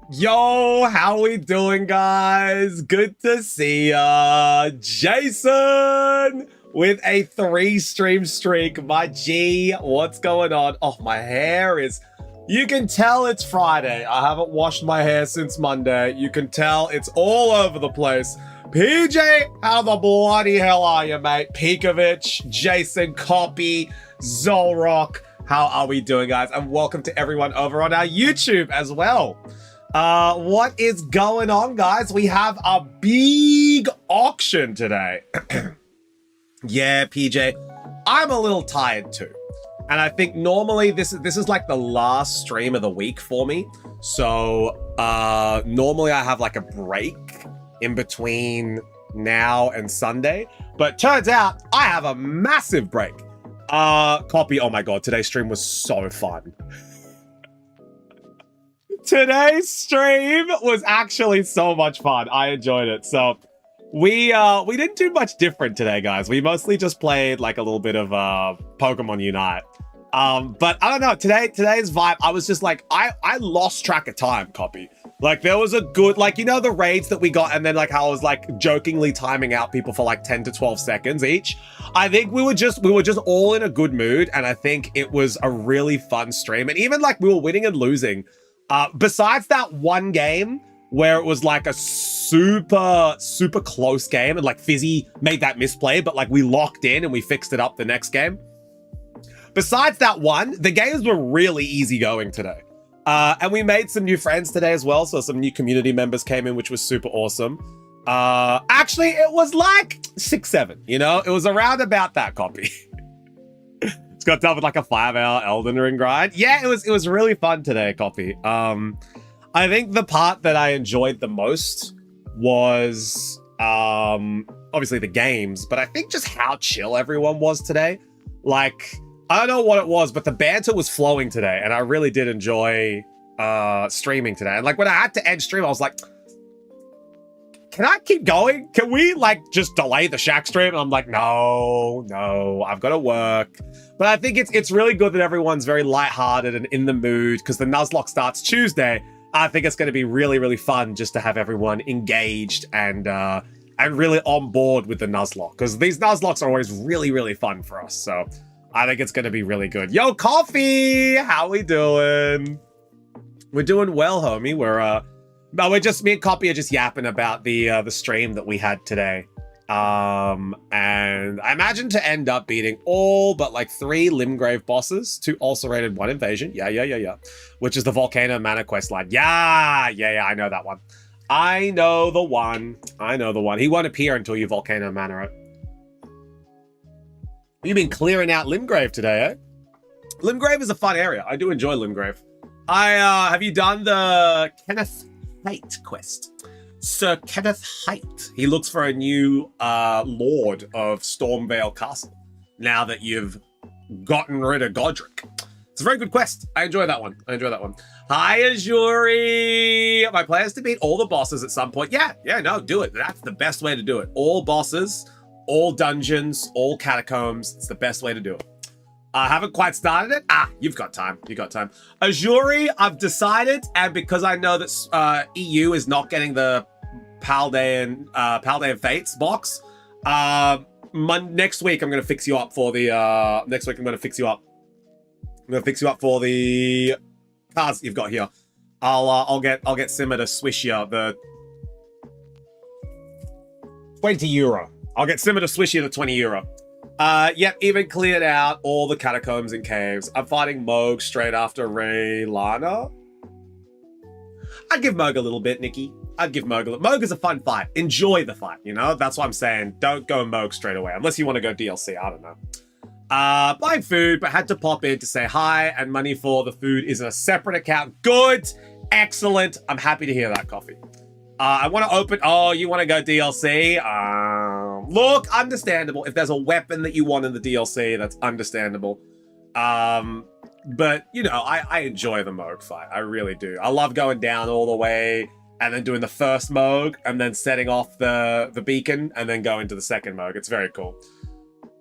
Yo, how we doing, guys? Good to see ya. Jason with a 3-stream streak. My G, what's going on? Oh, my hair is... You can tell it's Friday. I haven't washed my hair since Monday. You can tell it's all over the place. PJ, how the bloody hell are you, mate? Pekovic, Jason, Copy, Zolrock. How are we doing, guys? And welcome to everyone over on our YouTube as well. What is going on, guys? We have a big auction today. Yeah, PJ, I'm a little tired too. And I think normally this is like the last stream of the week for me. So normally I have like a break in between now and Sunday. But turns out I have a massive break. Copy, oh my god, today's stream was so fun. Today's stream was actually so much fun. I enjoyed it. So we didn't do much different today, guys. We mostly just played like a little bit of Pokemon Unite. But I don't know, today's vibe, I was just like, I lost track of time, Copy. Like there was a good, like, you know, the raids that we got and then like how I was like jokingly timing out people for like 10 to 12 seconds each. I think we were just all in a good mood, and I think it was a really fun stream. And even like we were winning and losing. Besides that one game where it was like a super close game and like Fizzy made that misplay, but like we locked in and we fixed it up the next game. Besides that one, the games were really easy going today. And we made some new friends today as well. So some new community members came in, which was super awesome. Actually, it was like 6, 7, you know, it was around about that, Copy. Got done with like a 5-hour Elden Ring grind. Yeah, it was really fun today, Copy. I think the part that I enjoyed the most was obviously the games, but I think just how chill everyone was today. Like, I don't know what it was, but the banter was flowing today, and I really did enjoy streaming today. And like when I had to end stream, I was like, can I keep going? Can we like just delay the Shack stream? And I'm like, no, I've got to work. But I think it's really good that everyone's very lighthearted and in the mood, because the Nuzlocke starts Tuesday. I think it's going to be really, really fun just to have everyone engaged and really on board with the Nuzlocke, because these Nuzlocks are always really, really fun for us. So I think it's going to be really good. Yo, Coffee, how we doing? We're doing well, homie. We're just, me and Copy are just yapping about the stream that we had today. And I imagine to end up beating all but like 3 Limgrave bosses, 2 ulcerated, 1 invasion. Yeah. Which is the Volcano Mana quest line. Yeah, I know that one. I know the one. He won't appear until you Volcano Mana it. You've been clearing out Limgrave today, eh? Limgrave is a fun area. I do enjoy Limgrave. Have you done the Kenneth Haight quest? Sir Kenneth Haight. He looks for a new lord of Stormvale Castle now that you've gotten rid of Godric. It's a very good quest. I enjoy that one. Hi, Azuri. My plan is to beat all the bosses at some point. Yeah, no, do it. That's the best way to do it. All bosses, all dungeons, all catacombs. It's the best way to do it. I haven't quite started it. You've got time. Azuri, I've decided, and because I know that EU is not getting the Paldean Fates box, next week I'm going to fix you up for the for the cards you've got here. I'll get Simmer to swish you the €20. I'll get Simmer to swish you the €20. Yep, even cleared out all the catacombs and caves. I'm fighting Moog straight after Raylana. I'd give Moog a little bit, Nikki. Moog is a fun fight. Enjoy the fight, you know? That's what I'm saying. Don't go Moog straight away, unless you want to go DLC, I don't know. Buying food, but had to pop in to say hi, and money for the food is in a separate account. Good. Excellent. I'm happy to hear that, Coffee. I want to open... Oh, you want to go DLC? Look, understandable. If there's a weapon that you want in the DLC, that's understandable. But, you know, I enjoy the Moog fight. I really do. I love going down all the way and then doing the first Moog and then setting off the beacon and then going to the second Moog. It's very cool.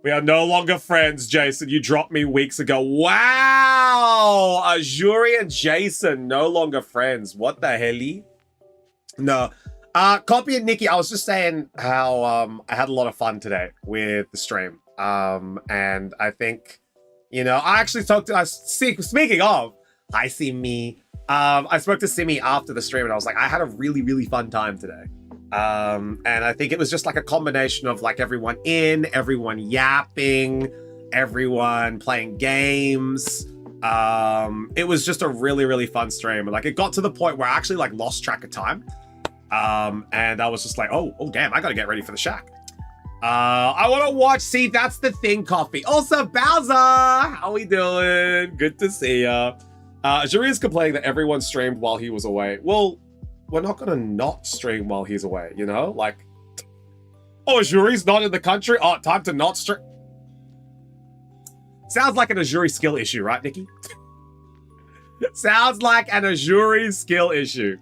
We are no longer friends, Jason. You dropped me weeks ago. Wow! Azuri and Jason, no longer friends. What the hell? No. Copy and Nikki, I was just saying how I had a lot of fun today with the stream. And I think, you know, I actually talked to, speaking of, hi, Simi. I spoke to Simi after the stream and I was like, I had a really, really fun time today. And I think it was just like a combination of like everyone yapping, everyone playing games. It was just a really, really fun stream. And like, it got to the point where I actually like lost track of time. And I was just like, oh damn, I gotta get ready for the shack. I want to watch, see, that's the thing, Coffee. Also, Bowser, how we doing? Good to see ya. Azuri is complaining that everyone streamed while he was away. Well, we're not gonna not stream while he's away, you know? Like, oh, Azuri's not in the country? Oh, time to not stream. Sounds like an Azuri skill issue, right, Nikki? Sounds like an Azuri skill issue.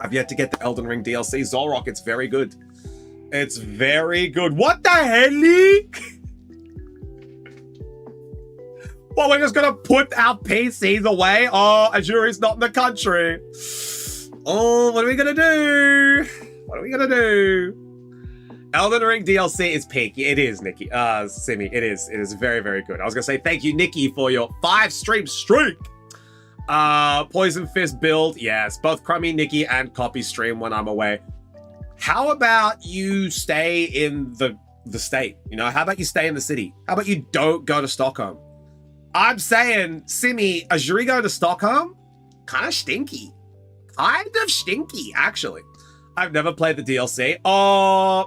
I've yet to get the Elden Ring DLC. Zolrock, it's very good. It's very good. What the hell? Well, we're just gonna put our PCs away. Oh, Azuri's not in the country. Oh, what are we gonna do? What are we gonna do? Elden Ring DLC is peak. It is, Nikki. Simi, it is. It is very, very good. I was gonna say thank you, Nikki, for your 5-stream streak. Poison Fist build. Yes, both Crummy, Nikki, and Copy stream when I'm away. How about you stay in the state? You know, how about you stay in the city? How about you don't go to Stockholm? I'm saying, Simi, Azuri going to Stockholm? Kind of stinky. Kind of stinky, actually. I've never played the DLC. Oh.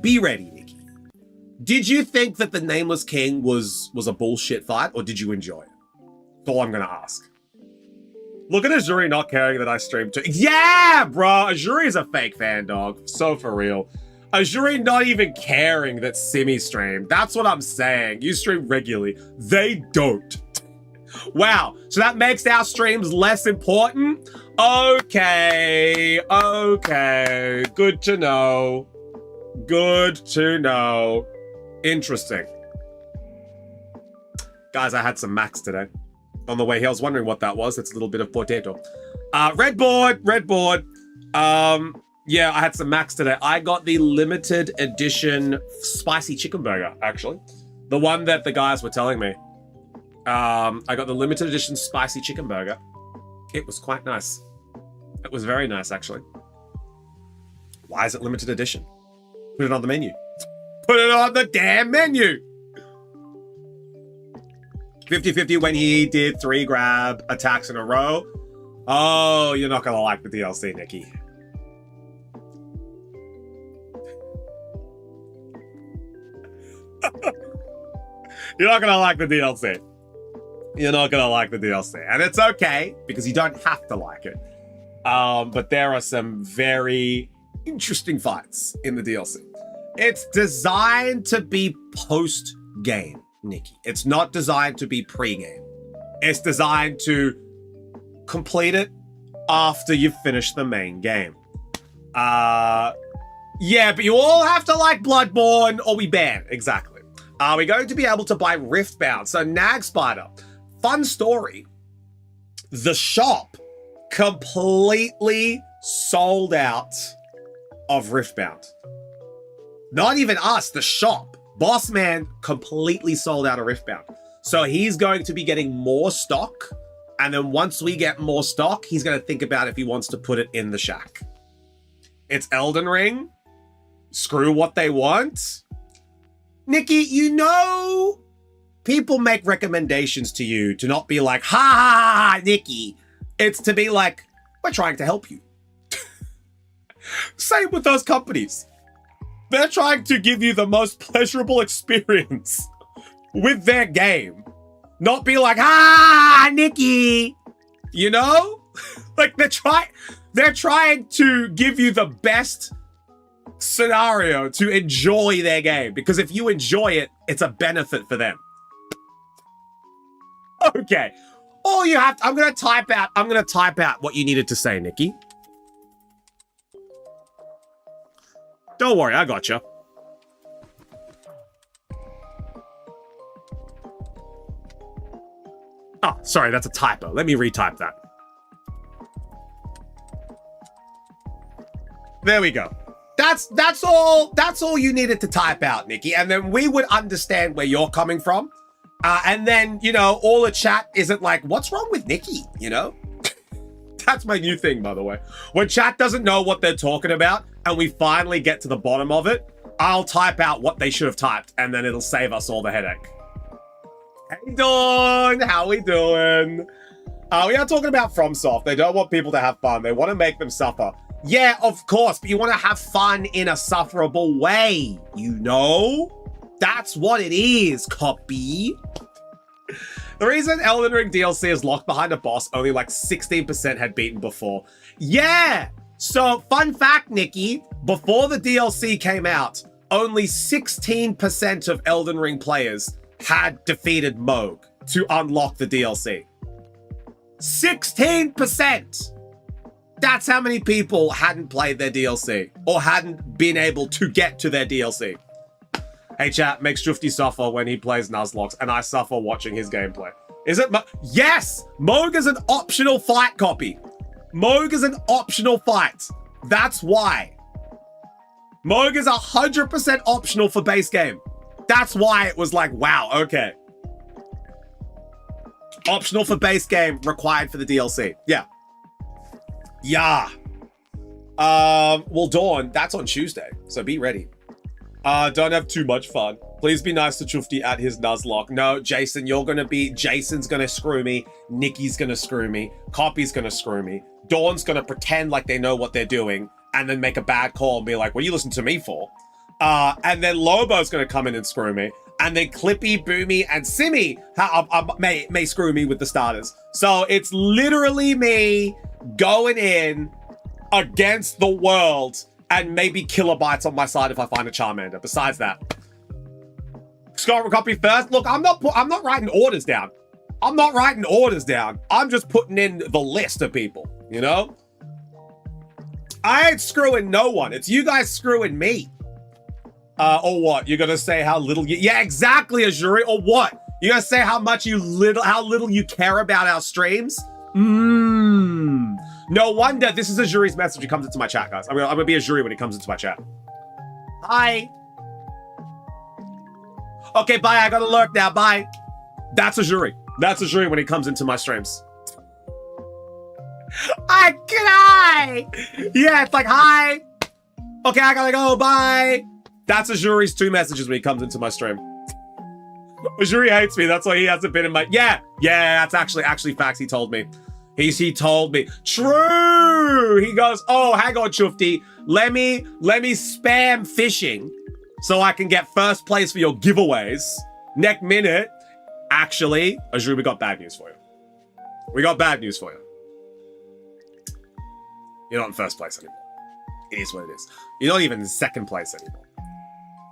Be ready, Nikki. Did you think that the Nameless King was a bullshit fight, or did you enjoy it? That's all I'm going to ask. Look at Azuri not caring that I streamed too. Yeah, bro. Azuri is a fake fan, dog. So for real. Azuri not even caring that Simi streamed. That's what I'm saying. You stream regularly. They don't. Wow. So that makes our streams less important? Okay. Okay. Good to know. Good to know. Interesting. Guys, I had some Max today. On the way here, I was wondering what that was. It's a little bit of potato. Red board. Yeah, I had some Max today. I got the limited edition spicy chicken burger, actually. The one that the guys were telling me. I got the limited edition spicy chicken burger. It was quite nice. It was very nice, actually. Why is it limited edition? Put it on the menu. Put it on the damn menu! 50-50 when he did 3 grab attacks in a row. Oh, you're not gonna like the DLC, Nikki. You're not gonna like the DLC. You're not gonna like the DLC. And it's okay, because you don't have to like it. But there are some very interesting fights in the DLC. It's designed to be post-game, Nikki. It's not designed to be pre-game. It's designed to complete it after you've finished the main game. Yeah, but you all have to like Bloodborne or we ban. Exactly. Are we going to be able to buy Riftbound? So Nag Spider, fun story. The shop completely sold out of Riftbound. Not even us, the shop. Boss Man completely sold out of Riftbound. So he's going to be getting more stock. And then once we get more stock, he's going to think about if he wants to put it in the shack. It's Elden Ring. Screw what they want. Nikki, you know, people make recommendations to you to not be like, ha ha ha, Nikki. It's to be like, we're trying to help you. Same with those companies. They're trying to give you the most pleasurable experience with their game. Not be like, ah, Nikki. You know? Like they're trying to give you the best scenario to enjoy their game. Because if you enjoy it, it's a benefit for them. Okay. All you have to, I'm gonna type out what you needed to say, Nikki. Don't worry, I got you. Oh, sorry, that's a typo. Let me retype that. There we go. That's all you needed to type out, Nikki, and then we would understand where you're coming from. And then, you know, all the chat isn't like, what's wrong with Nikki, you know? That's my new thing, by the way. When chat doesn't know what they're talking about and we finally get to the bottom of it, I'll type out what they should have typed and then it'll save us all the headache. Hey, Dawn, how we doing? We are talking about FromSoft. They don't want people to have fun. They want to make them suffer. Yeah, of course, but you want to have fun in a sufferable way, you know? That's what it is, copy. The reason Elden Ring DLC is locked behind a boss only like 16% had beaten before. Yeah! So, fun fact, Nikki, before the DLC came out, only 16% of Elden Ring players had defeated Moog to unlock the DLC. 16%! That's how many people hadn't played their DLC or hadn't been able to get to their DLC. Hey chat, makes Shufty suffer when he plays Nuzlocke, and I suffer watching his gameplay. Is it yes! Moog is an optional fight, copy. Moog is an optional fight. That's why. Moog is 100% optional for base game. That's why it was like, wow, okay. Optional for base game, required for the DLC. Yeah. Yeah. Well, Dawn, that's on Tuesday, so be ready. Don't have too much fun. Please be nice to Chufty at his Nuzlocke. No, Jason, Jason's gonna screw me. Nikki's gonna screw me. Copy's gonna screw me. Dawn's gonna pretend like they know what they're doing and then make a bad call and be like, what are you listening to me for? And then Lobo's gonna come in and screw me. And then Clippy, Boomy, and Simmy may screw me with the starters. So it's literally me going in against the world and maybe kilobytes on my side if I find a Charmander. Besides that, Scott will copy first. Look, I'm not writing orders down. I'm not writing orders down. I'm just putting in the list of people, you know? I ain't screwing no one. It's you guys screwing me. Or what? You're gonna say how little you... Yeah, exactly, Azuri. Or what? You're gonna say how little you care about our streams? No wonder this is Azuri's message. He comes into my chat, guys. I'm gonna be Azuri when he comes into my chat. Hi. Okay, bye. I gotta lurk now. Bye. That's Azuri. That's Azuri when he comes into my streams. Hi, good eye. Yeah, it's like, hi. Okay, I gotta go. Bye. That's Azuri's 2 messages when he comes into my stream. Azuri hates me. That's why he hasn't been in my... Yeah, that's actually facts. He told me. He told me. True. He goes, oh, hang on, Chufty. Let me spam fishing so I can get first place for your giveaways. Next minute. Actually, Azuri, we got bad news for you. We got bad news for you. You're not in first place anymore. It is what it is. You're not even in second place anymore.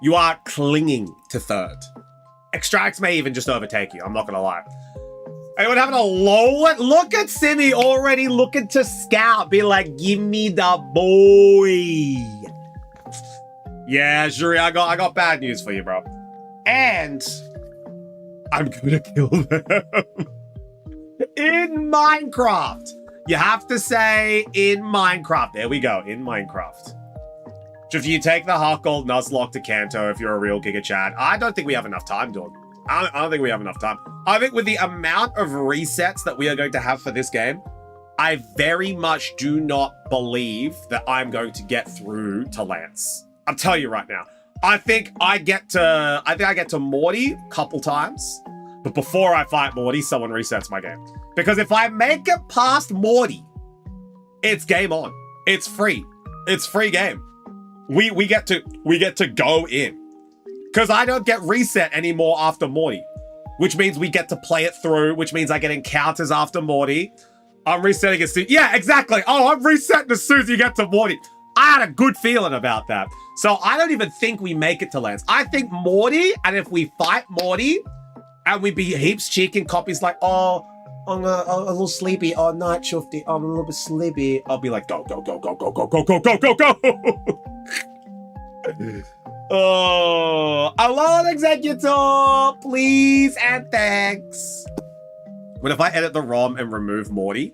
You are clinging to third. Extracts may even just overtake you. I'm not gonna lie. Anyone having a low one? Look at Simmy already looking to scout. Be like, give me the boy. Yeah, Zuri, I got bad news for you, bro. And I'm gonna kill them. In Minecraft. You have to say in Minecraft. There we go, in Minecraft. If you take the Heart Gold Nuzlocke to Kanto if you're a real Giga Chad, I don't think we have enough time, dog. I don't think we have enough time. I think with the amount of resets that we are going to have for this game, I very much do not believe that I'm going to get through to Lance. I'm telling you right now. I think I get to Morty a couple times, but before I fight Morty, someone resets my game. Because if I make it past Morty, it's game on. It's free. It's free game. We get to go in. Because I don't get reset anymore after Morty. Which means we get to play it through, which means I get encounters after Morty. I'm resetting as soon... Yeah, exactly. Oh, I'm resetting as soon as you get to Morty. I had a good feeling about that. So I don't even think we make it to Lance. I think Morty, and if we fight Morty, and we be heaps cheeking, copies like, oh, I'm a little sleepy. Oh, night, Shufty. I'm a little bit sleepy. I'll be like, go, go, go, go, go, go, go, go, go, go, go. Oh, alone executor, please and thanks. What if I edit the ROM and remove Morty?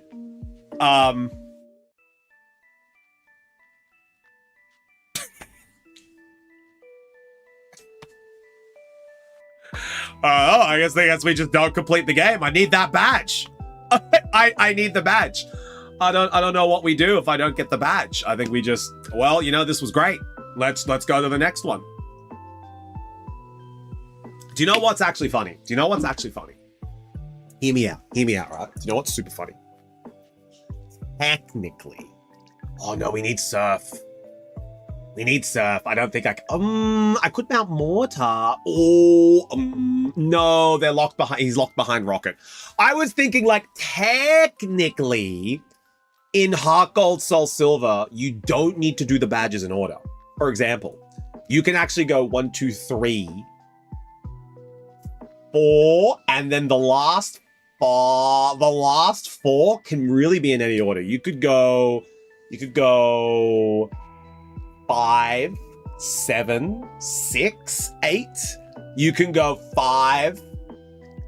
I guess we just don't complete the game. I need that badge. I need the badge. I don't know what we do if I don't get the badge. I think we just, well, you know, this was great. Let's go to the next one. Do you know what's actually funny? Hear me out, right? Do you know what's super funny? Technically. Oh no, we need surf. I don't think I could mount mortar. No, they're locked behind. He's locked behind rocket. I was thinking like technically in Heart Gold, Soul Silver, you don't need to do the badges in order. For example, you can actually go 1, 2, 3, 4, and then the last 4 can really be in any order. You could go 5, 7, 6, 8. You can go 5,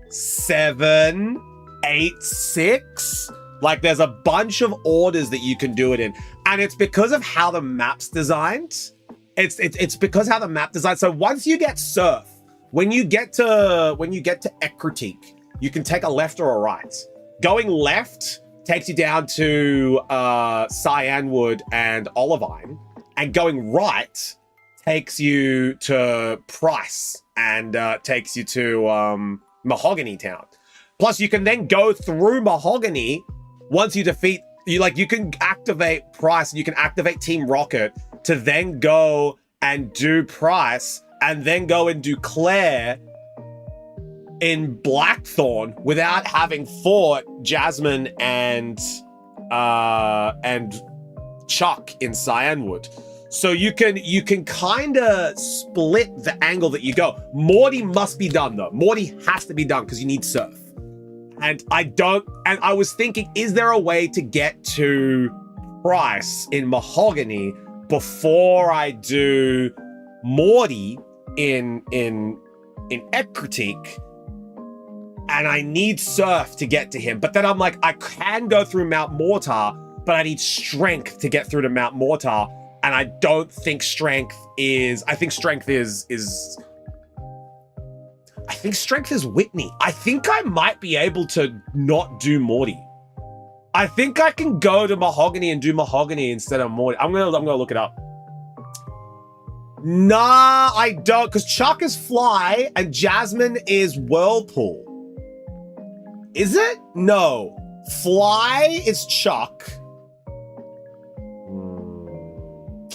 7, 8, 6. Like there's a bunch of orders that you can do it in. And it's because of how the map's designed. It's because how the map designed. So once you get surf, when you get to Ekritique, you can take a left or a right. Going left takes you down to Cyanwood and Olivine. And going right takes you to Price and takes you to Mahogany Town. Plus, you can then go through Mahogany once you defeat. You can activate Price. You can activate Team Rocket to then go and do Price, and then go and do Claire in Blackthorn without having fought Jasmine and Chuck in Cyanwood. So you can kind of split the angle that you go. Morty must be done though. Morty has to be done because you need surf. And I was thinking, is there a way to get to Price in Mahogany before I do Morty in Ekritique? And I need surf to get to him. But then I'm like, I can go through Mount Mortar, but I need strength to get through to Mount Mortar. And I don't think strength is, I think strength is Whitney. I think I might be able to not do Morty. I think I can go to Mahogany and do Mahogany instead of Morty. I'm gonna look it up. Nah, I don't, because Chuck is Fly and Jasmine is Whirlpool. Is it? No. Fly is Chuck.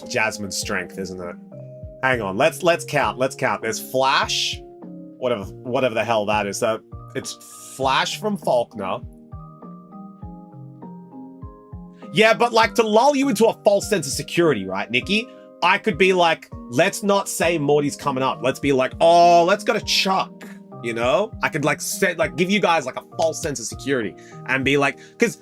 Jasmine's strength, isn't it? Hang on, let's count. There's Flash, whatever the hell that is. So it's Flash from Faulkner. Yeah, but like to lull you into a false sense of security, right, Nikki? I could be like, let's not say Morty's coming up. Let's be like, oh, let's go to Chuck. You know, I could give you guys like a false sense of security and be like, because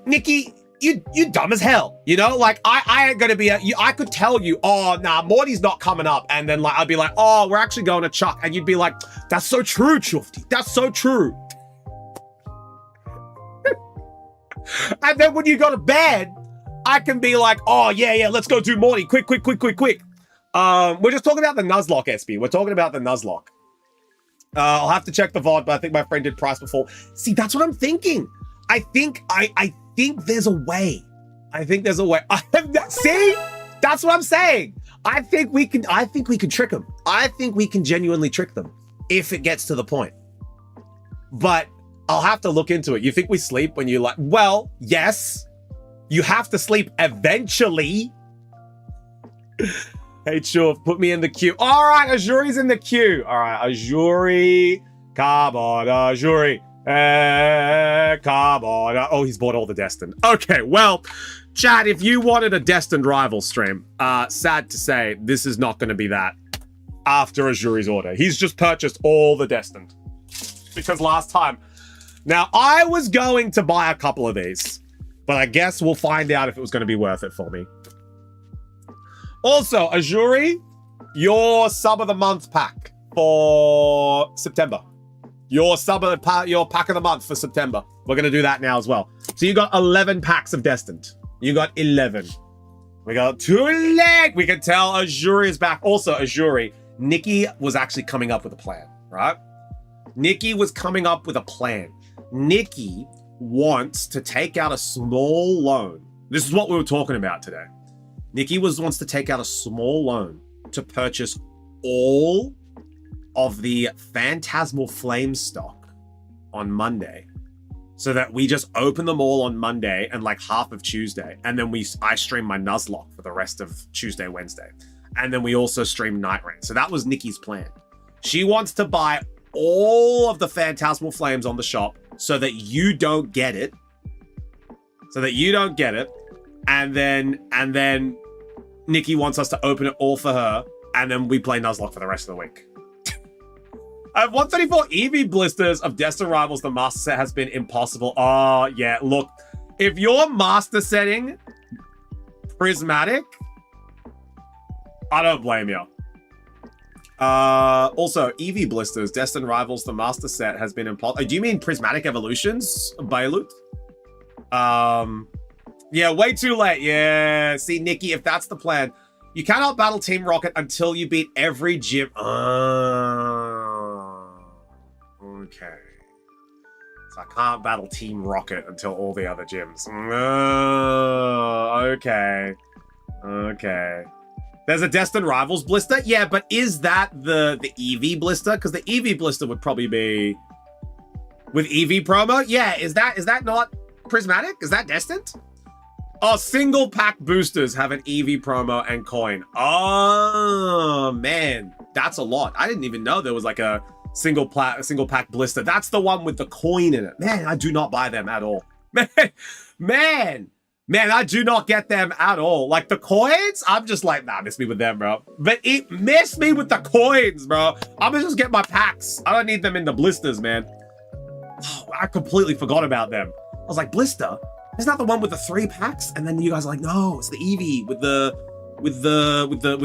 Nikki, you dumb as hell, you know, like I ain't gonna be I could tell you, oh nah, Morty's not coming up, and then like I'd be like, oh, we're actually going to Chuck, and you'd be like, that's so true, Chufty, that's so true. And then when you go to bed, I can be like, oh yeah, let's go do Morty, quick. We're just talking about the Nuzlocke, SB. We're talking about the Nuzlocke. I'll have to check the VOD, but I think my friend did Price before. See, that's what I'm thinking. I think there's a way. See? That's what I'm saying. I think we can trick them. I think we can genuinely trick them if it gets to the point. But I'll have to look into it. You think we sleep when you like, well, yes. You have to sleep eventually. Hey, Chuff, put me in the queue. All right, Azuri's in the queue. All right, Azuri. Come on, Azuri. Come on. Oh, he's bought all the Destined. Okay, well, chat, if you wanted a Destined rival stream, sad to say, this is not going to be that after Azuri's order. He's just purchased all the Destined. Because last time... Now, I was going to buy a couple of these, but I guess we'll find out if it was going to be worth it for me. Also, Azuri, your sub of the month pack for September. Your pack of the month for September. We're going to do that now as well. So you got 11 packs of Destined. You got 11. We got 2 leg. We can tell Azuri is back. Also, Azuri, Nikki was actually coming up with a plan, right? Nikki was coming up with a plan. Nikki wants to take out a small loan. This is what we were talking about today. Nikki wants to take out a small loan to purchase all of the Phantasmal Flame stock on Monday, so that we just open them all on Monday and like half of Tuesday, and then I stream my Nuzlocke for the rest of Tuesday, Wednesday, and then we also stream Night Rain. So that was Nikki's plan. She wants to buy all of the Phantasmal Flames on the shop so that you don't get it. And then Nikki wants us to open it all for her, and then we play Nuzlocke for the rest of the week. I have 134 EV blisters of Destined Rivals. The master set has been impossible. Oh, yeah. Look, if you're master setting prismatic, I don't blame you. Also, EV blisters, Destined Rivals, the master set has been impossible. Do you mean prismatic evolutions, Bailut? Yeah, way too late. Yeah. See, Nikki, if that's the plan, you cannot battle Team Rocket until you beat every gym. Okay. So I can't battle Team Rocket until all the other gyms. Okay. There's a Destined Rivals blister? Yeah, but is that the EV blister? Because the EV blister would probably be with EV promo. Yeah, is that not prismatic? Is that Destined? Oh, single pack boosters have an EV promo and coin. Oh, man. That's a lot. I didn't even know there was like a single pack blister. That's the one with the coin in it. Man, I do not buy them at all. Man, I do not get them at all. Like the coins, I'm just like, nah, miss me with them, bro. But miss me with the coins, bro. I'm gonna just get my packs. I don't need them in the blisters, man. Oh, I completely forgot about them. I was like, blister? Isn't that the one with the 3 packs? And then you guys are like, no, it's the Eevee with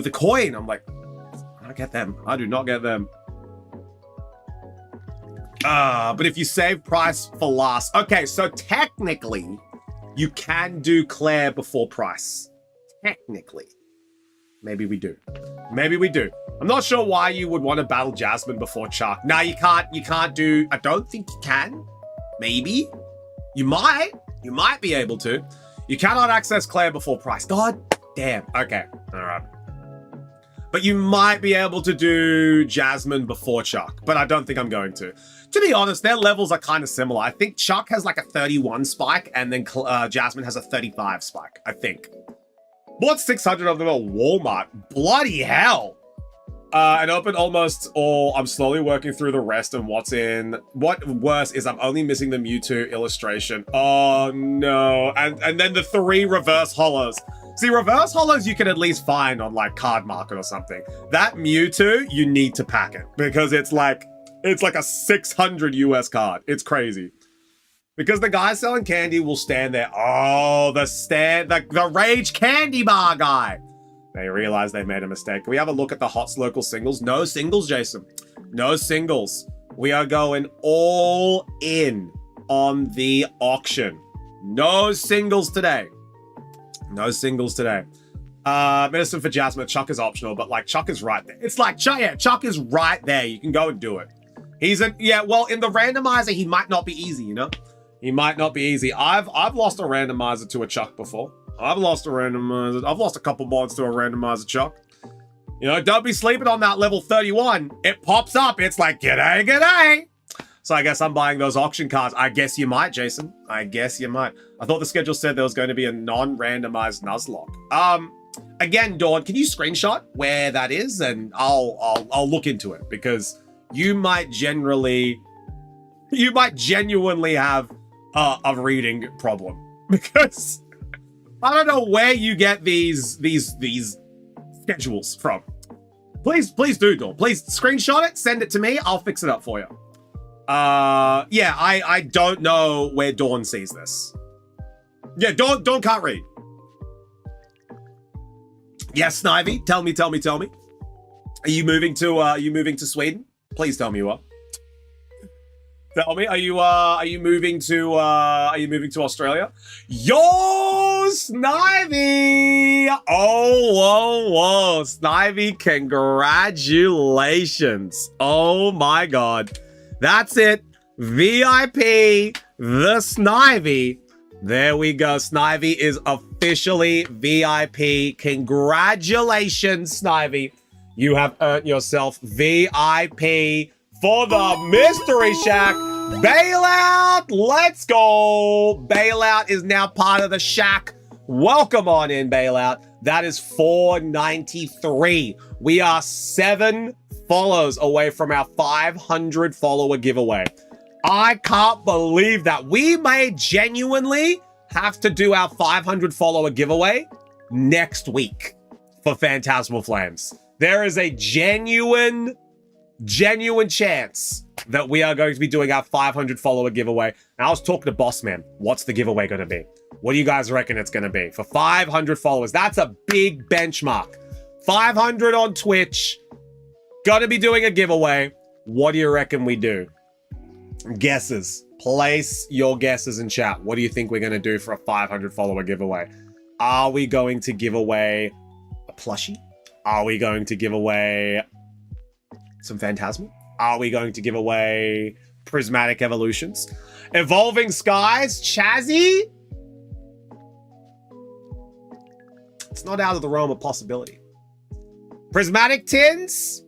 the coin. I'm like, I don't get them. I do not get them. But if you save price for last. Okay, so technically, you can do Claire before price. Technically. Maybe we do. I'm not sure why you would want to battle Jasmine before Chuck. Nah, you can't do... I don't think you can. Maybe. You might be able to. You cannot access Claire before price. God damn. Okay. All right. But you might be able to do Jasmine before Chuck, but I don't think I'm going to. To be honest, their levels are kind of similar. I think Chuck has like a 31 spike, and then Jasmine has a 35 spike, I think. Bought 600 of them at Walmart. Bloody hell. And opened almost all. I'm slowly working through the rest and what's in. What worse is I'm only missing the Mewtwo illustration. Oh no. And then the 3 reverse hollows. See, reverse hollows you can at least find on like Card Market or something. That Mewtwo, you need to pack it because it's like a 600 US card. It's crazy. Because the guy selling candy will stand there. Oh, the Rage Candy Bar guy. They realize they made a mistake. Can we have a look at the HOTS local singles? No singles, Jason. No singles. We are going all in on the auction. No singles today. Medicine for Jasmine. Chuck is optional, but like Chuck is right there. It's like Chuck is right there. You can go and do it. Well, in the randomizer, he might not be easy, you know? He might not be easy. I've lost a randomizer to a Chuck before. I've lost a couple mods to a randomizer, Chuck. You know, don't be sleeping on that level 31. It pops up. It's like, g'day. So I guess I'm buying those auction cards. I guess you might, Jason. I guess you might. I thought the schedule said there was going to be a non-randomized Nuzlocke. Again, Dawn, can you screenshot where that is? And I'll look into it because you might genuinely have a reading problem because I don't know where you get these schedules from. Please do, Dawn. Please screenshot it, send it to me. I'll fix it up for you. I don't know where Dawn sees this. Yeah, Dawn can't read. Yes, Snivy, tell me. Are you moving to Sweden? Please tell me you are. Tell me, are you moving to Australia? Yo, Snivy! Oh, whoa, Snivy, congratulations. Oh my god. That's it. VIP, the Snivy. There we go. Snivy is officially VIP. Congratulations, Snivy. You have earned yourself VIP for the Mystery Shack Bailout. Let's go. Bailout is now part of the Shack. Welcome on in, Bailout. That is 493. We are 7 follows away from our 500 follower giveaway. I can't believe that. We may genuinely have to do our 500 follower giveaway next week for Phantasmal Flames. There is a genuine chance that we are going to be doing our 500 follower giveaway. And I was talking to Bossman. What's the giveaway going to be? What do you guys reckon it's going to be? For 500 followers, that's a big benchmark. 500 on Twitch. Going to be doing a giveaway. What do you reckon we do? Guesses. Place your guesses in chat. What do you think we're going to do for a 500 follower giveaway? Are we going to give away a plushie? Are we going to give away some Phantasmal? Are we going to give away Prismatic Evolutions? Evolving Skies? Chazzy? It's not out of the realm of possibility. Prismatic Tins?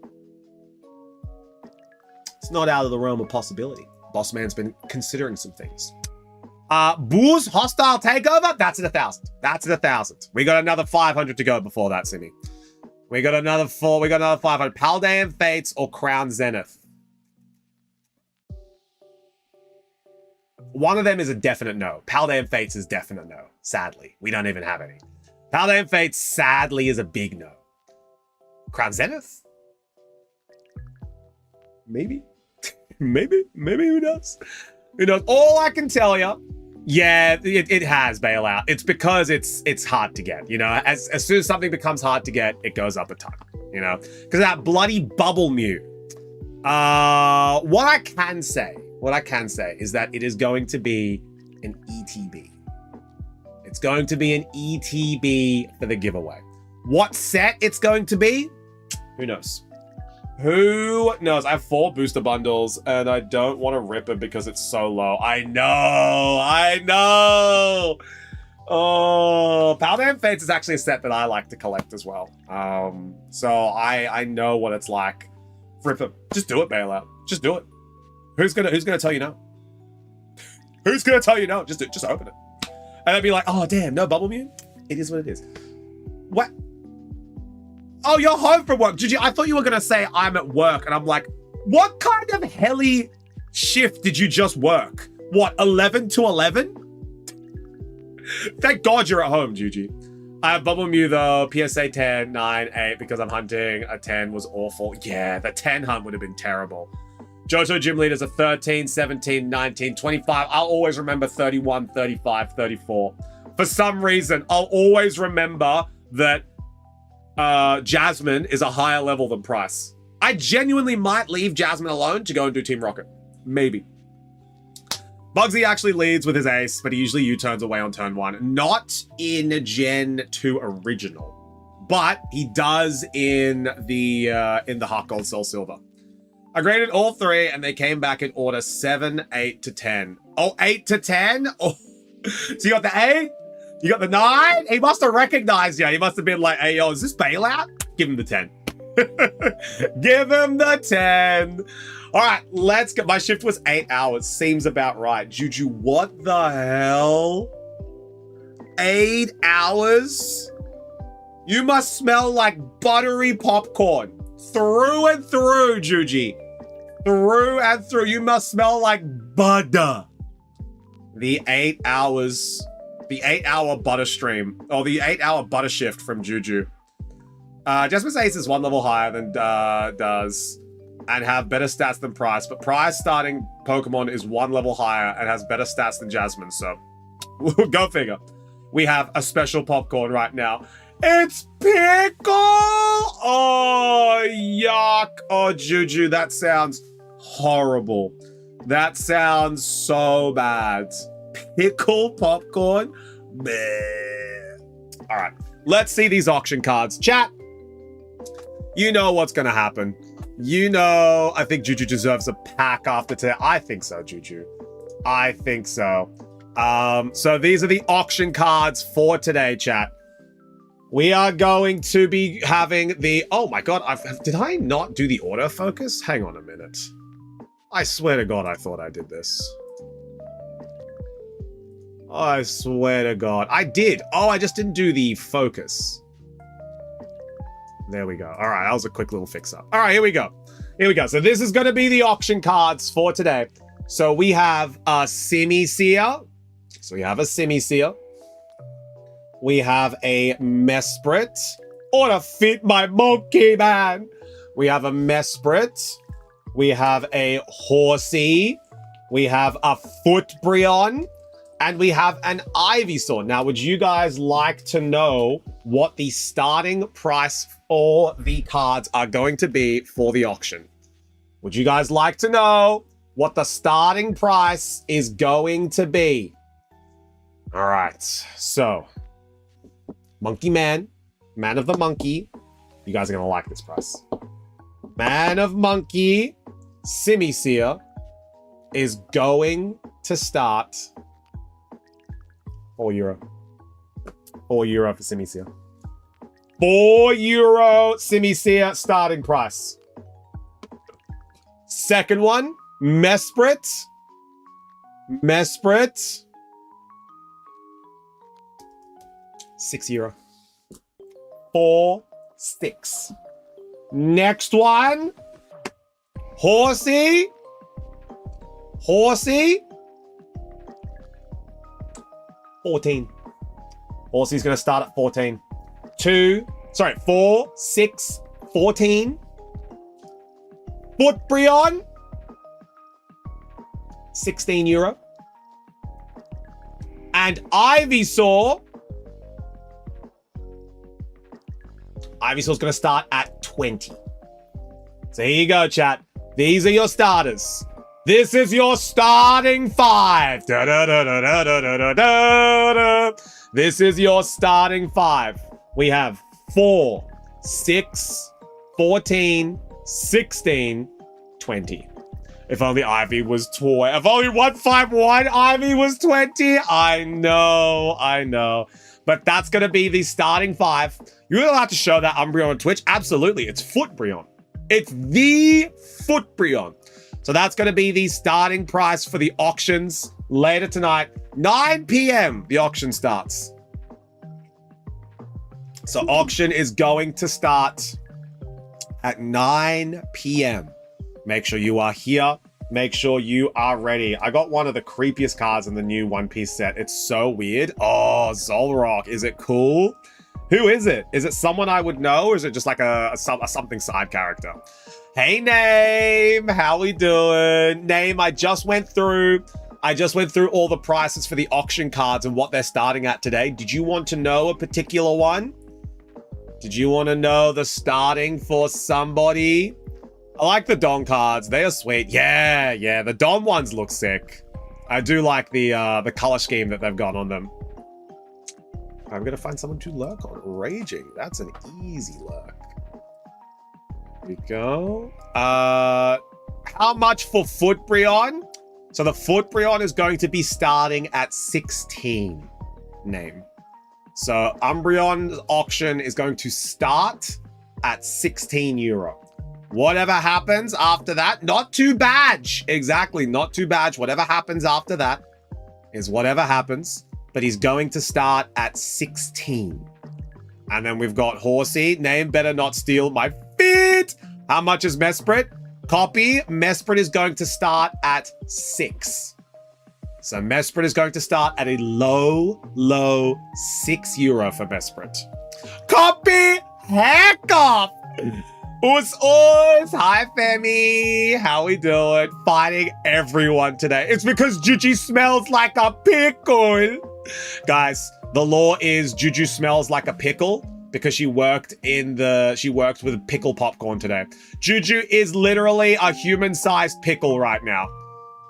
It's not out of the realm of possibility. Bossman's been considering some things. Boo's Hostile Takeover? That's at 1,000. That's at 1,000. We got another 500 to go before that, Simi. We got another 500. Paldean Fates or Crown Zenith? One of them is a definite no. Paldean Fates is definite no. Sadly, we don't even have any. Paldean Fates, sadly, is a big no. Crown Zenith? Maybe. Maybe. Who knows? Who knows? All I can tell you, yeah, it has Bailout. It's because it's hard to get. You know, as soon as something becomes hard to get, it goes up a ton. You know, because that bloody Bubble Mew. What I can say is that it is going to be an ETB. It's going to be an ETB for the giveaway. What set it's going to be? Who knows? Who knows? I have 4 booster bundles and I don't want to rip it because it's so low. I know. Oh, Paldean Fates is actually a set that I like to collect as well. So I know what it's like. Rip it. Just do it, Bailout. Just do it. Who's gonna tell you no? Who's gonna tell you no? Just open it. And I'd be like, oh damn, no Bubble Mew? It is what it is. What? Oh, you're home from work. I thought you were gonna say I'm at work, and I'm like, what kind of heli shift did you just work? What, 11 to 11? Thank God you're at home, Juji. I have Bubble Mew though, PSA 10, 9, 8, because I'm hunting. A 10 was awful. Yeah, the 10 hunt would have been terrible. Johto Gym Leaders are 13, 17, 19, 25. I'll always remember 31, 35, 34. For some reason, I'll always remember that Jasmine is a higher level than Price. I genuinely might leave Jasmine alone to go and do Team Rocket. Maybe. Bugsy actually leads with his ace, but he usually U-turns away on turn 1. Not in Gen 2 original, but he does in the Heart Gold Soul Silver. I graded all 3 and they came back in order 7, 8 to 10. Oh, 8 to 10? Oh. So you got the 8? You got the 9? He must have recognized you. He must have been like, hey, yo, is this Bailout? Give him the 10. Give him the 10. All right, let's go. My shift was 8 hours. Seems about right. Juju, what the hell? 8 hours? You must smell like buttery popcorn. Through and through, Juji. Through and through. You must smell like butter. The 8 hours... The 8-hour butter stream, or the 8-hour butter shift from Juju. Jasmine's ace is 1 level higher than does, and have better stats than Price, but Price starting Pokemon is 1 level higher and has better stats than Jasmine, so go figure. We have a special popcorn right now. It's pickle! Oh, yuck. Oh, Juju, that sounds horrible. That sounds so bad. Pickle popcorn? Bleh. All right, let's see these auction cards. Chat, you know what's going to happen. You know, I think Juju deserves a pack after today. I think so, Juju. I think so. So these are the auction cards for today, chat. We are going to be having the... Oh my god, did I not do the autofocus? Hang on a minute. I swear to god I thought I did this. I swear to god. I did. Oh, I just didn't do the focus. There we go. All right, that was a quick little fix-up. All right, here we go. Here we go. So this is going to be the auction cards for today. So we have a Simi-Seer. So we have a Simi-Seer. We have a Mesprit. Oh, to fit my monkey, man. We have a Mesprit. We have a Horsey. We have a Footbrion. And we have an Ivysaur. Now, would you guys like to know what the starting price for the cards are going to be for the auction? Would you guys like to know what the starting price is going to be? All right, so Monkey Man, Man of the Monkey. You guys are going to like this price. Man of Monkey, Simi-Seer is going to start €4. €4 for Simi-Seer. €4 Simi-Seer starting price. Second one, Mesprit. Mesprit. €6. 4, 6. Next one, Horsey. Horsey. 14. Horsey's going to start at 14. 4, 6, 14. Footbrion, €16. And Ivysaur. Ivysaur's going to start at 20. So here you go, chat. These are your starters. This is your starting 5. Da, da, da, da, da, da, da, da, da. This is your starting 5. We have 4, 6, 14, 16, 20. If only Ivy was 20. If only 151 Ivy was 20. I know. But that's going to be the starting 5. You're allowed to show that Umbreon on Twitch. Absolutely. It's Footbrion. It's the Footbrion. So that's going to be the starting price for the auctions later tonight. 9 p.m. the auction starts. So auction is going to start at 9 p.m. Make sure you are here. Make sure you are ready. I got one of the creepiest cards in the new One Piece set. It's so weird. Oh, Zolrock. Is it cool? Who is it? Is it someone I would know, or is it just like a something side character? Hey, Name. How we doing? Name, I just went through all the prices for the auction cards and what they're starting at today. Did you want to know a particular one? Did you want to know the starting for somebody? I like the Dom cards. They are sweet. Yeah. The Dom ones look sick. I do like the color scheme that they've got on them. I'm going to find someone to lurk on. Raging. That's an easy lurk. Here we go. How much for Footbrion? So the Footbrion is going to be starting at 16. Name. So Umbreon's auction is going to start at €16. Whatever happens after that, not too bad. Exactly, not too bad. Whatever happens after that is whatever happens. But he's going to start at 16. And then we've got Horsey. Name better not steal my feet. How much is Mesprit? Copy. Mesprit is going to start at 6. So Mesprit is going to start at a low €6 for Mesprit. Copy. Heck off. Us. Hi, Femi. How we doing? Fighting everyone today. It's because Juju smells like a pickle. Guys, the law is Juju smells like a pickle because she worked with pickle popcorn today. Juju is literally a human-sized pickle right now.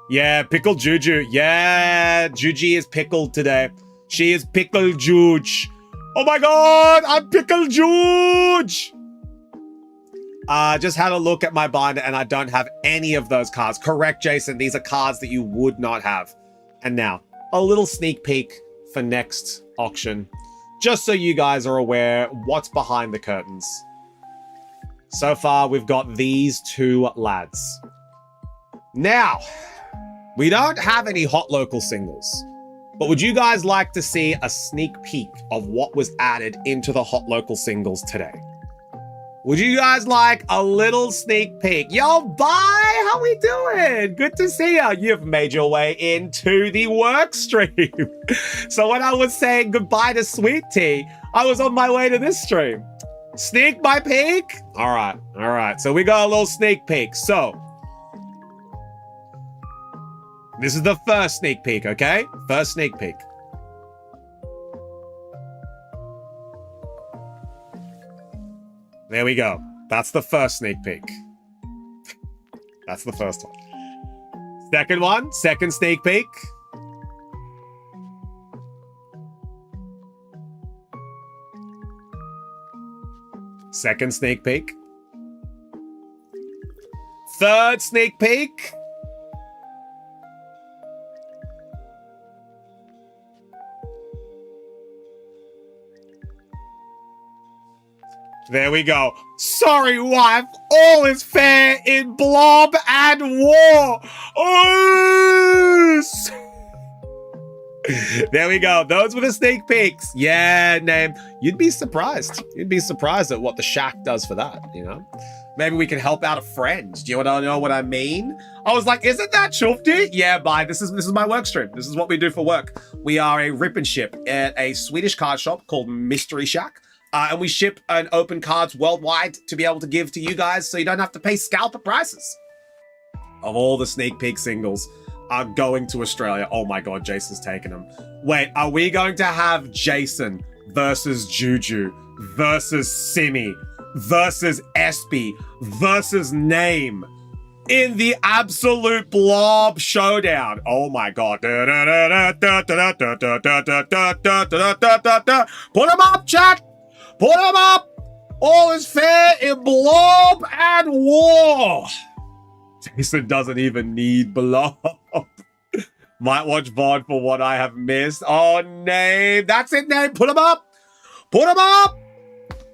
Yeah, pickle Juju. Yeah, Juji is pickled today. She is pickle Juge. Oh my god, I'm pickle Juge! Just had a look at my binder and I don't have any of those cards. Correct, Jason. These are cards that you would not have. And now, a little sneak peek for next auction. Just so you guys are aware what's behind the curtains. So far, we've got these two lads. Now, we don't have any hot local singles. But would you guys like to see a sneak peek of what was added into the hot local singles today? Would you guys like a little sneak peek? Yo, bye! How we doing? Good to see you. You've made your way into the work stream. So when I was saying goodbye to Sweet Tea, I was on my way to this stream. Sneak my peek? All right. So we got a little sneak peek. So this is the first sneak peek, okay? First sneak peek. There we go. That's the first sneak peek. That's the first one. Second one, second sneak peek. Second sneak peek. Third sneak peek. There we go. Sorry, wife. All is fair in blob and war. Oh! There we go. Those were the sneak peeks. Yeah, name. You'd be surprised. You'd be surprised at what the shack does for that, you know? Maybe we can help out a friend. Do you want to know what I mean? I was like, isn't that Shufti? Yeah, bye. This is my work stream. This is what we do for work. We are a rip and ship at a Swedish card shop called MysteryShack. And we ship and open cards worldwide to be able to give to you guys so you don't have to pay scalper prices. Of all the sneak peek singles are going to Australia. Oh my god, Jason's taking them. Wait, are we going to have Jason versus Juju versus Simi versus Espy versus Name in the absolute blob showdown? Oh my god. Put them up, chat! Put them up! All is fair in blob and war! Jason doesn't even need blob. Might watch VOD for what I have missed. Oh, Name. That's it, Name. Put them up! Put them up!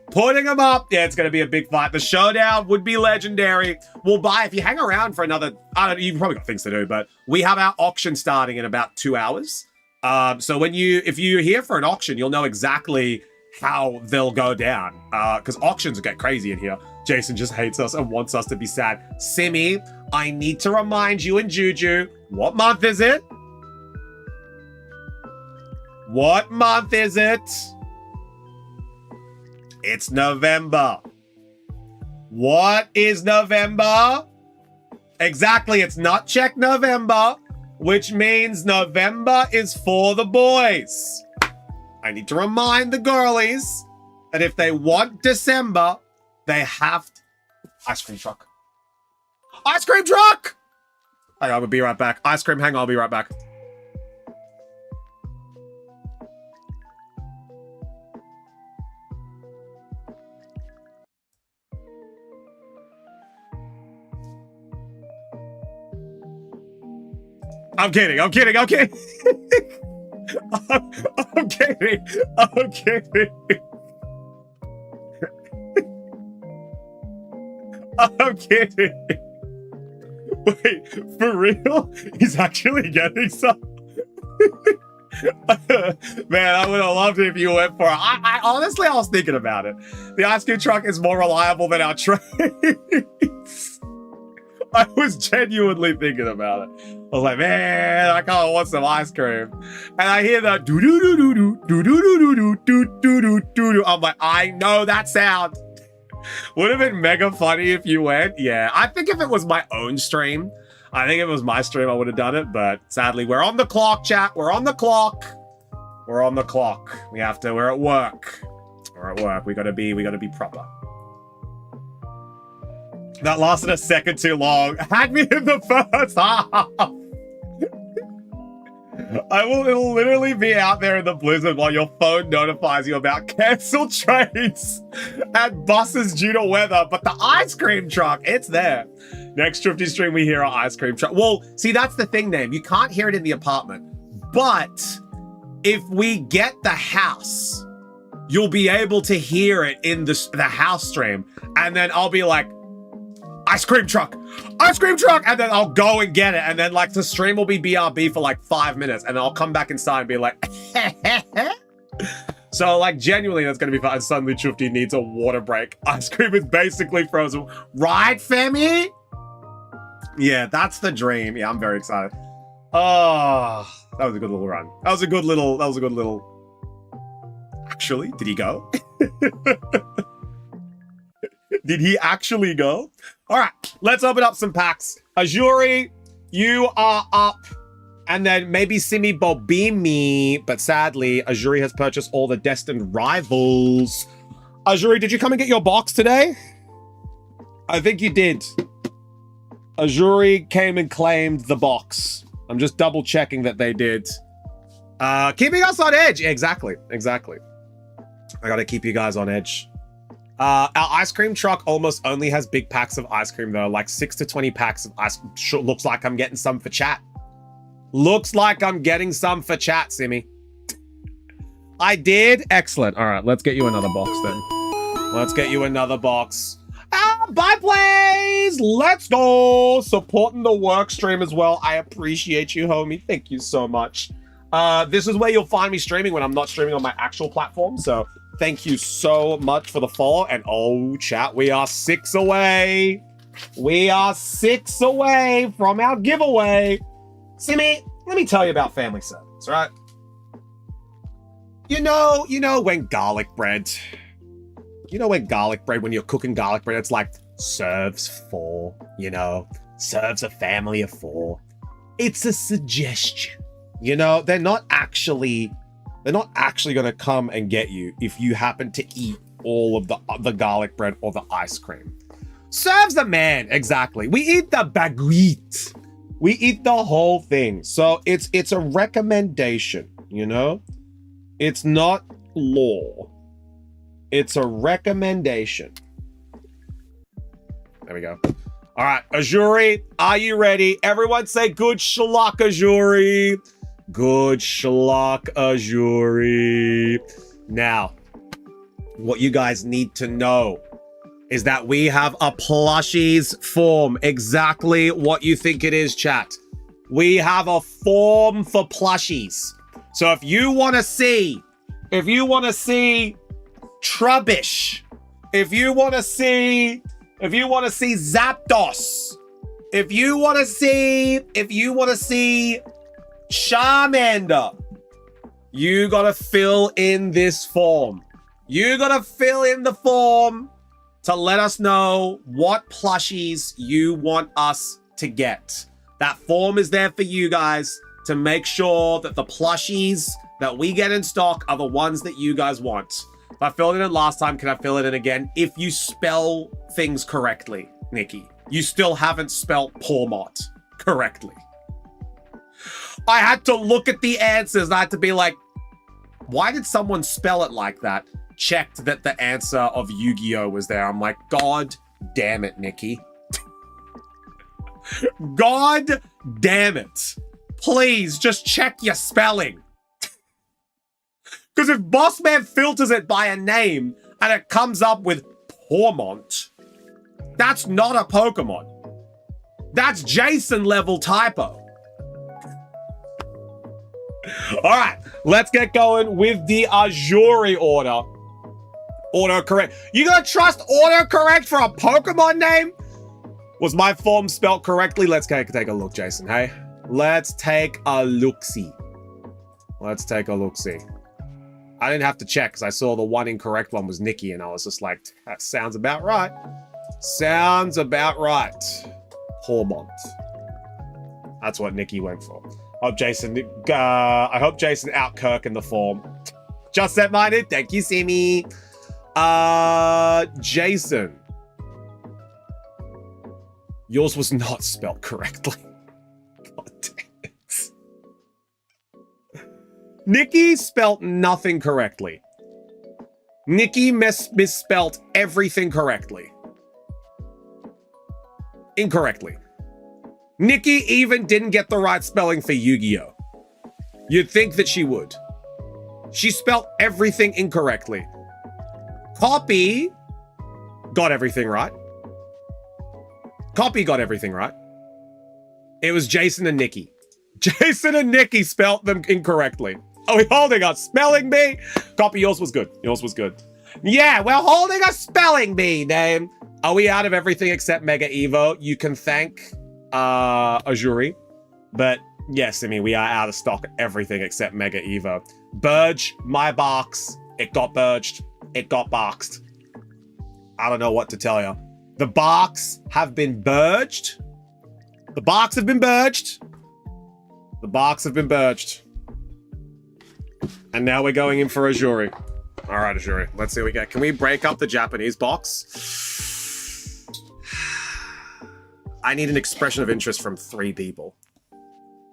Putting them up. Yeah, it's going to be a big fight. The showdown would be legendary. We'll buy, if you hang around for another, I don't know, you've probably got things to do, but we have our auction starting in about 2 hours. So if you're here for an auction, you'll know exactly how they'll go down, because auctions get crazy in here. Jason just hates us and wants us to be sad. Simi, I need to remind you and Juju, what month is it? What month is it? It's November. What is November? Exactly, it's not check November, which means November is for the boys. I need to remind the girlies that if they want December, they have to... Ice cream truck. Ice cream truck! Hang on, I'll be right back. Ice cream, hang on, I'll be right back. I'm kidding. I'm kidding. I'm kidding. I'm kidding. I'm kidding. I'm kidding. Wait, for real? He's actually getting some? Man, I would have loved it if you went for it. I honestly, I was thinking about it. The ice cream truck is more reliable than our trains. I was genuinely thinking about it. I was like, man, I kind of want some ice cream. And I hear the do do do do do do do do do do do do do do. I'm like, I know that sound. Would have been mega funny if you went. Yeah, I think if it was my own stream, I think if it was my stream, I would have done it. But sadly, we're on the clock, chat. We're on the clock. We're on the clock. We're at work. Or at work. We gotta be proper. That lasted a second too long. Had me in the first half. It'll literally be out there in the blizzard while your phone notifies you about cancelled trains and buses due to weather, but the ice cream truck, it's there. Next Drifty stream, we hear our ice cream truck. Well, see, that's the thing, Name. You can't hear it in the apartment, but if we get the house, you'll be able to hear it in the house stream, and then I'll be like, ice cream truck, and then I'll go and get it, and then like the stream will be BRB for like 5 minutes, and I'll come back inside and be like, so like genuinely that's gonna be fun. Suddenly Chufty needs a water break. Ice cream is basically frozen, right, Femi? Yeah, that's the dream. Yeah, I'm very excited. Oh, that was a good little run. That was a good little. Actually, did he go? Did he actually go? All right, let's open up some packs. Azuri, you are up. And then maybe Simi Bobimi, but sadly, Azuri has purchased all the Destined Rivals. Azuri, did you come and get your box today? I think you did. Azuri came and claimed the box. I'm just double checking that they did. Keeping us on edge. Exactly. I gotta keep you guys on edge. Our ice cream truck almost only has big packs of ice cream though, like 6 to 20 packs of ice cream. Sure, looks like I'm getting some for chat. Looks like I'm getting some for chat, Simi. I did? Excellent. All right, let's get you another box then. Let's get you another box. Bye, Blaze! Let's go! Supporting the work stream as well. I appreciate you, homie. Thank you so much. This is where you'll find me streaming when I'm not streaming on my actual platform, so thank you so much for the follow. And oh, chat, we are 6 away. We are 6 away from our giveaway. Simi, let me tell you about family servants, right? You know when garlic bread, when you're cooking garlic bread, it's like serves 4, serves a family of 4. It's a suggestion, they're not actually going to come and get you if you happen to eat all of the garlic bread or the ice cream. Serves a man, exactly. We eat the baguette. We eat the whole thing. So it's a recommendation, It's not law. It's a recommendation. There we go. All right, Azuri, are you ready? Everyone say good schluck, Azuri. Good schluck, Azuri. Now, what you guys need to know is that we have a plushies form. Exactly what you think it is, chat. We have a form for plushies. So if you want to see Trubbish, if you want to see Zapdos, if you want to see Charmander, you gotta fill in this form. You gotta fill in the form to let us know what plushies you want us to get. That form is there for you guys to make sure that the plushies that we get in stock are the ones that you guys want. If I filled it in last time, can I fill it in again? If you spell things correctly, Nikki, you still haven't spelled Pormont correctly. I had to look at the answers and I had to be like, why did someone spell it like that? Checked that the answer of Yu-Gi-Oh was there. I'm like, God damn it, Nikki. God damn it. Please just check your spelling. Because if Bossman filters it by a name and it comes up with Pormont, that's not a Pokemon. That's Jason level typo. All right, let's get going with the Azuri order. Autocorrect. You gonna trust autocorrect for a Pokemon name? Was my form spelled correctly? Let's take a look, Jason, hey? Let's take a look-see. Let's take a look-see. I didn't have to check because I saw the one incorrect one was Nikki, and I was just like, that sounds about right. Sounds about right. Pormont. That's what Nikki went for. I hope Jason out Kirk in the form. Just set minded. Thank you, Simi. Jason. Yours was not spelled correctly. God damn it. Nikki spelt nothing correctly. Nikki misspelt everything correctly. Incorrectly. Nikki even didn't get the right spelling for Yu-Gi-Oh! You'd think that she would. She spelt everything incorrectly. Copy got everything right. Copy got everything right. It was Jason and Nikki. Jason and Nikki spelt them incorrectly. Are we holding a spelling bee? Copy, yours was good. Yours was good. Yeah, we're holding a spelling bee, name. Are we out of everything except Mega Evo? You can thank Azuri. But yes, I mean, we are out of stock everything except Mega Evo. Burge, my box. It got burged. It got boxed. I don't know what to tell you. The box have been burged. The box have been burged. The box have been burged. And now we're going in for Azuri. All right, Azuri. Let's see what we get. Can we break up the Japanese box? I need an expression of interest from 3 people.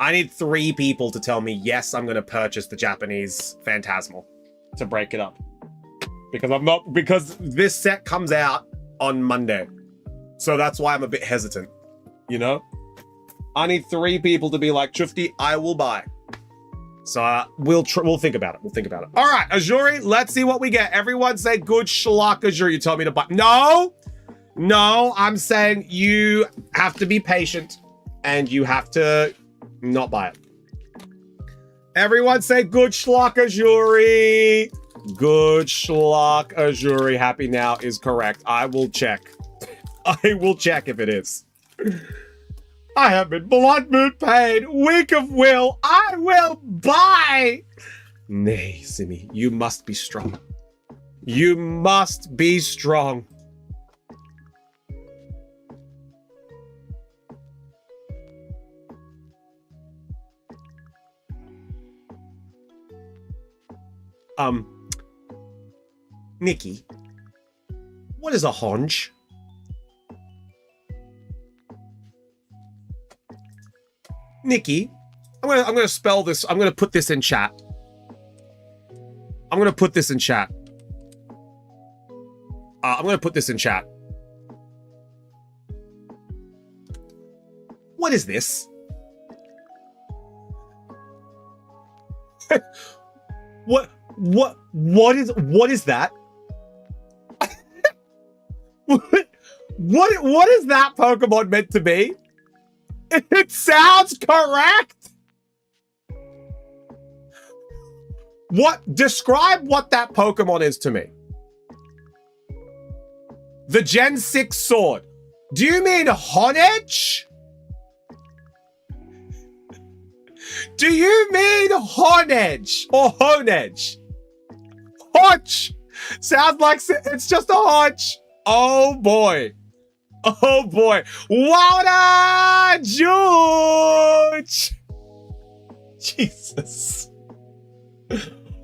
I need 3 people to tell me, yes, I'm going to purchase the Japanese Phantasmal to break it up. Because this set comes out on Monday. So that's why I'm a bit hesitant, you know? I need 3 people to be like, Chufti, I will buy. So we'll think about it. We'll think about it. All right, Azuri, let's see what we get. Everyone say good schlock, Azuri. You told me to buy. No, I'm saying you have to be patient and you have to not buy it. Everyone say good schlock, Azuri. Good schlock, Azuri. Happy now is correct. I will check. I will check if it is. I have been blood moon pain, weak of will. I will buy. Nay, Simi, you must be strong. You must be strong. Nikki, what is a honge? Nikki, I'm gonna spell this. I'm gonna put this in chat. I'm gonna put this in chat. What is this? What is that? What is that Pokemon meant to be? It sounds correct. Describe what that Pokemon is to me. The Gen 6 sword. Do you mean Honedge? Do you mean Honedge or Honedge? Hodge. Sounds like it's just a Hodge. Oh boy. Oh boy. Wada George. Jesus.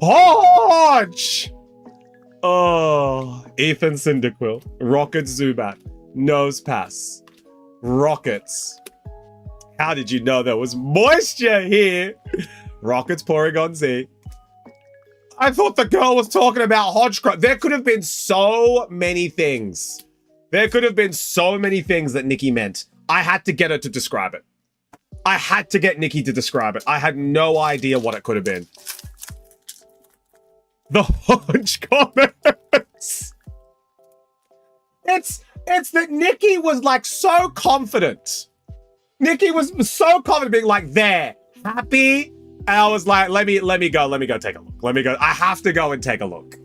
Hodge. Oh. Ethan Cyndaquil. Rocket Zubat. Nose Pass. Rockets. How did you know there was moisture here? Rockets Porygon Z. I thought the girl was talking about Hodgecroft. There could have been so many things. There could have been so many things that Nikki meant. I had to get her to describe it. I had to get Nikki to describe it. I had no idea what it could have been. The Hodge comments. It's that Nikki was like so confident. Nikki was so confident being like, there, happy. And I was like, let me go take a look. I have to go and take a look.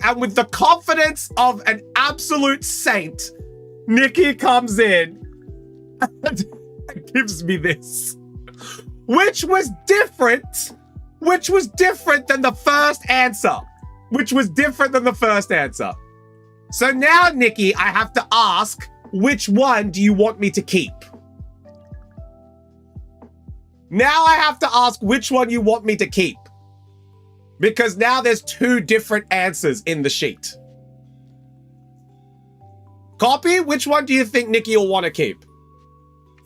And with the confidence of an absolute saint, Nikki comes in and gives me this, which was different than the first answer. So now, Nikki, I have to ask, which one do you want me to keep? Now I have to ask which one you want me to keep. Because now there's 2 different answers in the sheet. Copy, which one do you think Nikki will want to keep?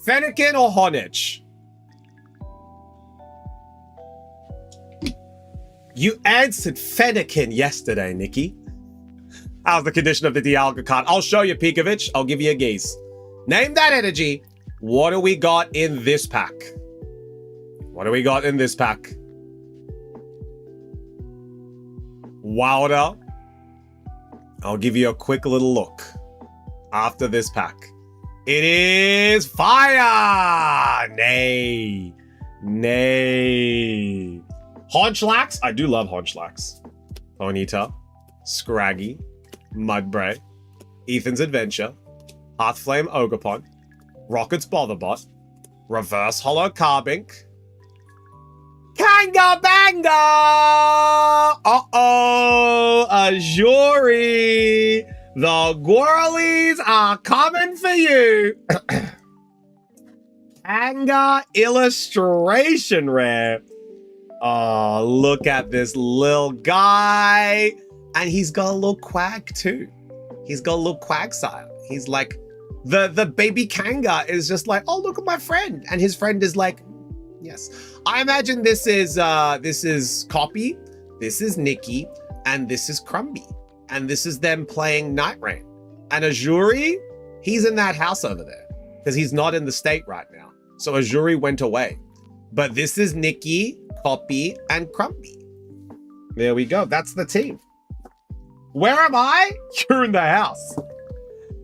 Fennekin or Honich? You answered Fennekin yesterday, Nikki. How's the condition of the Dialga card? I'll show you, Pikovic. I'll give you a gaze. Name that energy. What do we got in this pack? What do we got in this pack? Wilder. I'll give you a quick little look after this pack. It is fire! Nay. Nay. Honchlax. I do love Honchlax. Bonita. Scraggy. Mudbray. Ethan's Adventure. Hearthflame Ogerpon. Rocket's Botherbot. Reverse Hollow Carbink. Kanga Banga! Uh-oh! Azuri! The Gwirlies are coming for you! Kanga Illustration Rare. Oh, look at this little guy. And he's got a little quag too. He's got a little Quagsire. He's like, the baby Kanga is just like, oh, look at my friend. And his friend is like, yes. I imagine this is Copy, this is Nikki, and this is Crumby. And this is them playing Night Rain. And Azuri, he's in that house over there. Because he's not in the state right now. So Azuri went away. But this is Nikki, Copy, and Crumby. There we go. That's the team. Where am I? You're in the house.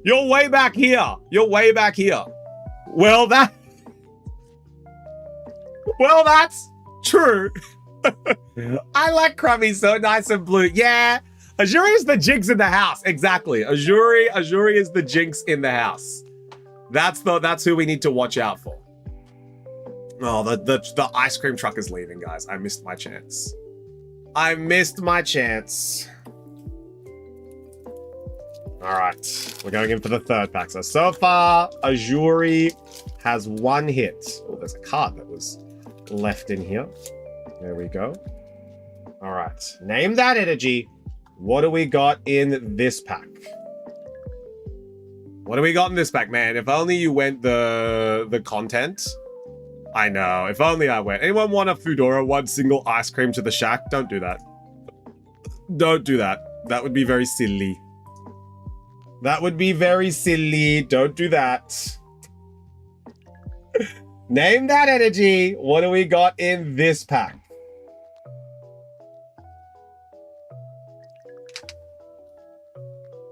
You're way back here. You're way back here. Well, that's true. I like Crummy, so nice and blue. Yeah, Azuri is the jinx in the house. Exactly. Azuri is the jinx in the house. That's who we need to watch out for. Oh, the ice cream truck is leaving, guys. I missed my chance. I missed my chance. All right, we're going in for the third pack. So far, Azuri has 1 hit. Oh, there's a card that was left in here. There we go. All right, name that energy. What do we got in this pack? What do we got in this pack, man? If only you went the content. I know, if only I went. Anyone want a Foodora 1 single ice cream to the shack? Don't do that. Don't do that. That would be very silly. That would be very silly. Don't do that. Name that energy. What do we got in this pack?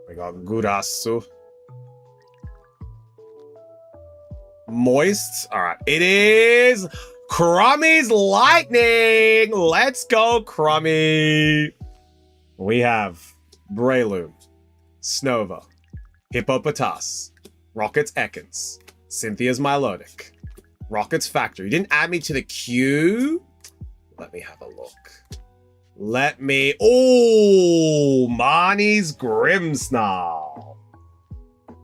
We got Gurasu. Moist. All right. It is Crummy's Lightning. Let's go, Crummy. We have Breloom, Snova, Hippopotas, Rocket's Ekans, Cynthia's Milotic, Rocket's Factory. You didn't add me to the queue? Let me have a look. Oh, Marnie's Grimmsnarl.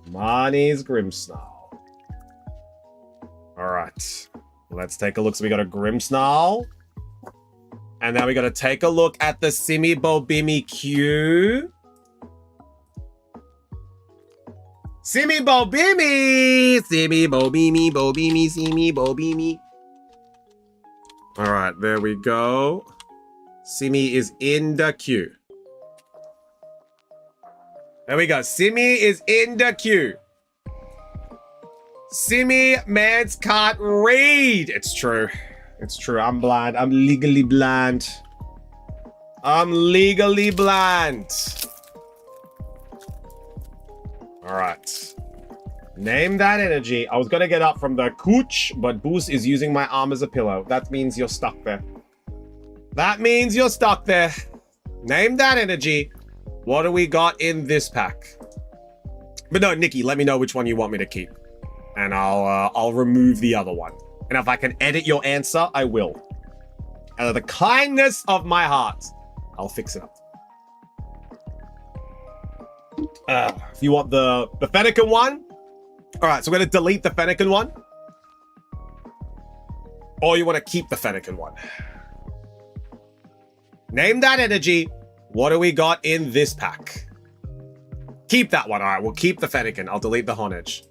Marnie's Grimmsnarl. All right, let's take a look. So we got a Grimmsnarl. And now we got to take a look at the Simi Bobimi queue. Simi Bobimi! Simi Bobimi, Bobimi, Simi Bobimi. All right, there we go. Simi is in the queue. There we go. Simi is in the queue. Simi mans can't read. It's true. It's true. I'm blind. I'm legally blind. I'm legally blind. All right. Name that energy. I was going to get up from the couch, but Boost is using my arm as a pillow. That means you're stuck there. That means you're stuck there. Name that energy. What do we got in this pack? But no, Nikki, let me know which one you want me to keep. And I'll remove the other one. And if I can edit your answer, I will. Out of the kindness of my heart, I'll fix it up. If you want the Fennekin one. All right, so we're going to delete the Fennekin one. Or you want to keep the Fennekin one. Name that energy. What do we got in this pack? Keep that one. All right, we'll keep the Fennekin. I'll delete the Honage.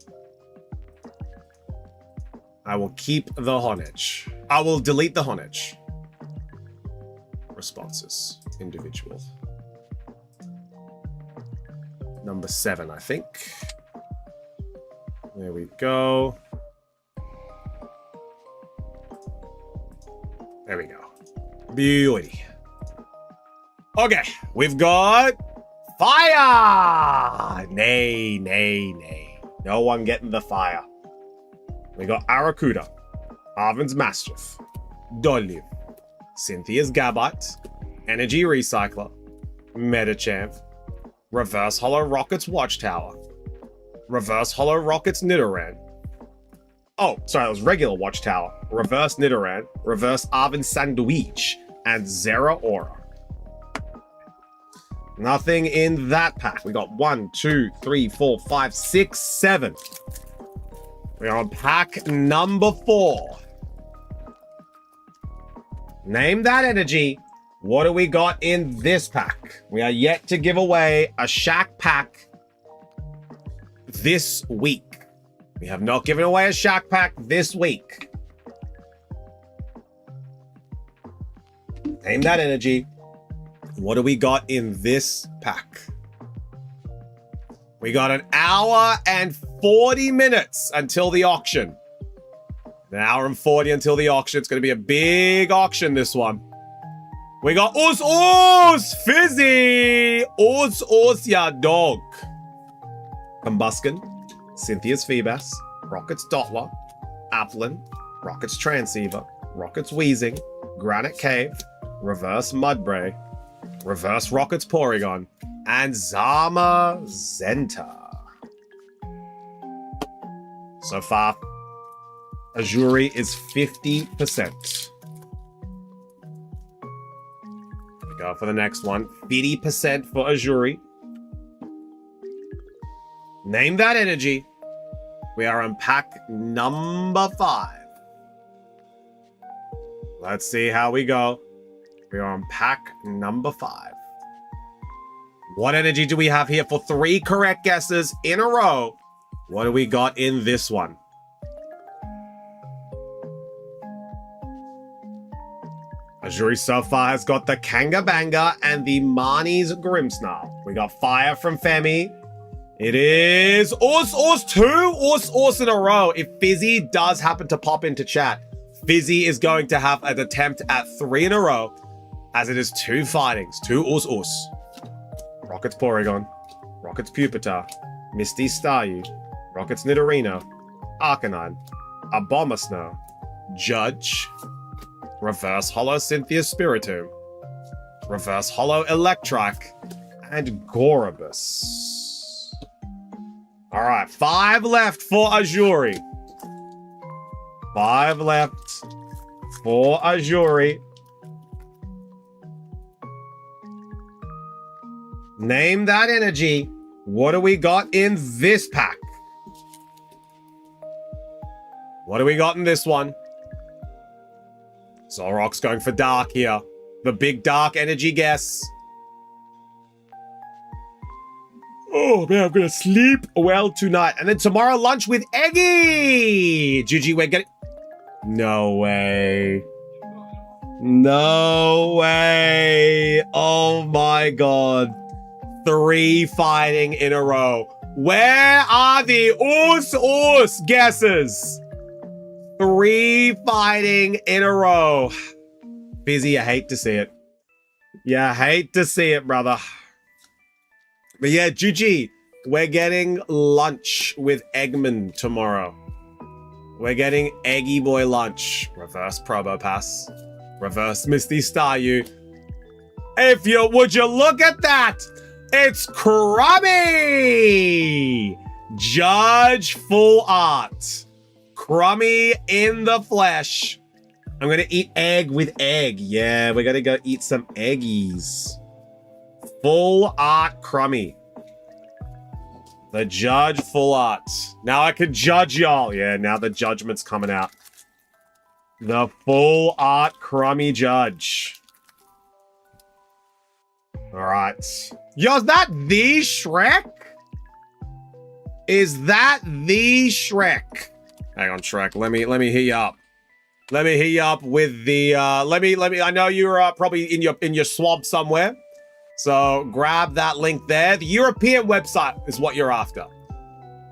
I will keep the Honage. I will delete the Honage. Responses. Individual. Number 7, I think. There we go. There we go. Beauty. Okay, we've got fire! Nay, nay, nay. No one getting the fire. We got Aracuda, Arvin's Mastiff, Dolive, Cynthia's Gabbite, Energy Recycler, Metachamp, Reverse Hollow Rocket's Watchtower, Reverse Hollow Rocket's Nidoran. Oh, sorry, that was regular Watchtower. Reverse Nidoran, Reverse Arvin Sandwich, and Zera Aura. Nothing in that pack. We got 1, 2, 3, 4, 5, 6, 7. We're on pack number 4. Name that energy. What do we got in this pack? We are yet to give away a Shack pack this week. We have not given away a Shack pack this week. Name that energy. What do we got in this pack? We got an hour and 40 minutes until the auction. An hour and 40 until the auction. It's going to be a big auction, this one. We got Us Fizzy! Us ya dog. Combuskin, Cynthia's Feebas, Rocket's Dottler, Applin, Rocket's Transceiver, Rocket's Wheezing, Granite Cave, Reverse Mudbray, Reverse Rocket's Porygon, and Zama Zenta. So far, Azuri is 50%. We go for the next one. 50% for Azuri. Name that energy. We are on pack number 5. Let's see how we go. We are on pack number 5. What energy do we have here for 3 correct guesses in a row? What do we got in this one? Azuri so far has got the Kangabanga and the Marnie's Grimmsnarl. We got fire from Femi. It is Us 2 Us in a row. If Fizzy does happen to pop into chat, Fizzy is going to have an attempt at 3 in a row, as it is 2 fightings, 2 Us. Rocket's Porygon, Rocket's Pupitar, Misty Staryu, Rocket's Nidorino, Arcanine, Abomasnow, Judge, Reverse Hollow Cynthia Spiritomb, Reverse Hollow Electrike, and Gorobus. Alright, 5 left for Azuri. 5 left for Azuri. Name that energy. What do we got in this pack? What do we got in this one? Zoroark's going for dark here. The big dark energy guess. Oh man, I'm gonna sleep well tonight. And then tomorrow lunch with Eggy! GG, we're getting... No way. No way. Oh my god. 3 fighting in a row. Where are the Us guesses? 3 fighting in a row. Fizzy, I hate to see it. Yeah, I hate to see it, brother. But yeah, GG. We're getting lunch with Eggman tomorrow. We're getting Eggy Boy lunch. Reverse Probopass. Reverse Misty Staryu. Would you look at that? It's Crummy! Judge full art. Crummy in the flesh. I'm gonna eat egg with egg. Yeah, we're gonna go eat some eggies. Full art Crummy. The Judge full art. Now I can judge y'all. Yeah, now the judgment's coming out. The full art Crummy Judge. All right. Yo, is that the Shrek? Is that the Shrek? Hang on, Shrek. Let me hear you up. Let me hear you up with the let me I know you're probably in your swamp somewhere. So grab that link there. The European website is what you're after.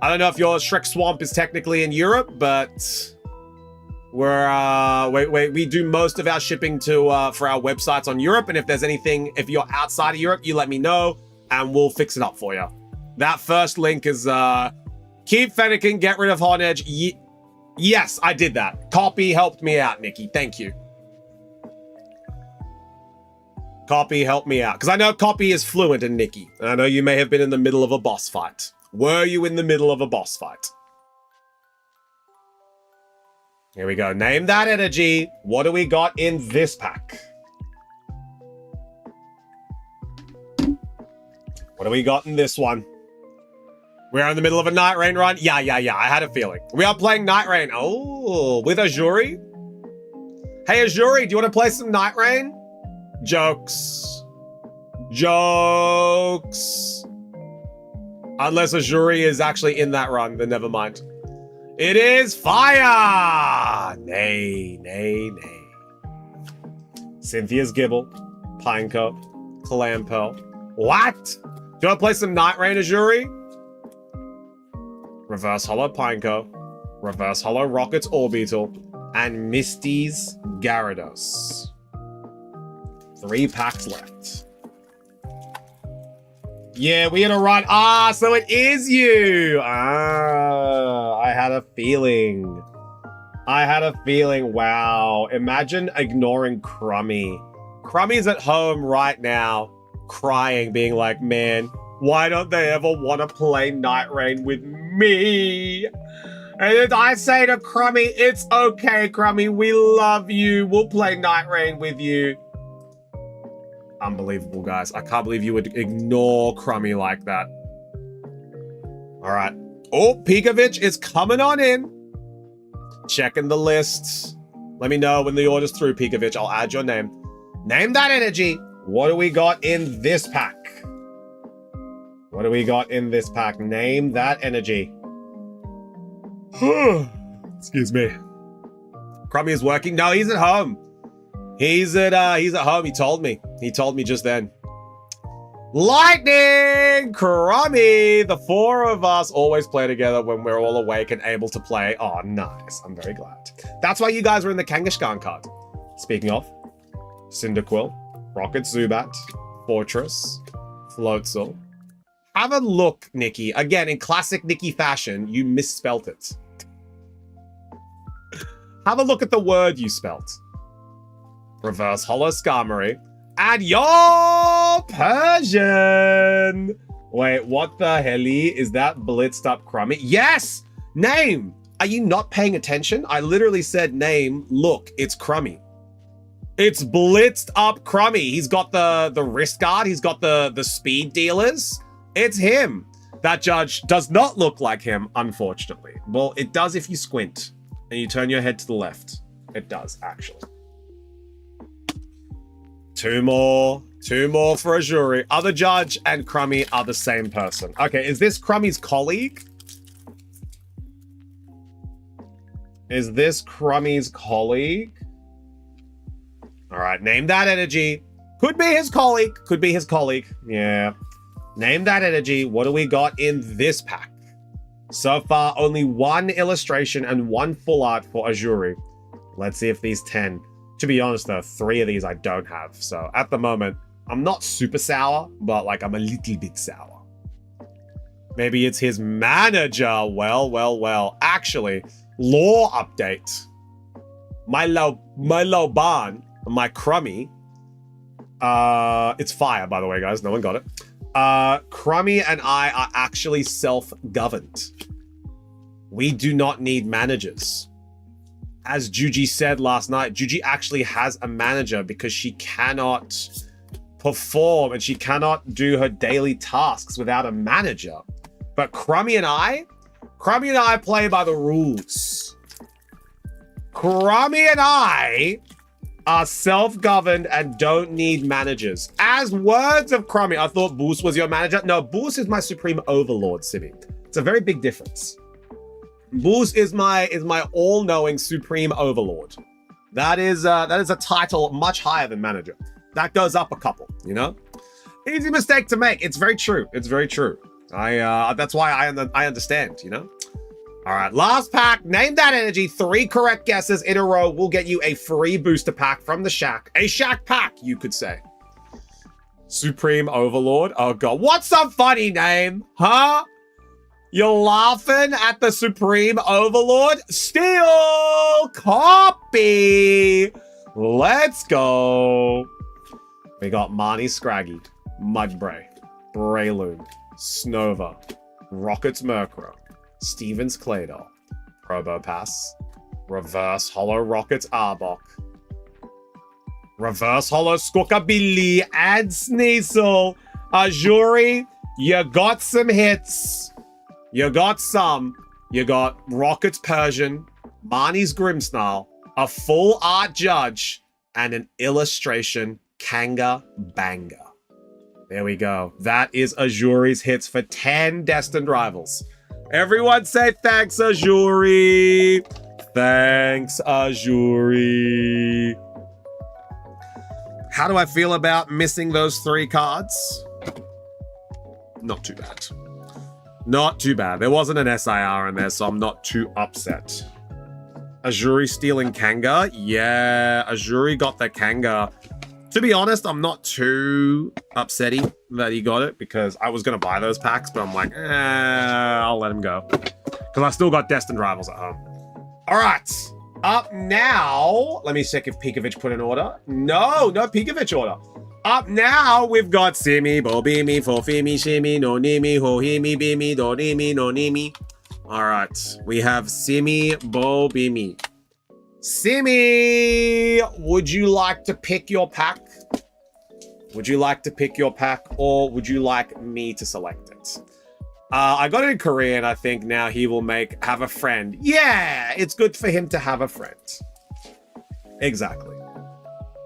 I don't know if your Shrek Swamp is technically in Europe, but we do most of our shipping to for our websites on Europe, and if there's anything, if you're outside of Europe, you let me know and we'll fix it up for you. That first link is keep Fennekin, get rid of Hot Edge. Yes, I did that. Copy helped me out, Nikki. Thank you. Copy helped me out. Because I know Copy is fluent in Nikki. And I know you may have been in the middle of a boss fight. Were you in the middle of a boss fight? Here we go. Name that energy. What do we got in this pack? What do we got in this one? We're in the middle of a Night Rain run. Yeah. I had a feeling. We are playing Night Rain. Oh, with Azuri. Hey, Azuri, do you want to play some Night Rain? Jokes. Jokes. Unless Azuri is actually in that run, then never mind. It is fire! Nay. Cynthia's Gibble. Pinecoat. Clampearl. What? Do you want to play some Night Rain, Azuri? Reverse Hollow Pineco, Reverse Hollow Rocket's Orbital, and Misty's Gyarados. 3 packs left. Yeah, we had a run. Ah, so it is you. Ah, I had a feeling. Wow. Imagine ignoring Crummy. Crummy's at home right now, crying, being like, man, why don't they ever want to play Night Rain with me? And then I say to Crummy, it's okay, Crummy, we love you. We'll play Night Rain with you. Unbelievable, guys. I can't believe you would ignore Crummy like that. All right. Oh, Pikovic is coming on in. Checking the list. Let me know when the order's through, Pikovic. I'll add your name. Name that energy. What do we got in this pack? What do we got in this pack? Name that energy. Excuse me. Crummy is working. No, he's at home. He's at home. He told me just then. Lightning! Crummy! The 4 of us always play together when we're all awake and able to play. Oh, nice. I'm very glad. That's why you guys were in the Kangaskhan card. Speaking of, Cyndaquil, Rocket Zubat, Fortress, Floatzel. Have a look, Nikki. Again, in classic Nikki fashion, you misspelt it. Have a look at the word you spelt. Reverse Hollow Skarmory. And your Persian. Wait, what the helly? Is that blitzed up Crummy? Yes! Name! Are you not paying attention? I literally said name. Look, it's Crummy. It's blitzed up Crummy. He's got the wrist guard. He's got the speed dealers. It's him. That judge does not look like him, unfortunately. Well, it does if you squint and you turn your head to the left. It does, actually. 2 more. 2 more for a jury. Other judge and Crummy are the same person. Okay, is this Crummy's colleague? Is this Crummy's colleague? All right, name that energy. Could be his colleague. Could be his colleague. Yeah. Name that energy. What do we got in this pack? So far, only 1 illustration and 1 full art for Azuri. Let's see if these 10. To be honest, though, 3 of these I don't have. So at the moment, I'm not super sour, but like I'm a little bit sour. Maybe it's his manager. Well. Actually, lore update. My Loban, my Crummy. It's fire, by the way, guys. No one got it. Crummy and I are actually self-governed. We do not need managers. As Juji said last night, Juji actually has a manager because she cannot perform and she cannot do her daily tasks without a manager. But Crummy and I play by the rules. Crummy and I are self-governed and don't need managers. As words of Crummy, I thought Boost was your manager. No, Boost is my supreme overlord, Simi. It's a very big difference. Boost is my all-knowing supreme overlord. That is a title much higher than manager. That goes up a couple, you know? Easy mistake to make. It's very true. It's very true. That's why I understand, you know? All right, last pack. Name that energy. 3 correct guesses in a row will get you a free booster pack from the Shack. A Shack pack, you could say. Supreme Overlord. Oh, God. What's a funny name? Huh? You're laughing at the Supreme Overlord? Steal copy. Let's go. We got Marnie Scraggy, Mudbray, Breloom, Snova, Rockets Murkrow, Stevens Claydol, Probopass, Reverse Hollow Rockets Arbok, Reverse Hollow Squawkabilly and Sneasel. Azuri, you got some hits. You got some. You got Rockets Persian, Marnie's Grimmsnarl, a full art judge, and an illustration Kanga Banga. There we go. That is Azuri's hits for 10 Destined Rivals. Everyone say thanks, Azuri. Thanks, Azuri. How do I feel about missing those 3 cards? Not too bad. Not too bad. There wasn't an SIR in there, so I'm not too upset. Azuri stealing Kanga? Yeah, Azuri got the Kanga. To be honest, I'm not too upsetty that he got it because I was going to buy those packs, but I'm like, I'll let him go. Because I still got Destined Rivals at home. All right. Up now, let me check if Pikovic put an order. No Pikovic order. Up now, we've got Simi, Bobimi, Fofimi, Shimi, No Nimi, Hohimi, Bimi, Donimi, No Nimi. All right. We have Simi, Bobimi. Simi, would you like to pick your pack? Would you like to pick your pack, or would you like me to select it? I got it in Korean. I think now he will have a friend. Yeah, it's good for him to have a friend. Exactly.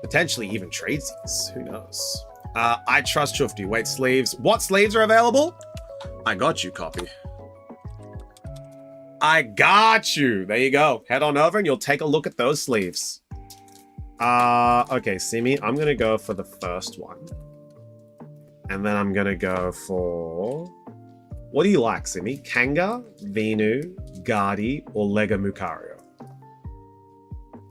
Potentially even trades these. Who knows? I trust Shufty. Wait, sleeves. What sleeves are available? I got you, copy. I got you. There you go. Head on over and you'll take a look at those sleeves. Okay, Simi, I'm going to go for the first one. And then I'm going to go for... What do you like, Simi? Kanga, Venu, Guardi, or Lega Mucario?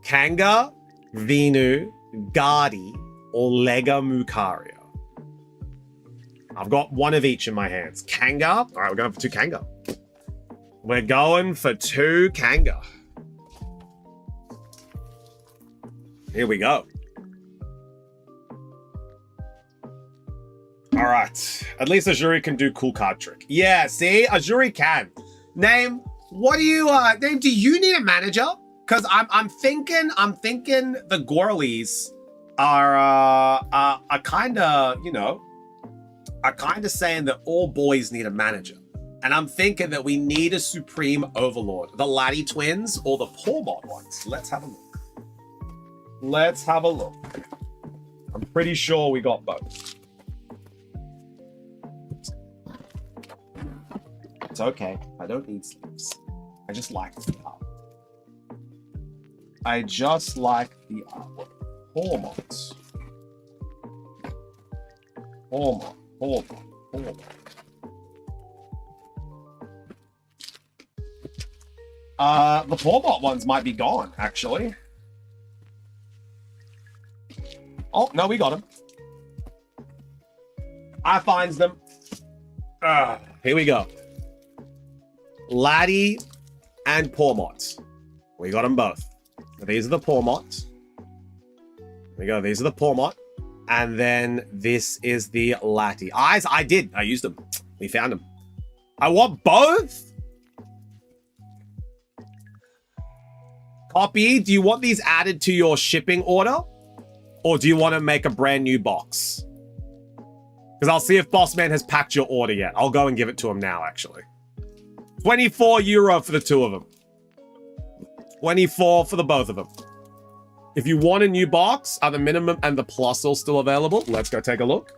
Kanga, Venu, Guardi, or Lega Mucario? I've got one of each in my hands. Kanga. All right, we're going for 2 Kanga. We're going for 2 Kanga. Here we go. All right. At least Azuri can do cool card trick. Yeah, see? Azuri can. Name, what do you, Name, do you need a manager? Because I'm thinking the Gorleys are kind of, you know, are kind of saying that all boys need a manager. And I'm thinking that we need a Supreme Overlord. The Laddie Twins or the Pormod ones. Let's have a look. Let's have a look. I'm pretty sure we got both. It's okay. I don't need sleeves. I just like the art. I just like the artwork. Pormod. Pormod. The Pormod ones might be gone, actually. Oh, no, we got them. I finds them. Here we go. Laddie and Pormod. We got them both. These are the Pormod. Here we go. These are the Pormod. And then this is the Laddie. I did. I used them. We found them. I want both. Copy, do you want these added to your shipping order? Or do you want to make a brand new box? Because I'll see if Bossman has packed your order yet. I'll go and give it to him now, actually. €24 for the 2 of them. 24 for the both of them. If you want a new box, are the minimum and the plus all still available? Let's go take a look.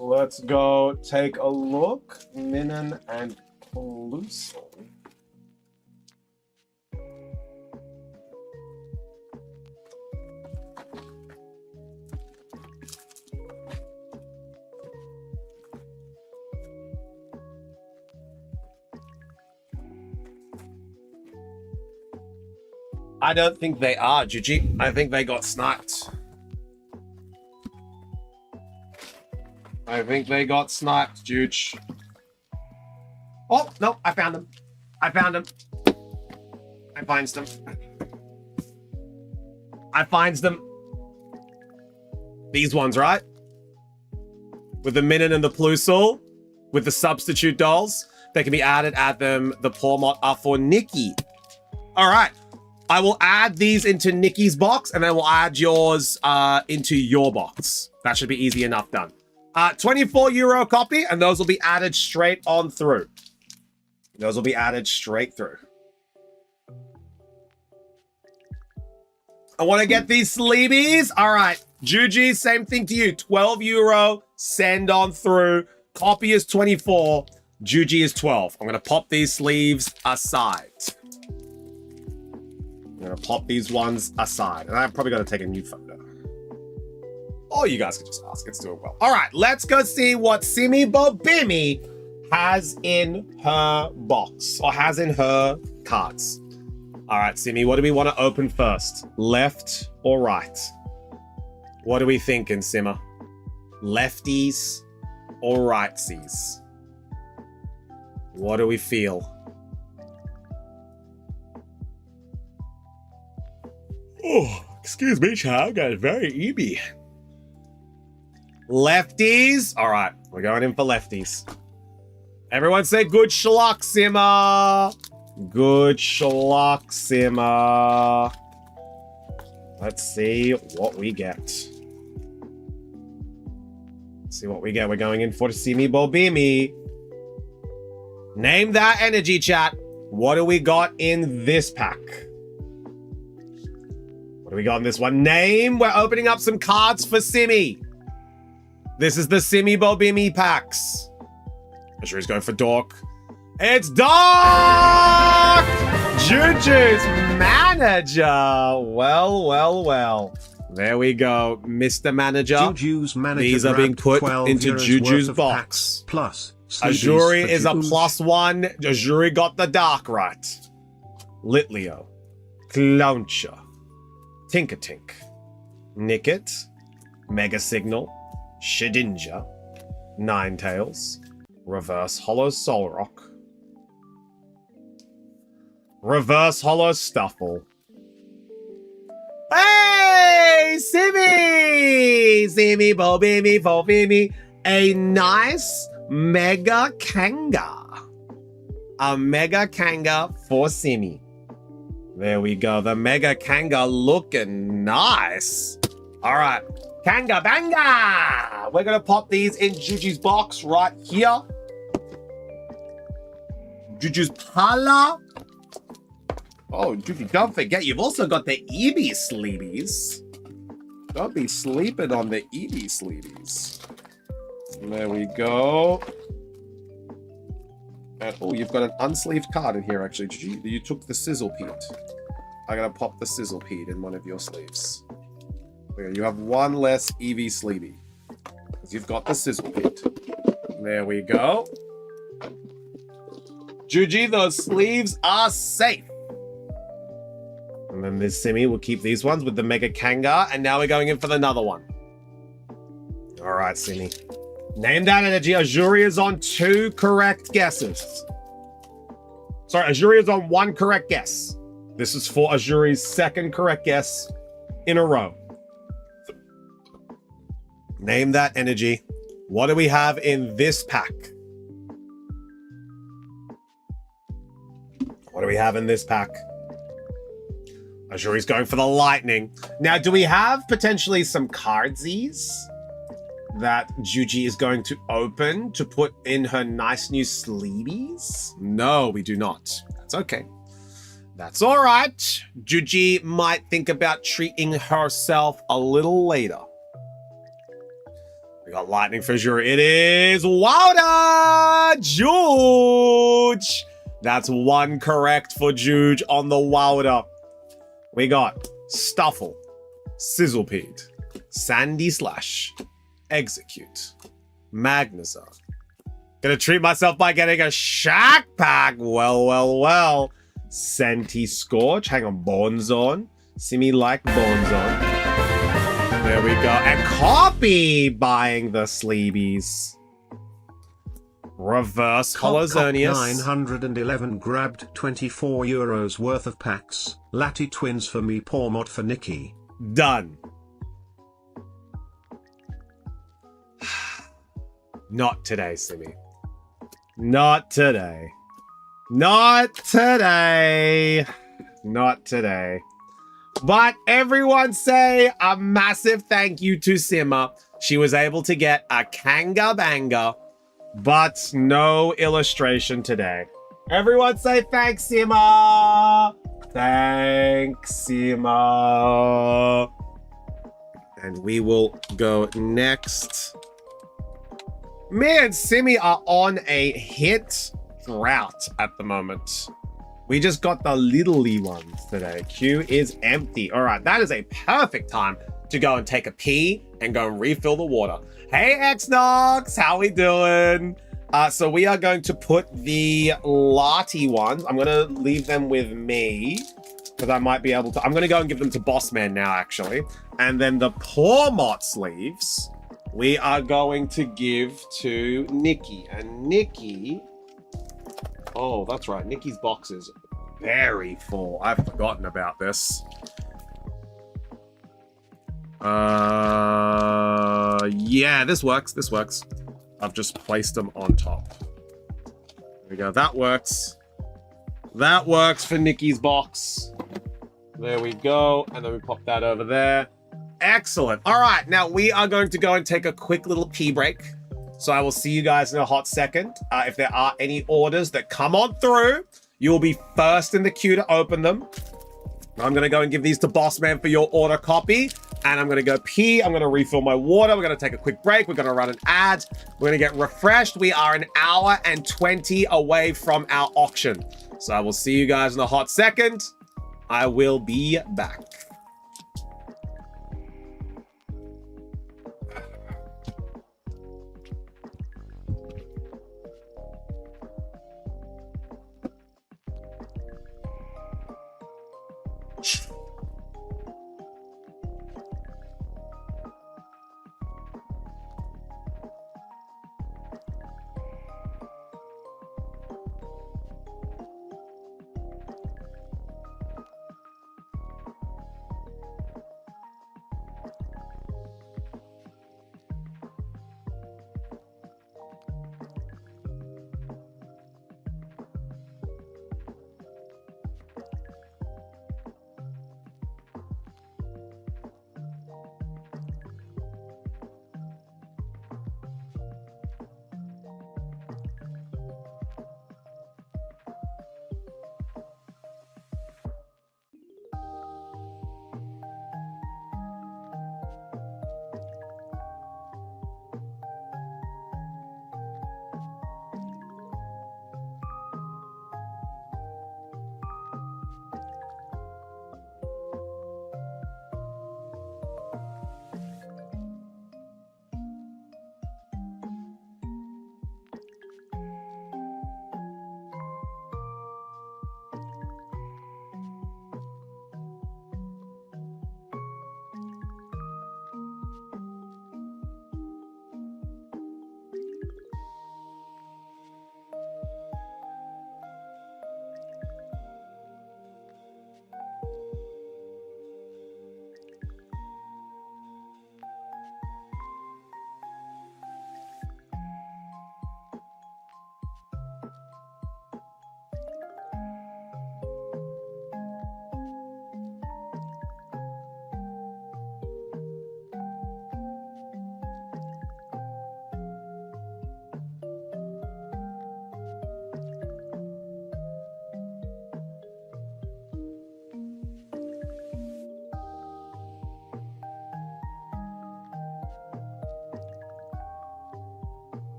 Let's go take a look. Minimum and plus. I don't think they are, Gigi. I think they got sniped. I think they got sniped, Juge. Oh, no, I found them. I found them. I finds them. I finds them. These ones, right? With the Minin and the Plusal, with the substitute dolls, they can be added, add them. The poor mod are for Nikki. All right. I will add these into Nikki's box, and then we'll add yours into your box. That should be easy enough done. 24 euro copy, and those will be added straight on through. Those will be added straight through. I want to get these sleebies. All right. Juji, same thing to you. 12 euro, send on through. Copy is 24. Juji is 12. I'm going to pop these sleeves aside. I'm going to pop these ones aside. And I'm probably going to take a new photo. Or you guys can just ask. It's doing well. All right. Let's go see what Simi Bobimi has in her box. Or has in her cards. All right, Simi, what do we want to open first? Left or right? What are we thinking, Simmer? Lefties or rightsies? What do we feel? Oh, excuse me, child. Got very eeby. Lefties? All right, we're going in for lefties. Everyone say good schluck, Simmer. Good schluck, Simmer. Let's see what we get. Let's see what we get. We're going in for Simi Bobimi. Name that energy, chat. What do we got in this pack? What do we got in this one? Name. We're opening up some cards for Simi. This is the Simi Bobimi packs. I'm sure he's going for Dork. It's Dark! Juju's manager. Well, well, well. There we go, Mr. Manager. Juju's manager. These are being put into Juju's box. Plus, Azuri is a +1. Azuri got the Dark right. Litleo. Clowncha. Tinkertink. Nickit. Mega Signal. Shedinja. Ninetales. Reverse Hollow Solrock. Reverse Hollow Stuffle. Hey! Simi! Simi, Bobimi, Bobimi. A nice Mega Kanga. A Mega Kanga for Simi. There we go. The Mega Kanga looking nice. All right. Kanga Banga! We're going to pop these in Juju's box right here. Juju's Pala. Oh, Juju, don't forget, you've also got the Eevee Sleebies. Don't be sleeping on the Eevee Sleebies. There we go. And, oh, you've got an unsleeved card in here, actually. Juju, you took the Sizzle Pete. I'm going to pop the Sizzle Pete in one of your sleeves. You have one less Eevee Sleevey. Because you've got the Sizzle Pete. There we go. Juji, those sleeves are safe. And then this Simi will keep these ones with the Mega Kanga. And now we're going in for another one. All right, Simi. Name that energy. Azuri is on 2 correct guesses. Sorry, Azuri is on 1 correct guess. This is for Azuri's 2nd correct guess in a row. Name that energy. What do we have in this pack? What do we have in this pack? Azuri's going for the lightning. Now, do we have potentially some cardsies that Juji is going to open to put in her nice new sleebies? No, we do not. That's okay. That's all right. Juji might think about treating herself a little later. We got Lightning Fissure. It is Wilder! Juge! That's one correct for Juge on the Wilder. We got Stuffle, Sizzlepede, Sandy Slash, Execute, Magnezone. Gonna treat myself by getting a Shack Pack. Well. Senti Scorch. Hang on, Bonzone. See me like Bonzone. There we go. And Copy buying the Sleebies. Reverse Holozonius. 911 grabbed 24 euros worth of packs. Latty Twins for me, poor mod for Nikki. Done. Not today, Simi. Not today. Not today. Not today. But everyone say a massive thank you to Simma. She was able to get a Kanga Banga, but no illustration today. Everyone say thanks, Simma. Thanks, Simma. And we will go next. Me and Simi are on a hit drought at the moment. We just got the littly ones today. Queue is empty. All right, that is a perfect time to go and take a pee and go and refill the water. Hey, Xnox, how we doing? So we are going to put the Lati ones. I'm going to leave them with me because I might be able to. I'm going to go and give them to Bossman now, actually. And then the Pawmot sleeves, we are going to give to Nikki. And Nikki... Oh, that's right. Nikki's box is very full. I've forgotten about this. Yeah, this works. This works. I've just placed them on top. There we go. That works. That works for Nikki's box. There we go. And then we pop that over there. Excellent. All right. Now we are going to go and take a quick little pee break. So I will see you guys in a hot second. If there are any orders that come on through, you will be first in the queue to open them. I'm going to go and give these to Bossman for your order copy. And I'm going to go pee. I'm going to refill my water. We're going to take a quick break. We're going to run an ad. We're going to get refreshed. We are an hour and 20 away from our auction. So I will see you guys in a hot second. I will be back.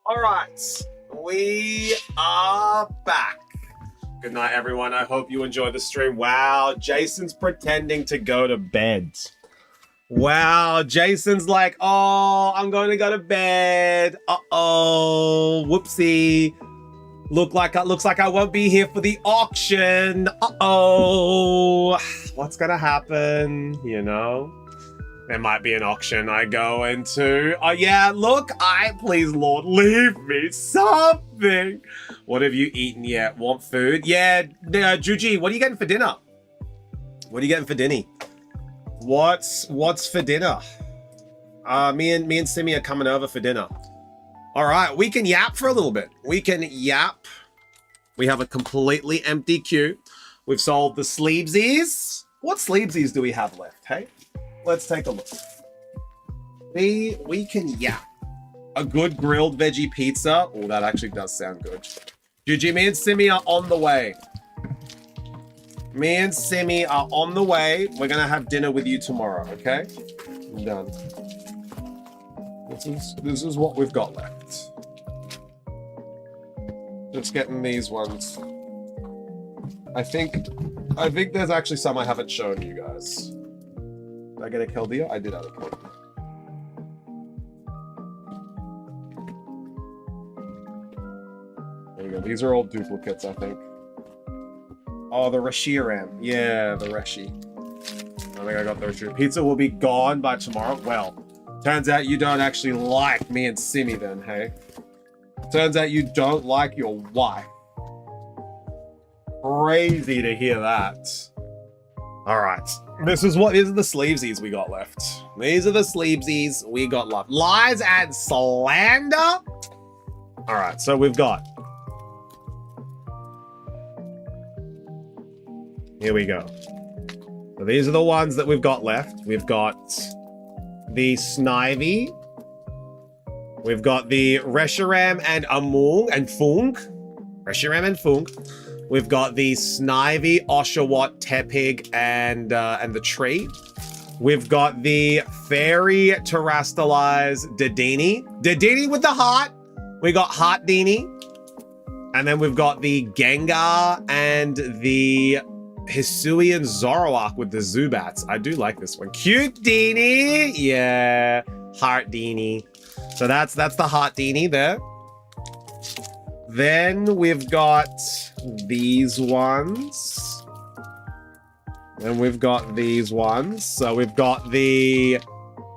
All right, we are back. Good night, everyone. I hope you enjoyed the stream. Wow, Jason's pretending to go to bed. Wow, Jason's like, oh, I'm going to go to bed. Uh-oh, whoopsie. Looks like I won't be here for the auction. Uh-oh. What's gonna happen, you know? There might be an auction I go into. Oh yeah, look, please Lord, leave me something. What have you eaten yet? Want food? Yeah, Juji, what are you getting for dinner? What are you getting for dinner? What's for dinner? Me and Simi are coming over for dinner. All right, we can yap for a little bit. We can yap. We have a completely empty queue. We've sold the sleevesies. What sleevesies do we have left, hey? Let's take a look. We can yap. A good grilled veggie pizza. Oh, that actually does sound good. Juji, me and Simi are on the way. Me and Simi are on the way. We're gonna have dinner with you tomorrow, okay? I'm done. This is what we've got left. Just getting these ones. I think there's actually some I haven't shown you guys. Did I get a Keldeo? I did have a Keldeo. There you go. These are all duplicates, I think. Oh, the Reshiram. Yeah, the Reshi. I think I got the Reshi. Pizza will be gone by tomorrow. Well, turns out you don't actually like me and Simi then, hey? Turns out you don't like your wife. Crazy to hear that. All right. These are the sleevesies we got left. These are the sleevesies we got left. Lies and slander. All right. So we've got. Here we go. So these are the ones that we've got left. We've got the Snivy. We've got the Reshiram and Amung and Fung. Reshiram and Fung. We've got the Snivy, Oshawott, Tepig, and the tree. We've got the Fairy Terrastalize Dedini. Dedini with the heart. We got Heart Dini. And then we've got the Gengar and the Hisuian Zoroark with the Zubats. I do like this one. Cute Dini. Yeah. Heart Dini. So that's the Heart Dini there. Then we've got these ones. And we've got these ones. So we've got the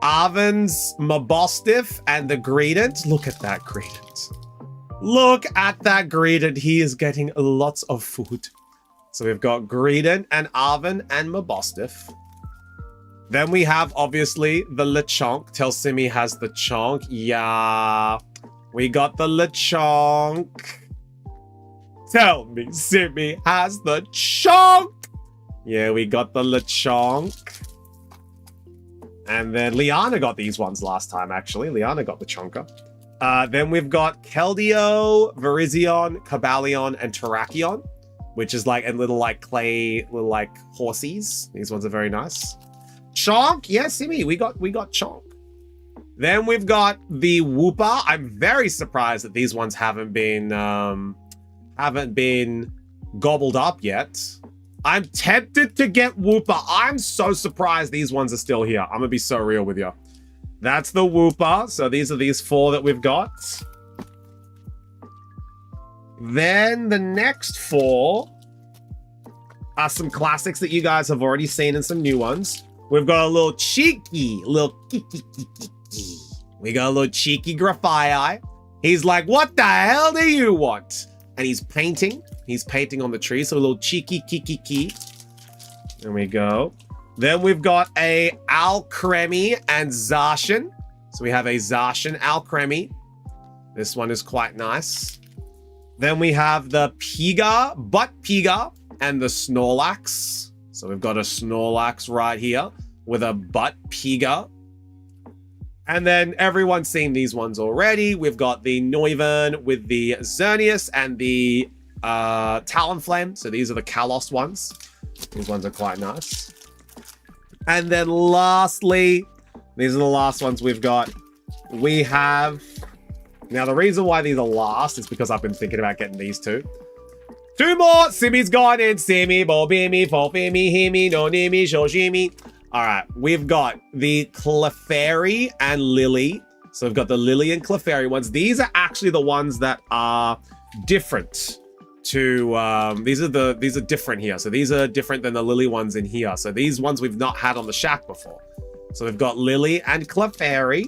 Arven's Mabostiff and the Greedent. Look at that Greedent. Look at that Greedent. He is getting lots of food. So we've got Greedent and Arven and Mabostiff. Then we have, obviously, the Lechonk. Telsimi has the Chonk. Yeah. We got the Lechonk. Tell me Simi has the Chonk. Yeah, we got the Lechonk. And then Liana got these ones last time, actually. Liana got the Chonka. Then we've got Keldeo, Virizion, Cobalion, and Terrakion, which is like a little like clay, little like horsies. These ones are very nice. Chonk, yes, Simi, we got Chonk. Then we've got the Wooper. I'm very surprised that these ones haven't been gobbled up yet. I'm tempted to get Wooper. I'm so surprised these ones are still here. I'm gonna be so real with you. That's the Wooper. So these are these four that we've got. Then the next four are some classics that you guys have already seen and some new ones. We've got a little cheeky, we got a little cheeky Grafai. He's like, what the hell do you want? And he's painting. He's painting on the tree. So a little cheeky kiki. There we go. Then we've got a Alcremie and Zacian. So we have a Zacian Alcremie. This one is quite nice. Then we have the Piga, Butt Piga, and the Snorlax. So we've got a Snorlax right here with a Butt Piga. And then everyone's seen these ones already. We've got the Noivern with the Xerneas and the Talonflame. So these are the Kalos ones. These ones are quite nice. And then lastly, these are the last ones we've got. We have Now, the reason why these are last is because I've been thinking about getting these two. Two more. Simi's gone in. Simi, Bobimi, Fofimi, Himi, Nonimi, Shoshimi. All right. We've got the Clefairy and Lily. So we've got the Lily and Clefairy ones. These are actually the ones that are different to, these are different here. So these are different than the Lily ones in here. So these ones we've not had on the shack before. So we've got Lily and Clefairy.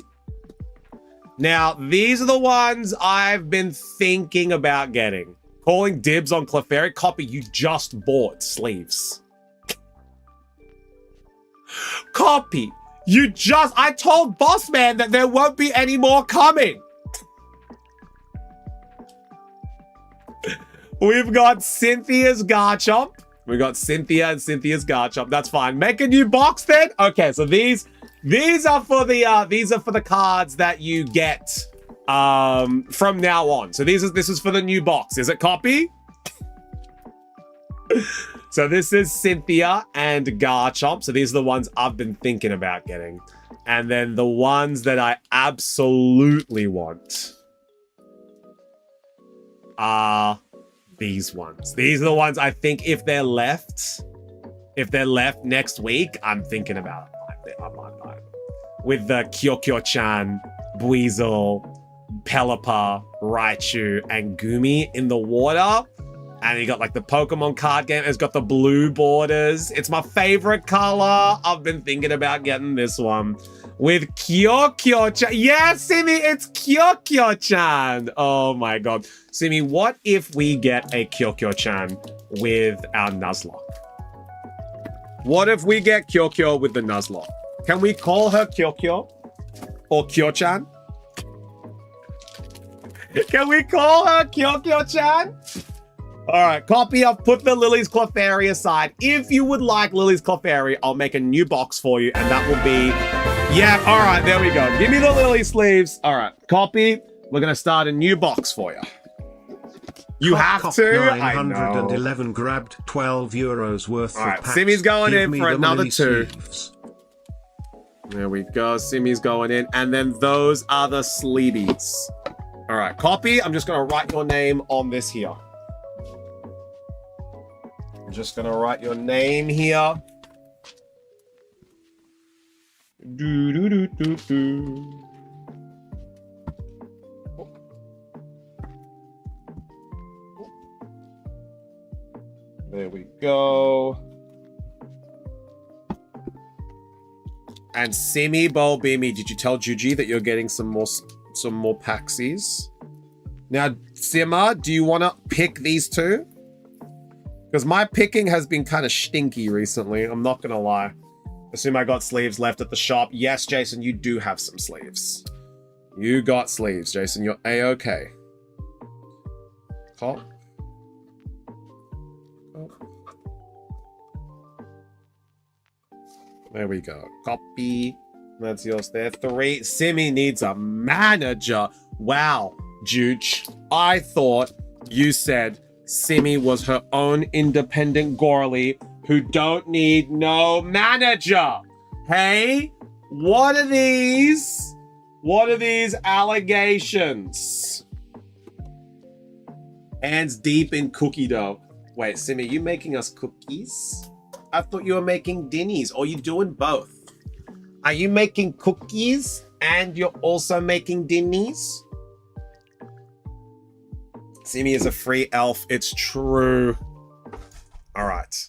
Now, these are the ones I've been thinking about getting. Calling dibs on Clefairy. Copy, you just bought sleeves. Copy, I told Boss Man that there won't be any more coming. We've got Cynthia's Garchomp. We got Cynthia and Cynthia's Garchomp. That's fine. Make a new box then. Okay, so these are for the cards that you get from now on. So this is for the new box. Is it copy? So this is Cynthia and Garchomp. So these are the ones I've been thinking about getting. And then the ones that I absolutely want are these ones. These are the ones I think if they're left next week, I'm thinking about it. I might buy it. With the Kyokyo-chan, Buizel, Pelipper, Raichu, and Gumi in the water. And you got like the Pokemon card game. It's got the blue borders. It's my favorite color. I've been thinking about getting this one. With Kyokyo-chan. Yeah, Simi, it's Kyokyo-chan. Oh my god. Simi, what if we get a Kyokyo-chan with our Nuzlocke? What if we get Kyokyo with the Nuzlocke? Can we call her Kyokyo? Or Kyo-chan? Can we call her Kyokyo-chan? All right, copy. I've put the Lily's Clefairy aside. If you would like Lily's Clefairy, I'll make a new box for you, and that will be... Yeah, all right, there we go. Give me the Lily sleeves. All right, copy. We're going to start a new box for you. You have to. 911 grabbed 12 euros worth all right, of packs. Simi's going in for another 2. Sleeves. There we go. Simi's going in. And then those are the sleebies. All right, copy. I'm just going to write your name on this here. I'm just going to write your name here. There we go. And Simi Bolbimi, did you tell Juji that you're getting some more Paxies? Now, Sima, do you want to pick these two? Because my picking has been kind of stinky recently. I'm not going to lie. Assume I got sleeves left at the shop. Yes, Jason, you do have some sleeves. You got sleeves, Jason. You're A-okay. Cop. There we go. Copy. That's yours there. 3. Simi needs a manager. Wow, Juge. I thought you said Simi was her own independent girly who don't need no manager. Hey, what are these? What are these allegations? Hands deep in cookie dough. Wait, Simi, you making us cookies? I thought you were making dinnies, or you doing both? Are you making cookies and you're also making dinnies? Simi is a free elf. It's true. All right.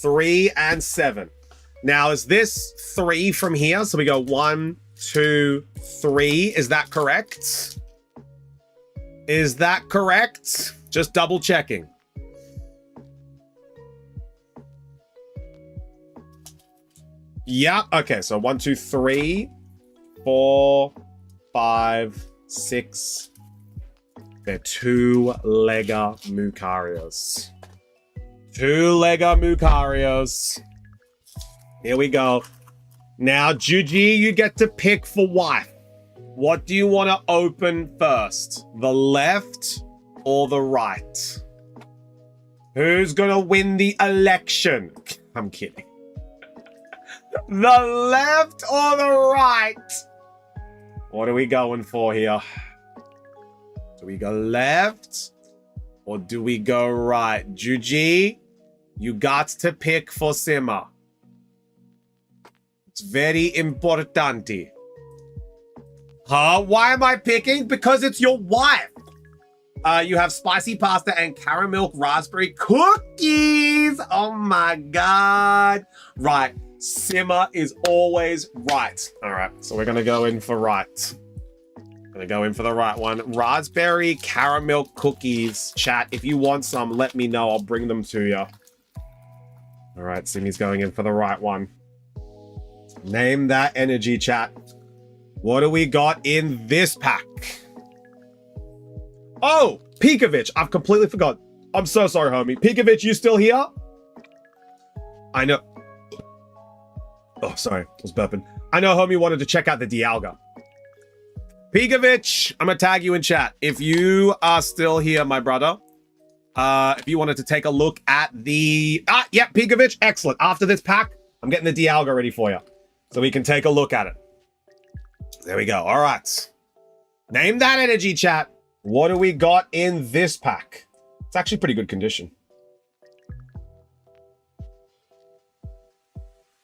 3 and 7. Now, is this 3 from here? So we go 1, 2, 3. Is that correct? Is that correct? Just double checking. Yeah. Okay. So 1, 2, 3, 4, 5, 6. They're 2 Lega Mucarios. 2 Lega Mucarios. Here we go. Now, Juji, you get to pick for wife. What do you want to open first? The left or the right? Who's going to win the election? I'm kidding. The left or the right? What are we going for here? Do we go left? Or do we go right? Juji, you got to pick for Simmer. It's very important. Huh? Why am I picking? Because it's your wife. You have spicy pasta and caramel raspberry cookies. Oh my God. Right. Simmer is always right. All right. So we're going to go in for right. Gonna go in for the right one. Raspberry caramel cookies. Chat, if you want some, let me know. I'll bring them to you. All right, Simmy's going in for the right one. Name that energy, chat. What do we got in this pack? Oh, Pikovic. I've completely forgot. I'm so sorry, homie. Pikovic, you still here? I know. Oh, sorry. I was burping. I know homie wanted to check out the Dialga. Pikovic, I'm gonna tag you in chat. If you are still here, my brother, if you wanted to take a look at the... yeah, Pikovic, excellent. After this pack, I'm getting the Dialga ready for you. So we can take a look at it. There we go. All right. Name that energy, chat. What do we got in this pack? It's actually pretty good condition.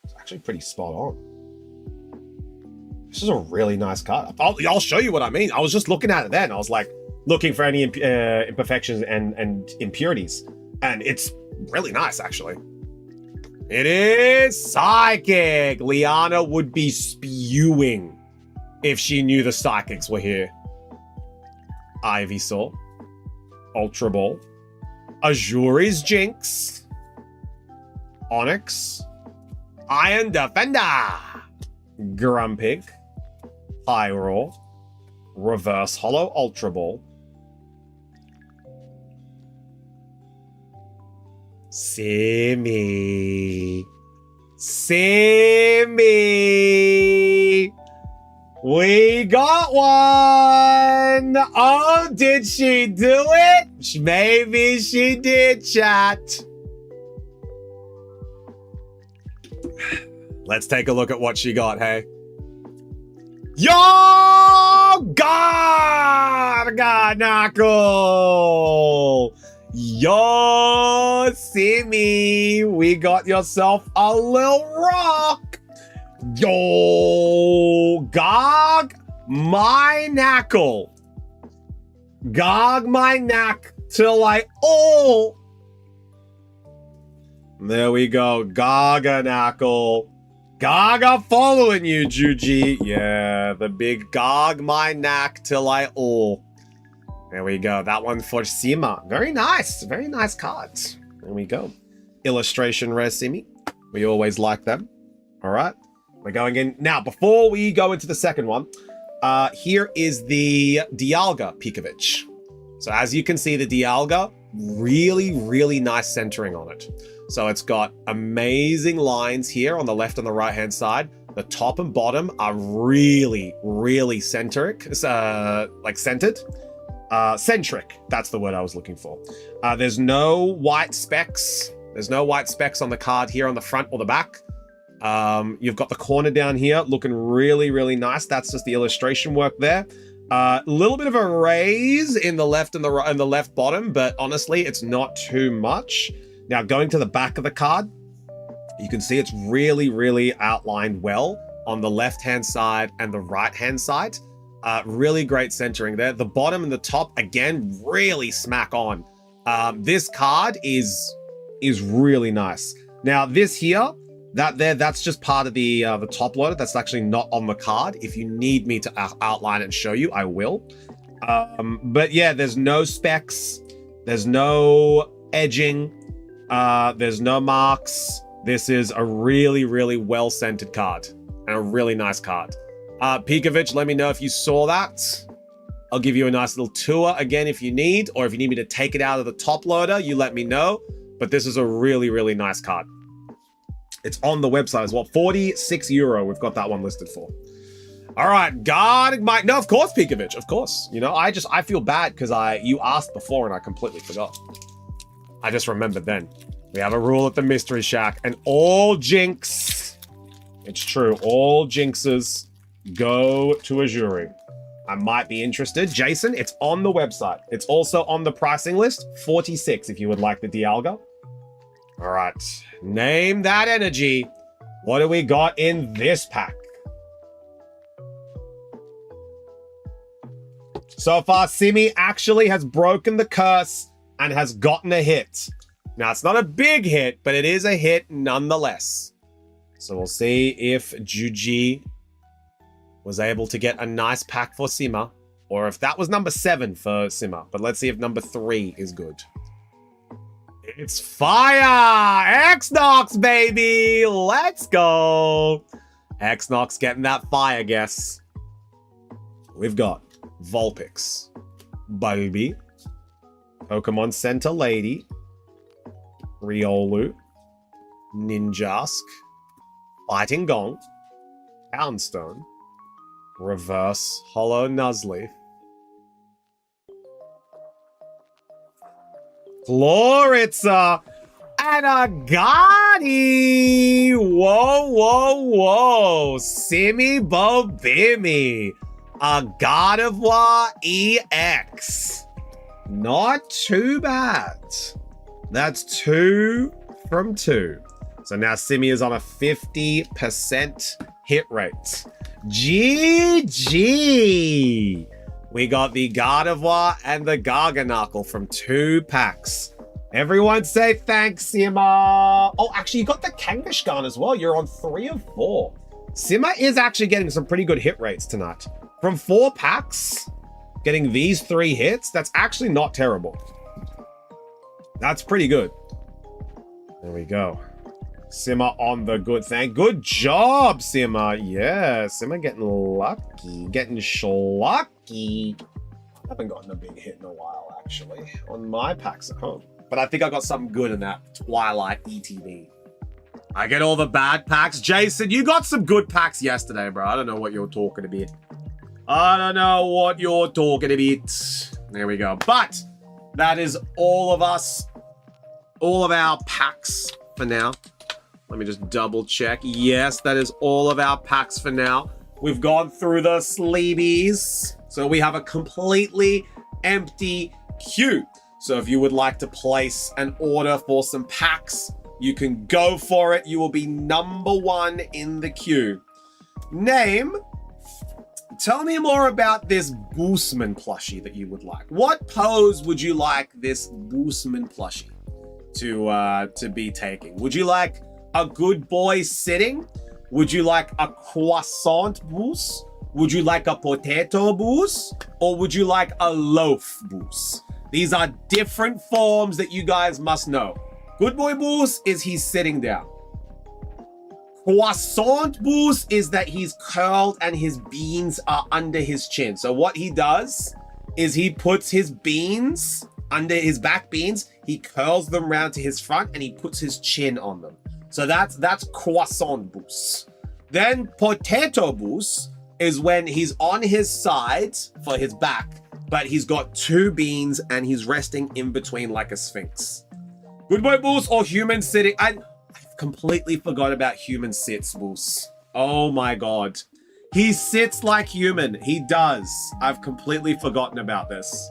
It's actually pretty spot on. This is a really nice card. I'll show you what I mean. I was just looking at it then. I was like looking for any imperfections and impurities. And it's really nice, actually. It is Psychic. Liana would be spewing if she knew the Psychics were here. Ivysaur. Ultra Ball. Azuri's Jinx. Onyx. Iron Defender. Grumpig. Pyro, Reverse Hollow Ultra Ball, Simmy, we got one. Oh, did she do it? Maybe she did, chat. Let's take a look at what she got, hey? Yo, God, Knuckle. Yo, Simmy, we got yourself a little rock. Yo, Gog, my knackle. Gog, my knack till I, oh. There we go, Gaga knackle. Gaga following you, Juji. Yeah, the big Gog my knack till I all. There we go. That one for Sima. Very nice. Very nice cards. There we go. Illustration rare Simi. We always like them. All right. We're going in. Now, before we go into the second one, here is the Dialga Pikovic. So as you can see, the Dialga, really, really nice centering on it. So it's got amazing lines here on the left and the right-hand side. The top and bottom are really, really centric, like centered. Centric, that's the word I was looking for. There's no white specks. There's no white specks on the card here on the front or the back. You've got the corner down here looking really, really nice. That's just the illustration work there. A little bit of a raise in the left and the right and the left bottom, but honestly, it's not too much. Now, going to the back of the card, you can see it's really, really outlined well on the left-hand side and the right-hand side. Really great centering there. The bottom and the top, again, really smack on. This card is really nice. Now, this here, that's just part of the top loader. That's actually not on the card. If you need me to outline and show you, I will. But yeah, there's no specs. There's no edging. There's no marks. This is a really, really well-centered card and a really nice card. Pikovic, let me know if you saw that. I'll give you a nice little tour again if you need, or if you need me to take it out of the top loader, you let me know. But this is a really, really nice card. It's on the website as well. €46 we've got that one listed for. All right, God, Mike. No, of course, Pikovic, of course. You know, I feel bad because you asked before and I completely forgot. I just remembered then. We have a rule at the Mystery Shack, and all jinx, it's true, all jinxes go to a jury. I might be interested. Jason, it's on the website. It's also on the pricing list. 46 if you would like the Dialga. All right. Name that energy. What do we got in this pack? So far, Simi actually has broken the curse and has gotten a hit. Now, it's not a big hit, but it is a hit nonetheless. So we'll see if Juji was able to get a nice pack for Sima, or if that was number 7 for Sima. But let's see if number 3 is good. It's fire! X-Nox, baby! Let's go! X-Nox getting that fire guess. We've got Vulpix, Bulby, Pokemon Center Lady, Riolu, Ninjask, Fighting Gong, Poundstone, Reverse Hollow Nuzleaf, Floritza, and a Gotti! Whoa, whoa, whoa! Simi Bobimi! A God of War EX. Not too bad. That's 2 from 2. So now Simi is on a 50% hit rate. GG! We got the Gardevoir and the Garganacl from 2 packs. Everyone say thanks, Sima. Oh, actually, you got the Kangaskhan as well. You're on 3 of 4. Sima is actually getting some pretty good hit rates tonight. From 4 packs, getting these 3 hits, that's actually not terrible. That's pretty good. There we go. Sima on the good thing. Good job, Sima. Yeah, Sima getting lucky. Getting schlucky. I haven't gotten a big hit in a while, actually, on my packs at home. But I think I got something good in that Twilight ETB. I get all the bad packs. Jason, you got some good packs yesterday, bro. I don't know what you're talking about. I don't know what you're talking about. There we go. But that is all of us. All of our packs for now. Let me just double check. Yes, that is all of our packs for now. We've gone through the sleebies. So we have a completely empty queue. So if you would like to place an order for some packs, you can go for it. You will be number 1 in the queue. Tell me more about this Boosman plushie that you would like. What pose would you like this Boosman plushie to be taking? Would you like a good boy sitting? Would you like a croissant boost? Would you like a potato boost? Or would you like a loaf boost? These are different forms that you guys must know. Good boy boost is he's sitting down. Croissant boost is that he's curled and his beans are under his chin. So what he does is he puts his beans under his back beans, he curls them round to his front and he puts his chin on them. So that's croissant boost. Then potato boost is when he's on his side for his back, but he's got 2 beans and he's resting in between like a sphinx. Good boy boost or human sitting. I've completely forgot about human sits boost. Oh my god. He sits like human. He does. I've completely forgotten about this.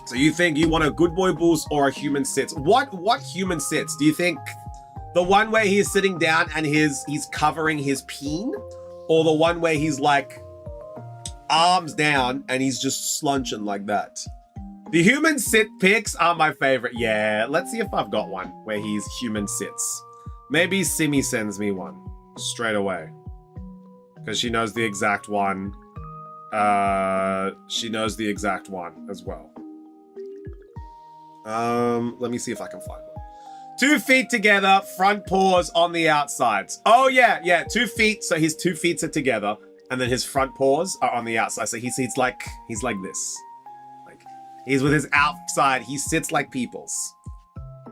So you think you want a good boy boost or a human sits? What human sits? Do you think the one where he's sitting down and he's covering his peen? Or the one where he's like arms down and he's just slunching like that? The human sit pics are my favorite. Yeah, let's see if I've got one where he's human sits. Maybe Simi sends me one straight away. Because she knows the exact one. She knows the exact one as well. Let me see if I can find one. 2 feet together, front paws on the outsides. Oh yeah, 2 feet. So his 2 feet are together, and then his front paws are on the outside. So he's like this. Like he's with his outside. He sits like people's.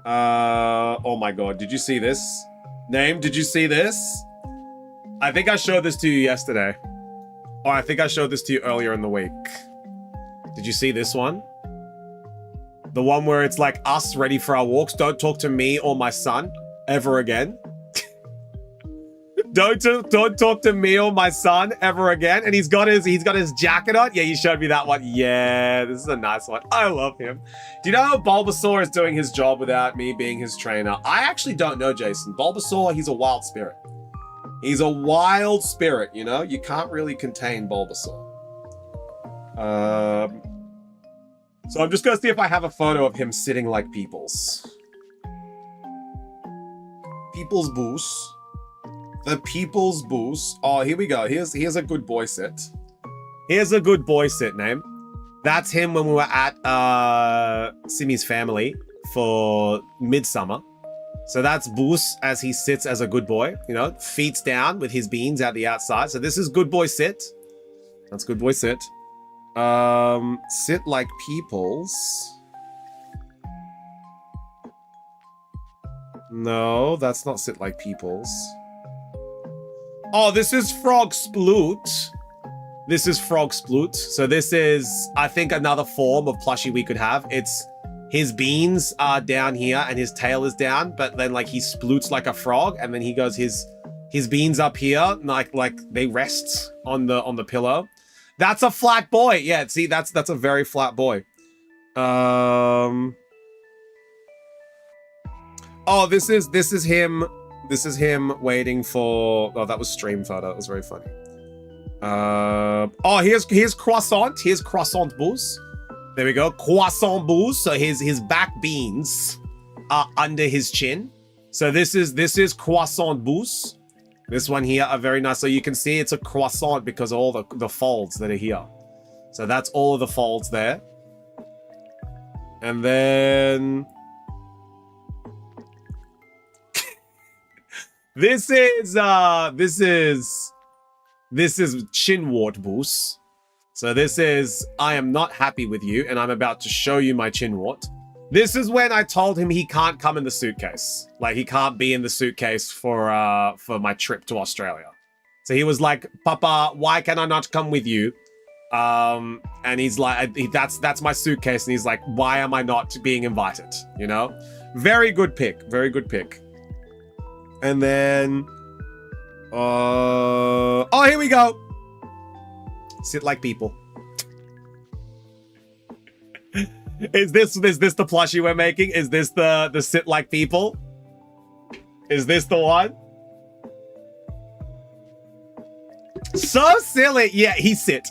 Oh my god, did you see this? Name, did you see this? I think I showed this to you yesterday. Or I think I showed this to you earlier in the week. Did you see this one? The one where it's like us ready for our walks. Don't talk to me or my son ever again. Don't talk to me or my son ever again. And he's got his jacket on. Yeah, you showed me that one. Yeah, this is a nice one. I love him. Do you know Bulbasaur is doing his job without me being his trainer? I actually don't know, Jason. Bulbasaur, he's a wild spirit. He's a wild spirit, you know? You can't really contain Bulbasaur. So I'm just gonna see if I have a photo of him sitting like Peoples. People's Boost. The People's Boost. Oh, here we go. Here's a good boy sit. Here's a good boy sit name. That's him when we were at Simi's family for Midsummer. So that's Boost as he sits as a good boy, you know, feet down with his beans at the outside. So this is good boy sit. That's good boy sit. Sit like Peoples. No, that's not sit like Peoples. Oh, this is Frog Sploot. This is Frog Sploot. So this is, I think, another form of plushie we could have. It's his beans are down here and his tail is down, but then like he sploots like a frog, and then he goes his beans up here, like they rest on the pillow. That's a flat boy. Yeah, see, that's a very flat boy. Oh, this is him. This is him waiting for... Oh, that was stream photo. That was very funny. Oh, here's Croissant. Here's Croissant Boost. There we go. Croissant Boost. So his back beans are under his chin. So this is Croissant Boost. This one here are very nice. So you can see it's a croissant because of all the folds that are here. So that's all of the folds there. And then... This is Chinwort Boost. So this is, I am not happy with you, and I'm about to show you my Chinwort. This is when I told him he can't come in the suitcase. Like, he can't be in the suitcase for my trip to Australia. So he was like, Papa, why can I not come with you? And he's like, that's my suitcase. And he's like, why am I not being invited? You know? Very good pick. Very good pick. And then, oh, here we go. Sit like people. Is this the plushie we're making? Is this the sit like people? Is this the one? So silly. Yeah, he sit.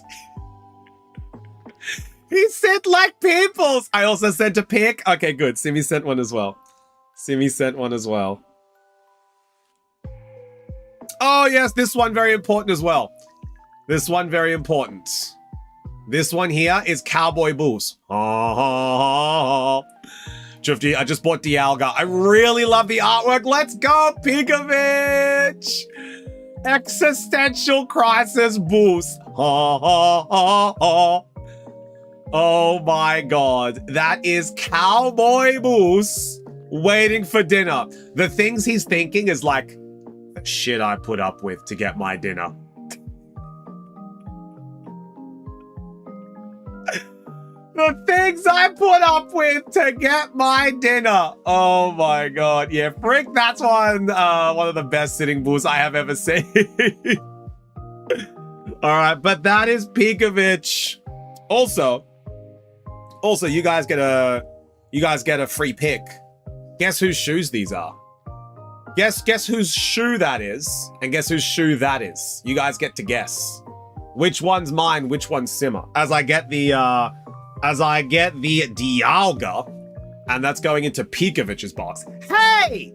He sit like peoples. I also sent a pic. Okay, good. Simi sent one as well. Simi sent one as well. Oh, yes, this one very important as well. This one very important. This one here is Cowboy Boost. Drifty, I just bought Dialga. I really love the artwork. Let's go, Pigovich! Existential Crisis Boost. Oh my god. That is Cowboy Boost waiting for dinner. The things he's thinking is like, shit I put up with to get my dinner. The things I put up with to get my dinner. Oh my god. Yeah, frick, that's one of the best sitting bulls I have ever seen. Alright, but that is Pikovich. Also, you guys get a free pick. Guess whose shoes these are? Guess whose shoe that is, and guess whose shoe that is. You guys get to guess. Which one's mine, which one's Simmer. As I get the Dialga, and that's going into Pikovich's box. Hey!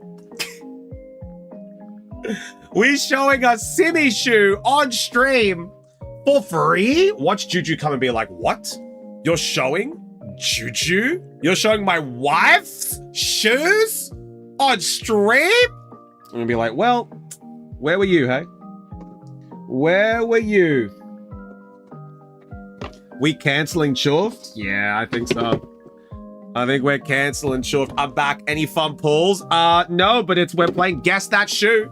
We showing a Simi shoe on stream for free? Watch Juju come and be like, what? You're showing Juju? You're showing my wife's shoes on stream? I'm gonna be like, well, where were you, hey? Where were you? We canceling Chuft? Yeah, I think so. I think we're canceling Chuft. I'm back. Any fun pulls? No, but we're playing Guess That Shoe.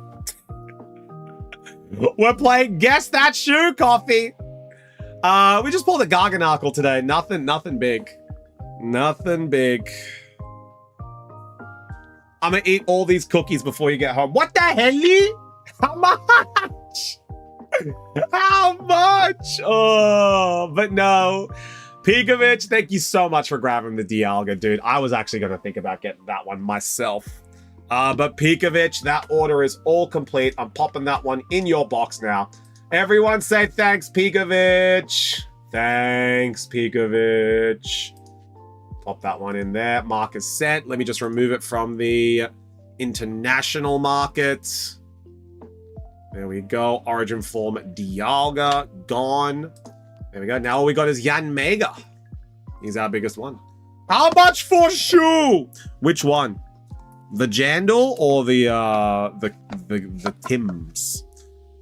We're playing Guess That Shoe, Coffee. We just pulled a Garganacl today. Nothing big. Nothing big. I'm gonna eat all these cookies before you get home. What the hell? How much? How much? Oh, but no. Pikovic, thank you so much for grabbing the Dialga, dude. I was actually going to think about getting that one myself. But Pikovic, that order is all complete. I'm popping that one in your box now. Everyone say thanks, Pikovic. Thanks, Pikovic. Pop that one in there. Mark is sent. Let me just remove it from the international market. There we go. Origin form Dialga. Gone. There we go. Now all we got is Yan Mega. He's our biggest one. How much for Shu? Which one? The Jandal or the Tims?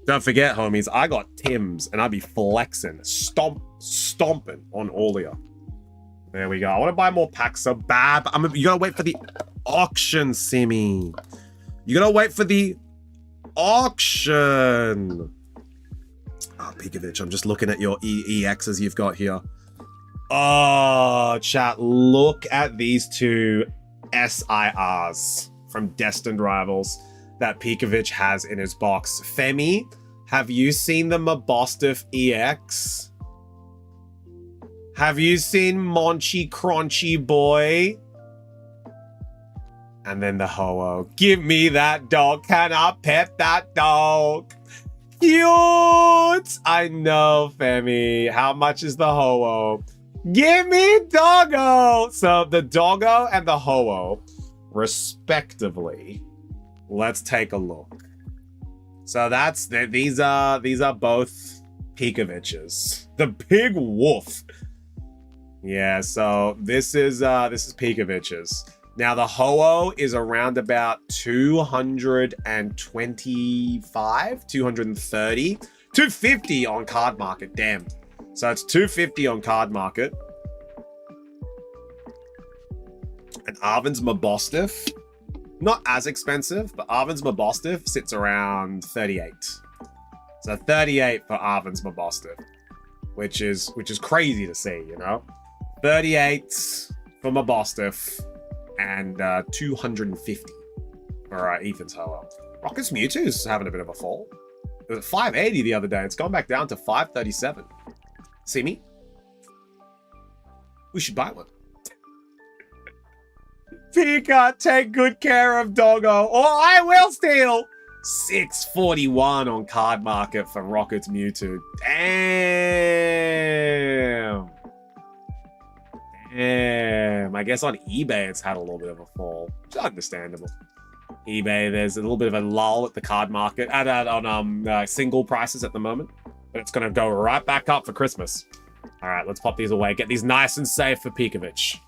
Don't forget, homies, I got Tims and I'd be flexing, stomping on Aulia. There we go. I want to buy more packs. So Bab, you gotta wait for the auction, Simi. You gotta wait for the auction. Oh, Pikovic, I'm just looking at your EXs you've got here. Oh, chat, look at these two SIRs from Destined Rivals that Pikovic has in his box. Femi, have you seen the Mabostif EX? Have you seen Monchi Crunchy Boy? And then the Ho-Oh. Give me that dog. Can I pet that dog? Cute! I know, Femi. How much is the Ho-Oh? Give me Doggo! So the Doggo and the Ho-Oh, respectively. Let's take a look. So these are both Pikovic's. The Big Wolf. Yeah, so this is Pikovic's. Now the Ho-Oh is around about 225, 230, 250 on Card Market. Damn. So it's 250 on Card Market. And Arvin's Mabostif, not as expensive, but Arvin's Mabostif sits around 38. So 38 for Arvin's Mabostif, which is crazy to see, you know? 38 for Mabostif and 250 for Ethan's Ho-Oh. Rocket's Mewtwo's having a bit of a fall. It was at 580 the other day. It's gone back down to 537. See me? We should buy one. Pika, take good care of Doggo, or I will steal. 641 on Card Market for Rocket's Mewtwo. Damn. Damn. I guess on eBay it's had a little bit of a fall. It's understandable. eBay, there's a little bit of a lull at the Card Market, on single prices at the moment. But it's going to go right back up for Christmas. All right, let's pop these away. Get these nice and safe for Pikovic.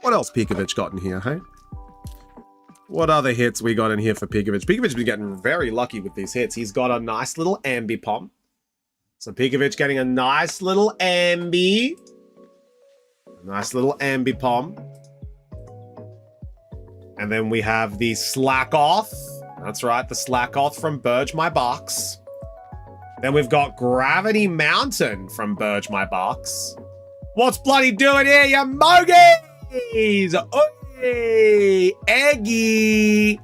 What else Pikovic got in here, hey? What other hits we got in here for Pikovic? Pikovic's been getting very lucky with these hits. He's got a nice little Ambipom. So Pikovic getting a nice little Ambi. Nice little Ambipom. And then we have the Slackoth. That's right, the Slackoth from Burge My Box. Then we've got Gravity Mountain from Burge My Box. What's bloody doing here, you mogies? Oi! Eggy!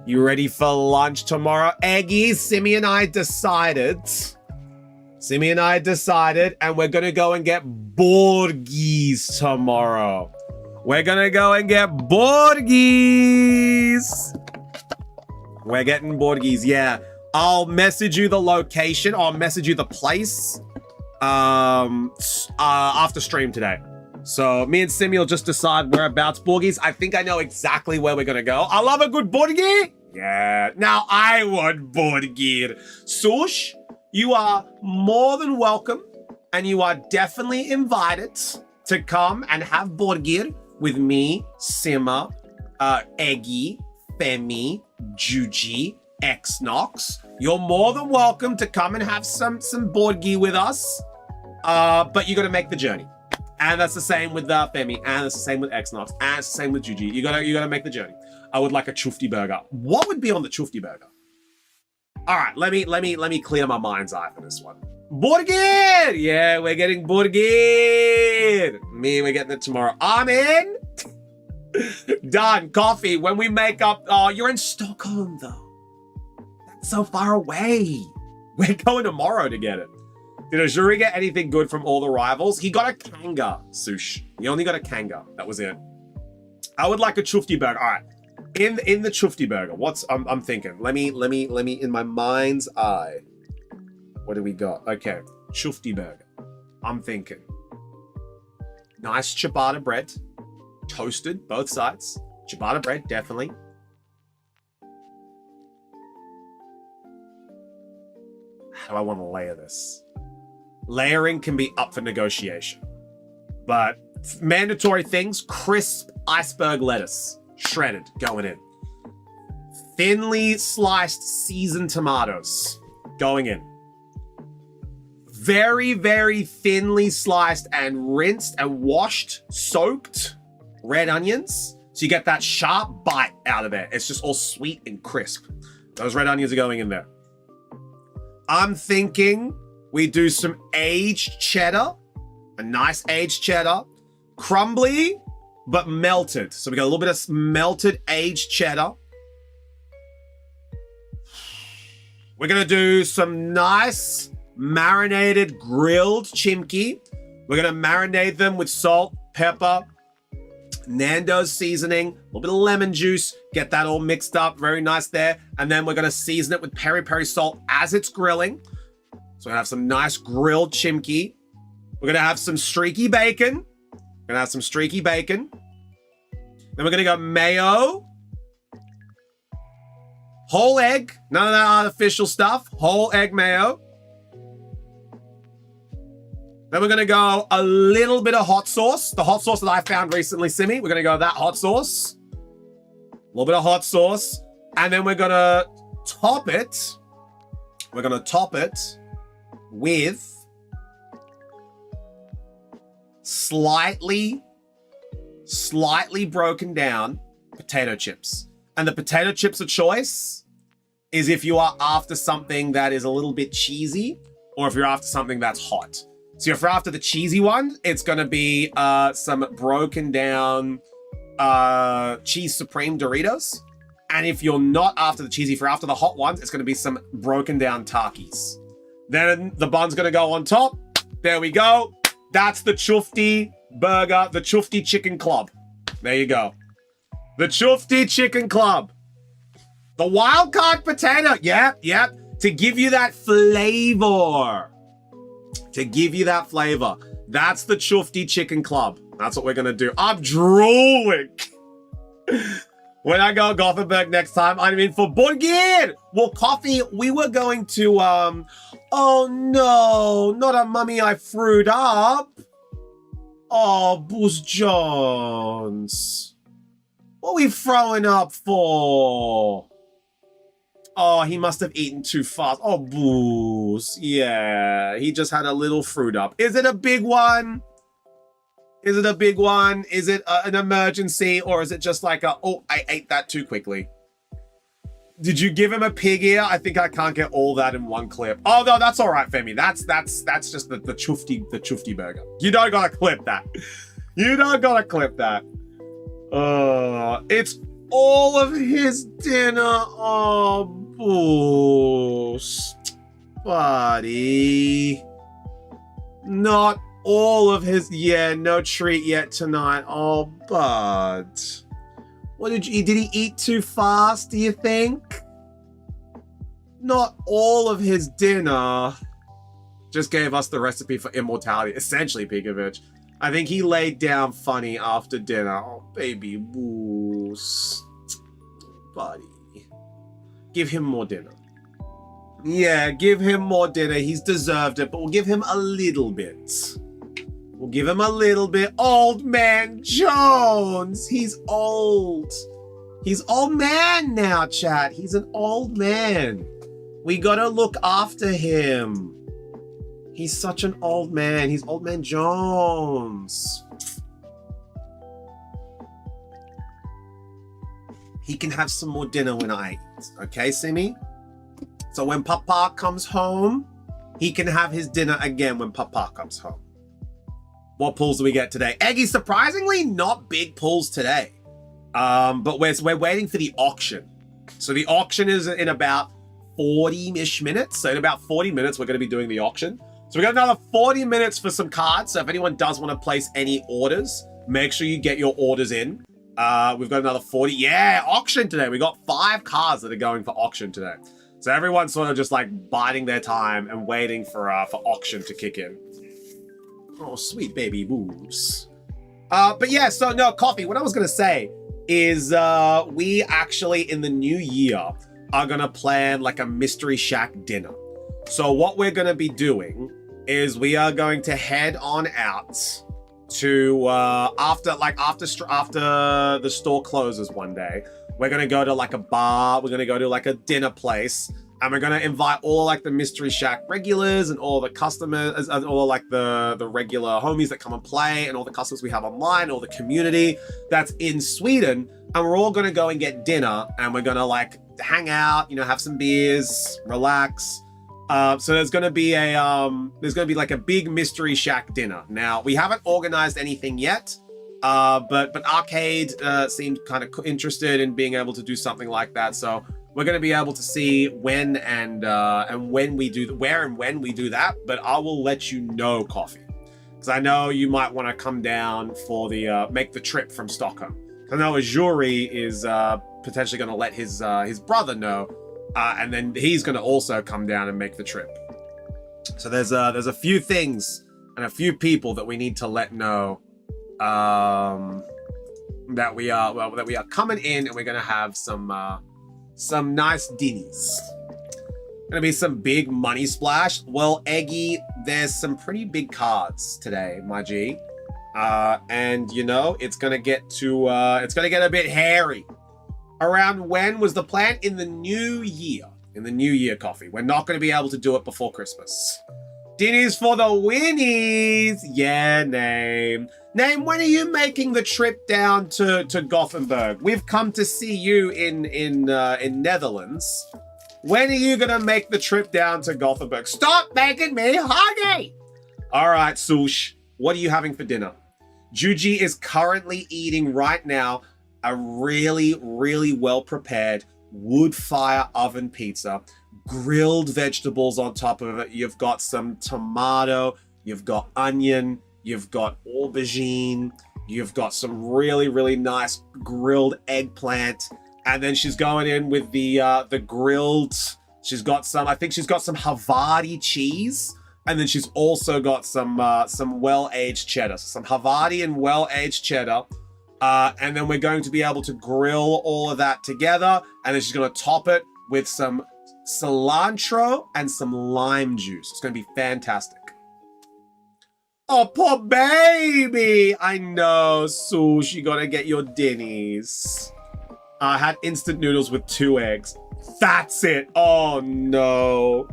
You ready for lunch tomorrow? Eggy, Simi and I decided, and we're gonna go and get Borgies tomorrow. We're gonna go and get Borgies. We're getting Borgies, yeah. I'll message you the location. I'll message you the place after stream today. So me and Simi will just decide whereabouts Borgies. I think I know exactly where we're gonna go. I love a good Borgie. Yeah. Now I want Borgie. Sush, you are more than welcome, and you are definitely invited to come and have Borgie with me, Sima, Eggy, Femi, Juji, Xnox. You're more than welcome to come and have some Borgie with us. But you gotta make the journey. And that's the same with Femi, and that's the same with Xnox, and it's the same with Juji. You gotta make the journey. I would like a chufti burger. What would be on the chufti burger? All right, let me clear my mind's eye for this one. Borgir! Yeah, we're getting Borgir. We're getting it tomorrow. I'm in. Done. Coffee. When we make up. Oh, you're in Stockholm though. so far away. We're going tomorrow to get it. Did Azuri get anything good from all the rivals? He got a Kanga, Sush. He only got a Kanga. That was it. I would like a Chufti burger. All right. In the Chufti burger, what's I'm thinking? Let me in my mind's eye. What do we got? Okay. Chufti burger. I'm thinking. Nice ciabatta bread. Toasted, both sides. Ciabatta bread, definitely. How do I want to layer this? Layering can be up for negotiation. But mandatory things, crisp iceberg lettuce. Shredded, going in. Thinly sliced seasoned tomatoes. Going in. Very, very thinly sliced and rinsed and washed, soaked red onions. So you get that sharp bite out of there. It's just all sweet and crisp. Those red onions are going in there. I'm thinking we do some aged cheddar. A nice aged cheddar. Crumbly, but melted. So we got a little bit of melted aged cheddar. We're going to do some nice marinated grilled chimkey. We're going to marinate them with salt, pepper, Nando's seasoning, a little bit of lemon juice, get that all mixed up, very nice there. And then we're gonna season it with peri-peri salt as it's grilling. So we're gonna have some nice grilled chimkey. We're gonna have some streaky bacon. Then we're gonna go mayo, whole egg, none of that artificial stuff, whole egg mayo. Then we're going to go a little bit of hot sauce. The hot sauce that I found recently, Simi. We're going to go that hot sauce. A little bit of hot sauce. And then we're going to top it. We're going to top it with slightly broken down potato chips. And the potato chips of choice is if you are after something that is a little bit cheesy or if you're after something that's hot. So if you're after the cheesy one, it's going to be some broken down cheese supreme Doritos. And if you're not after the cheesy, if you're after the hot ones, it's going to be some broken down Takis. Then the bun's going to go on top. There we go. That's the Chufti burger, the Chufti Chicken Club. There you go. The Chufti Chicken Club. The wild card potato. Yep. To give you that flavor. That's the Chufti Chicken Club. That's what we're going to do. I'm drooling. When I go Gothenburg next time, I'm in for burger. Well, coffee, we were going to, oh no, not a mummy I frued up. Oh, Booz Jones. What are we throwing up for? Oh, he must have eaten too fast. Oh, Booze. Yeah, he just had a little fruit up. Is it a big one? Is it an emergency? Or is it just like oh, I ate that too quickly? Did you give him a pig ear? I think I can't get all that in one clip. Oh, no, that's all right, Femi. That's just the Chufti burger. You don't gotta clip that. It's all of his dinner. Oh, Boost. Buddy. Not all of his. Yeah, no treat yet tonight. Oh, bud. What did he eat too fast, do you think? Not all of his dinner. Just gave us the recipe for immortality. Essentially, Pikovic. I think he laid down funny after dinner. Oh, baby Boost. Buddy. Give him more dinner. Yeah, give him more dinner. He's deserved it, but we'll give him a little bit. Old man Jones. He's old. He's old man now, chat. He's an old man. We gotta look after him. He's such an old man. He's old man Jones. He can have some more dinner when I eat. Okay, Simi? So when Papa comes home, he can have his dinner again when Papa comes home. What pulls do we get today? Eggy, surprisingly, not big pulls today. But we're waiting for the auction. So the auction is in about 40-ish minutes. So in about 40 minutes, we're going to be doing the auction. So we got another 40 minutes for some cards. So if anyone does want to place any orders, make sure you get your orders in. We've got another 40. Yeah, auction today. We got 5 cards that are going for auction today. So everyone's sort of just like biding their time and waiting for auction to kick in. Oh, sweet baby boobs. But yeah, so no, Coffee, what I was going to say is we actually in the new year are going to plan like a Mystery Shack dinner. So what we're going to be doing is we are going to head on out to after the store closes one day. We're going to go to like a bar, we're going to go to like a dinner place, and we're going to invite all like the Mystery Shack regulars and all the customers, and all like the regular homies that come and play, and all the customers we have online, all the community that's in Sweden, and we're all going to go and get dinner, and we're going to like hang out, you know, have some beers, relax. So there's going to be like a big Mystery Shack dinner. Now, we haven't organized anything yet, but Arcade seemed kind of interested in being able to do something like that. So we're going to be able to see when and when we do, where and when we do that. But I will let you know, Coffee, because I know you might want to come down for the make the trip from Stockholm. I know Azuri is potentially going to let his brother know. And then he's going to also come down and make the trip. So there's a few things and a few people that we need to let know that we are coming in, and we're going to have some nice dinners. Going to be some big money splash. Well, Eggy, there's some pretty big cards today, my G, and you know it's going to get a bit hairy. Around when was the plan? In the new year. In the new year, Coffee. We're not going to be able to do it before Christmas. Dinnies for the winnies. Yeah, Name. Name, when are you making the trip down to Gothenburg? We've come to see you in Netherlands. When are you going to make the trip down to Gothenburg? Stop making me hungry. All right, Sush. What are you having for dinner? Juji is currently eating right now a really, really well-prepared wood fire oven pizza, grilled vegetables on top of it. You've got some tomato, you've got onion, you've got aubergine, you've got some really, really nice grilled eggplant, and then she's going in with the grilled. She's got some. I think she's got some Havarti cheese, and then she's also got some well-aged cheddar, some Havarti and well-aged cheddar. And then we're going to be able to grill all of that together. And then she's going to top it with some cilantro and some lime juice. It's going to be fantastic. Oh, poor baby. I know, Sush, you got to get your dinnies. I had instant noodles with 2 eggs. That's it. Oh, no.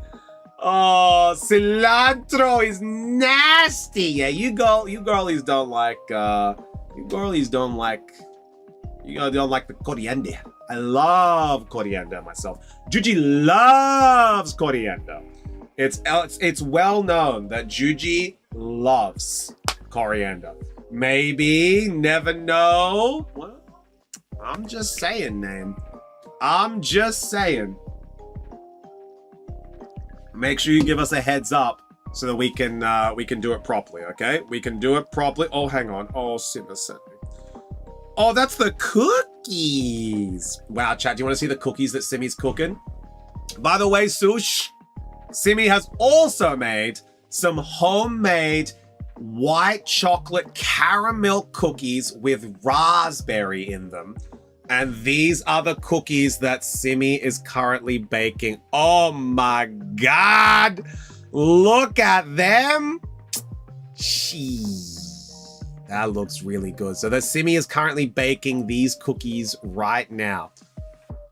Oh, cilantro is nasty. Yeah, you girlies don't like... You girlies don't like the coriander. I love coriander myself. Juji loves coriander. It's well known that Juji loves coriander. Maybe, never know. Well, I'm just saying, Name. I'm just saying. Make sure you give us a heads up so that we can do it properly, okay? We can do it properly. Oh, hang on. Oh, Simmer sent me. Oh, that's the cookies. Wow, chat, do you want to see the cookies that Simi's cooking? By the way, Sush, Simi has also made some homemade white chocolate caramel cookies with raspberry in them. And these are the cookies that Simi is currently baking. Oh my God. Look at them. Jeez. That looks really good. So the Simi is currently baking these cookies right now.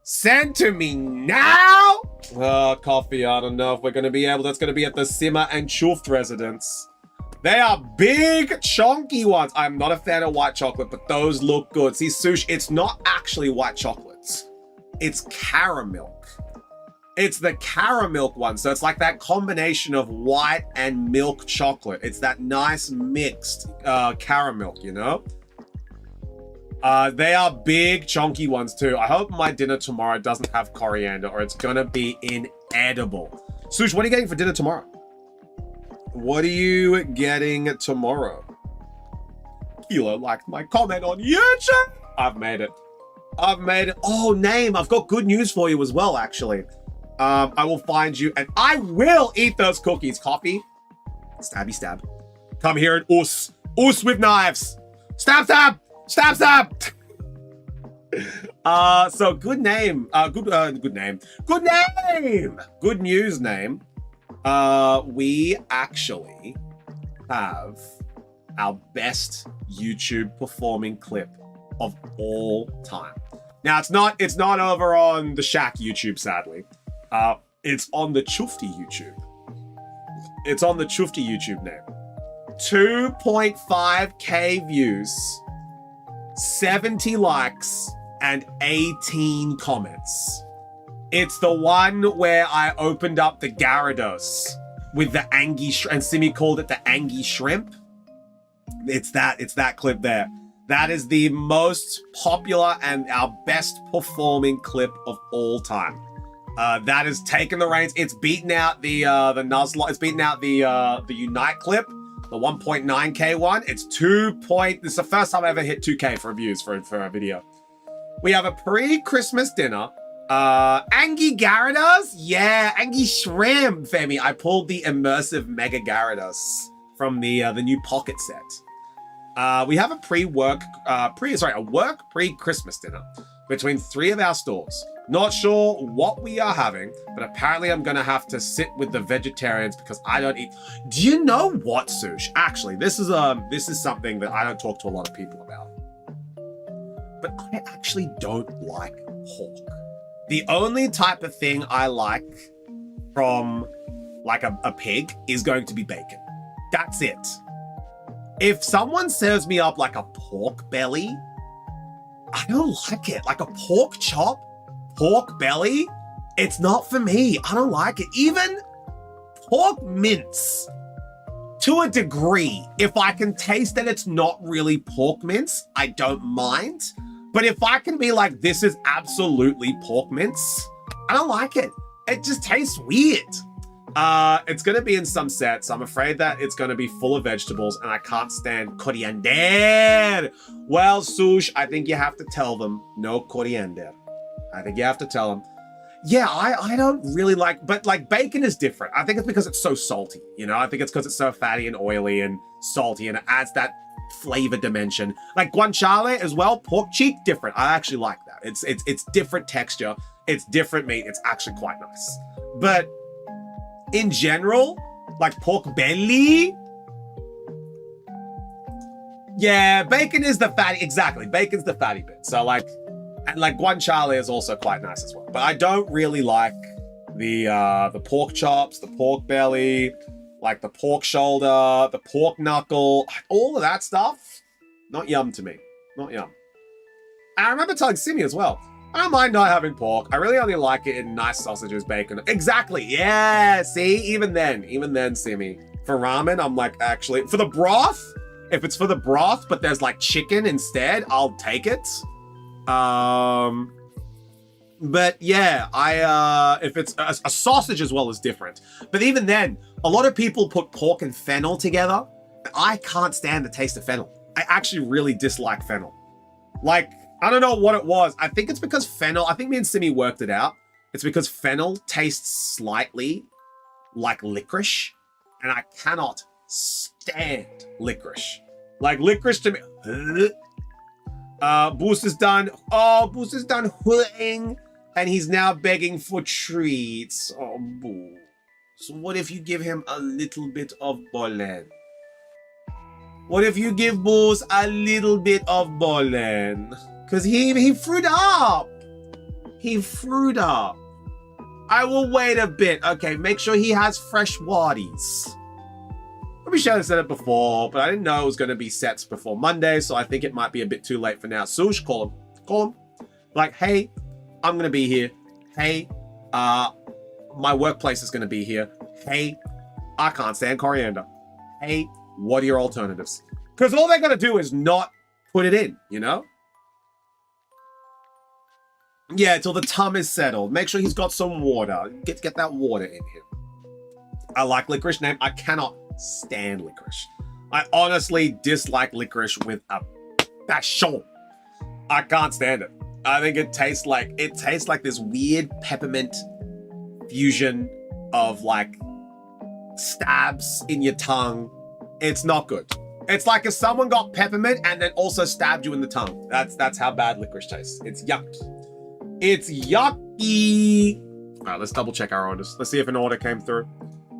Send to me now. Oh, Coffee. I don't know if we're going to be able. That's going to be at the Simmer and Chuft residence. They are big, chunky ones. I'm not a fan of white chocolate, but those look good. See, Sush, it's not actually white chocolates. It's caramel. It's the caramel one. So it's like that combination of white and milk chocolate. It's that nice mixed caramel, you know? They are big, chunky ones too. I hope my dinner tomorrow doesn't have coriander or it's gonna be in edible. Sush, what are you getting for dinner tomorrow? What are you getting tomorrow? Kilo liked my comment on YouTube. I've made it. I've made it. Oh, name. I've got good news for you as well, actually. I will find you and I will eat those cookies. Coffee. Stabby stab. Come here and us. Us with knives. Stab stab. Stab stab. So good name. Good name. Good name. Good news name. We actually have our best YouTube performing clip of all time. Now it's not over on the Shack YouTube, sadly. It's on the Chufty YouTube. It's on the Chufty YouTube now. 2.5k views, 70 likes, and 18 comments. It's the one where I opened up the Gyarados with the Angie and Simi called it the Angie Shrimp. It's that clip there. That is the most popular and our best performing clip of all time. That has taken the reins. It's beaten out the Nuzlocke. It's beaten out the Unite clip, the 1.9k one. It's This is the first time I ever hit 2k for views for a video. We have a pre-Christmas dinner. Angie Gyarados? Yeah, Angie Shrimp, Femi. I pulled the immersive Mega Gyarados from the new pocket set. We have a work pre-Christmas dinner between 3 of our stores. Not sure what we are having, but apparently I'm gonna have to sit with the vegetarians because I don't eat. Do you know what, Sush? Actually, this is something that I don't talk to a lot of people about. But I actually don't like pork. The only type of thing I like from like a pig is going to be bacon. That's it. If someone serves me up like a pork belly, I don't like it. Like a pork chop, pork belly, it's not for me. I don't like it. Even pork mince, to a degree, if I can taste that it's not really pork mince, I don't mind. But if I can be like, this is absolutely pork mince, I don't like it. It just tastes weird. It's gonna be in some sets. I'm afraid that it's gonna be full of vegetables and I can't stand coriander. Well, Sush, I think you have to tell them no coriander. I think you have to tell them. Yeah, I don't really like, but like bacon is different. I think it's because it's so salty, you know? I think it's because it's so fatty and oily and salty and it adds that flavor dimension. Like guanciale as well, pork cheek, different. I actually like that. It's different texture. It's different meat. It's actually quite nice. But in general, like pork belly, yeah, bacon is the fatty, exactly. Bacon's the fatty bit. So like, and like guanciale is also quite nice as well. But I don't really like the pork chops, the pork belly, like the pork shoulder, the pork knuckle, all of that stuff. Not yum to me. Not yum. And I remember telling Simi as well, I don't mind not having pork. I really only like it in nice sausages, bacon. Exactly. Yeah. See, even then, Simi. For ramen, I'm like, actually, for the broth, if it's for the broth, but there's like chicken instead, I'll take it. But yeah, if it's a sausage as well is different. But even then, a lot of people put pork and fennel together. I can't stand the taste of fennel. I actually really dislike fennel. Like, I don't know what it was. I think it's because fennel, I think me and Simi worked it out. It's because fennel tastes slightly like licorice, and I cannot stand licorice. Like licorice to me. Boost is done. Oh, Boost is done hooting, and he's now begging for treats. Oh, Boo. So what if you give him a little bit of Bolen? What if you give Boost a little bit of Bolen? Because he frued up. He frued up. I will wait a bit. Okay, make sure he has fresh waddies. Probably should have said it before, but I didn't know it was going to be sets before Monday, so I think it might be a bit too late for now. Sush, call him. Call him. Like, hey, I'm going to be here. Hey, my workplace is going to be here. Hey, I can't stand coriander. Hey, what are your alternatives? Because all they're going to do is not put it in, you know? Yeah, till the tum is settled. Make sure he's got some water. Get that water in him. I like licorice name. I cannot stand licorice. I honestly dislike licorice with a passion. I can't stand it. I think it tastes like this weird peppermint fusion of like stabs in your tongue. It's not good. It's like if someone got peppermint and then also stabbed you in the tongue. That's how bad licorice tastes. It's yucky. It's yucky. All right, let's double check our orders. Let's see if an order came through.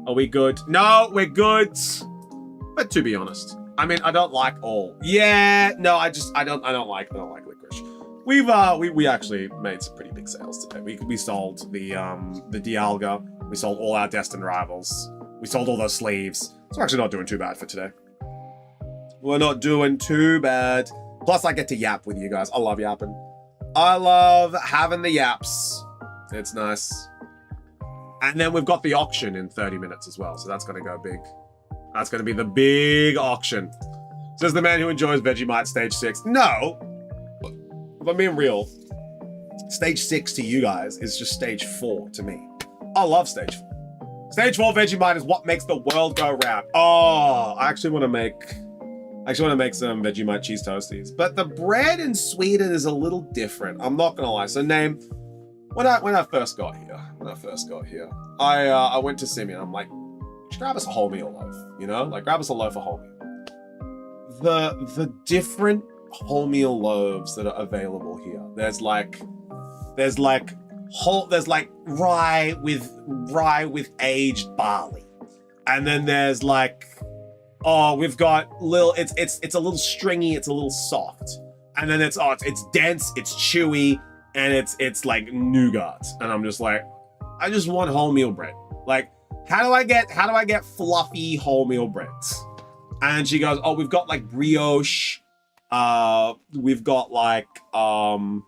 Are we good? No, we're good. But to be honest, I mean, I don't like all. Yeah, no, I don't like licorice. We actually made some pretty big sales today. We sold the Dialga. We sold all our Destined rivals. We sold all those sleeves. So we're actually not doing too bad for today. We're not doing too bad. Plus, I get to yap with you guys. I love yapping. I love having the yaps. It's nice. And then we've got the auction in 30 minutes as well. So that's going to go big. That's going to be the big auction. Says the man who enjoys Vegemite Stage 6. No. If I'm being real, Stage 6 to you guys is just Stage 4 to me. I love Stage 4. Stage 4 Vegemite is what makes the world go round. Oh, I actually want to make some Vegemite cheese toasties. But the bread in Sweden is a little different. I'm not going to lie. So name... When I first got here, I went to Simeon. I'm like, just grab us a wholemeal loaf, you know? Like, grab us a loaf of wholemeal. The different wholemeal loaves that are available here. There's like rye with aged barley, and then there's like, we've got it's a little stringy, it's a little soft, and then it's dense, it's chewy. And it's like nougat, and I'm just like, I just want wholemeal bread. Like, how do I get fluffy wholemeal breads? And she goes, oh, we've got like brioche, we've got like and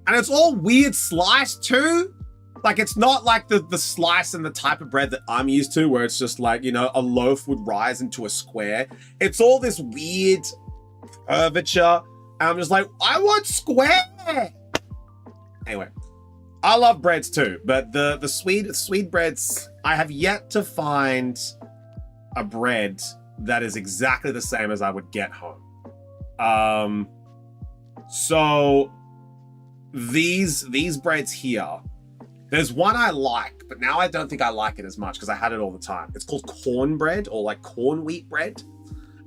it's all weird sliced too. Like, it's not like the slice and the type of bread that I'm used to, where it's just like, you know, a loaf would rise into a square. It's all this weird curvature. And I'm just like, I want square. Anyway, I love breads too, but the sweet breads, I have yet to find a bread that is exactly the same as I would get home. So these breads here, there's one I like, but now I don't think I like it as much because I had it all the time. It's called cornbread, or like corn wheat bread.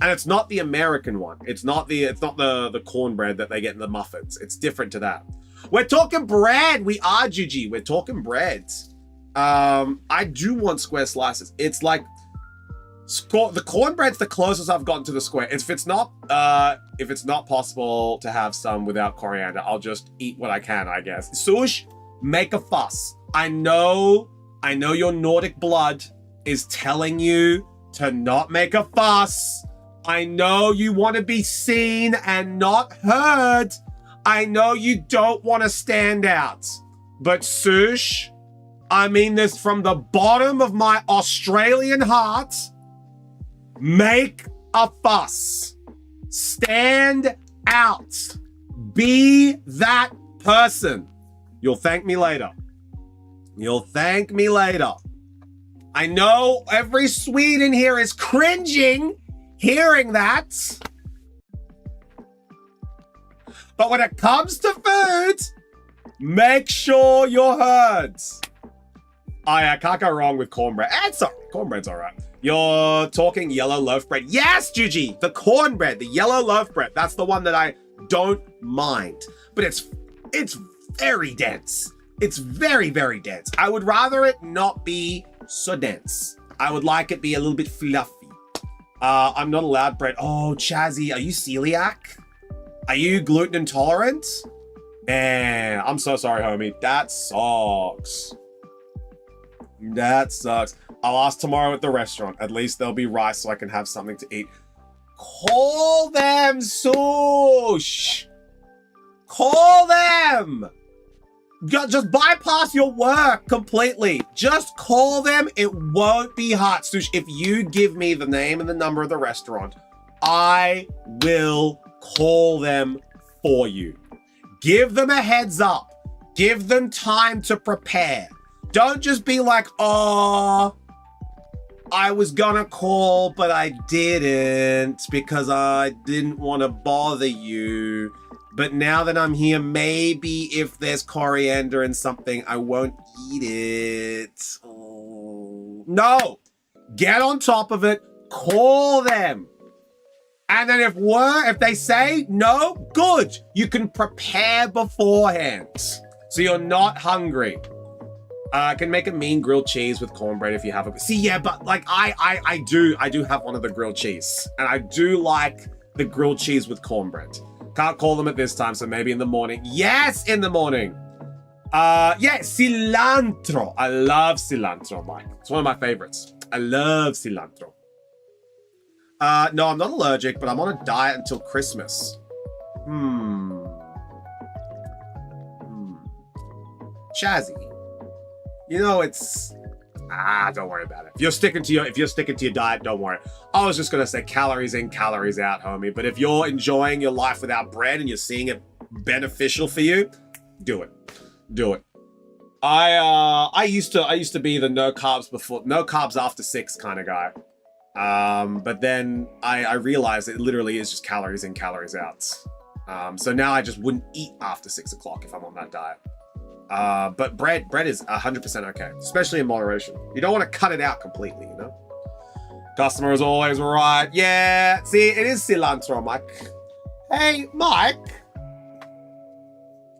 And it's not the American one. It's not the cornbread that they get in the muffins. It's different to that. We're talking bread. We are, Juji. We're talking breads. I do want square slices. It's like the cornbread's the closest I've gotten to the square. If it's not possible to have some without coriander, I'll just eat what I can, I guess. Sush, make a fuss. I know your Nordic blood is telling you to not make a fuss. I know you want to be seen and not heard. I know you don't want to stand out. But Sush, I mean this from the bottom of my Australian heart. Make a fuss. Stand out. Be that person. You'll thank me later. You'll thank me later. I know every Swede in here is cringing hearing that. But when it comes to food, make sure you're heard. I can't go wrong with cornbread. Cornbread's all right. You're talking yellow loaf bread. Yes, Juji, the cornbread, the yellow loaf bread. That's the one that I don't mind. But it's very dense. It's very, very dense. I would rather it not be so dense. I would like it be a little bit fluffy. I'm not allowed bread. Oh, Chazzy, are you celiac? Are you gluten intolerant? Man, I'm so sorry, homie. That sucks. That sucks. I'll ask tomorrow at the restaurant. At least there'll be rice so I can have something to eat. Call them, Sush. Call them. Just bypass your work completely. Just call them. It won't be hard. Sush, if you give me the name and the number of the restaurant, I will call them for you. Give them a heads up. Give them time to prepare. Don't just be like, oh, I was gonna call, but I didn't because I didn't want to bother you. But now that I'm here, maybe if there's coriander and something, I won't eat it. Oh. No, get on top of it. Call them. And then if they say no, good. You can prepare beforehand. So you're not hungry. I can make a mean grilled cheese with cornbread if you have a... See, yeah, but like I do have one of the grilled cheese. And I do like the grilled cheese with cornbread. Can't call them at this time, so maybe in the morning. Yes, in the morning. Yeah, cilantro. I love cilantro, Mike. It's one of my favorites. I love cilantro. No, I'm not allergic, but I'm on a diet until Christmas. Chazzy. You know, it's... don't worry about it. If you're sticking to your diet, don't worry. I was just gonna say calories in, calories out, homie. But if you're enjoying your life without bread and you're seeing it beneficial for you, do it. Do it. I used to be the no carbs after 6 kind of guy. But then I realized it literally is just calories in, calories out. So now I just wouldn't eat after 6 o'clock if I'm on that diet. But bread is 100% okay, especially in moderation. You don't want to cut it out completely, you know? Customer is always right. Yeah, see, it is cilantro, Mike. Hey, Mike.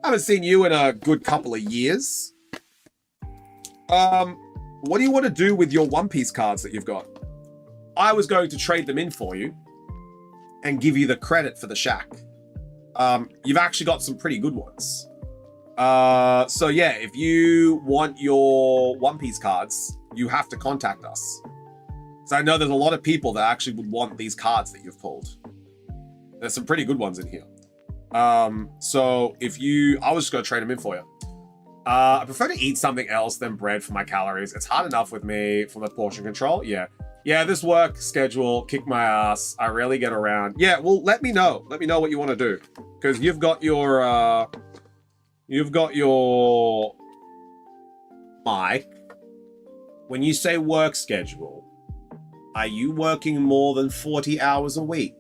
I haven't seen you in a good couple of years. What do you want to do with your One Piece cards that you've got? I was going to trade them in for you and give you the credit for the shack. You've actually got some pretty good ones. So yeah, if you want your One Piece cards, you have to contact us. So I know there's a lot of people that actually would want these cards that you've pulled. There's some pretty good ones in here. So I was just gonna trade them in for you. I prefer to eat something else than bread for my calories. It's hard enough with me for the portion control. Yeah, this work schedule kicked my ass. I rarely get around. Yeah, well, let me know. Let me know what you want to do. Because you've got your Mike. When you say work schedule, are you working more than 40 hours a week?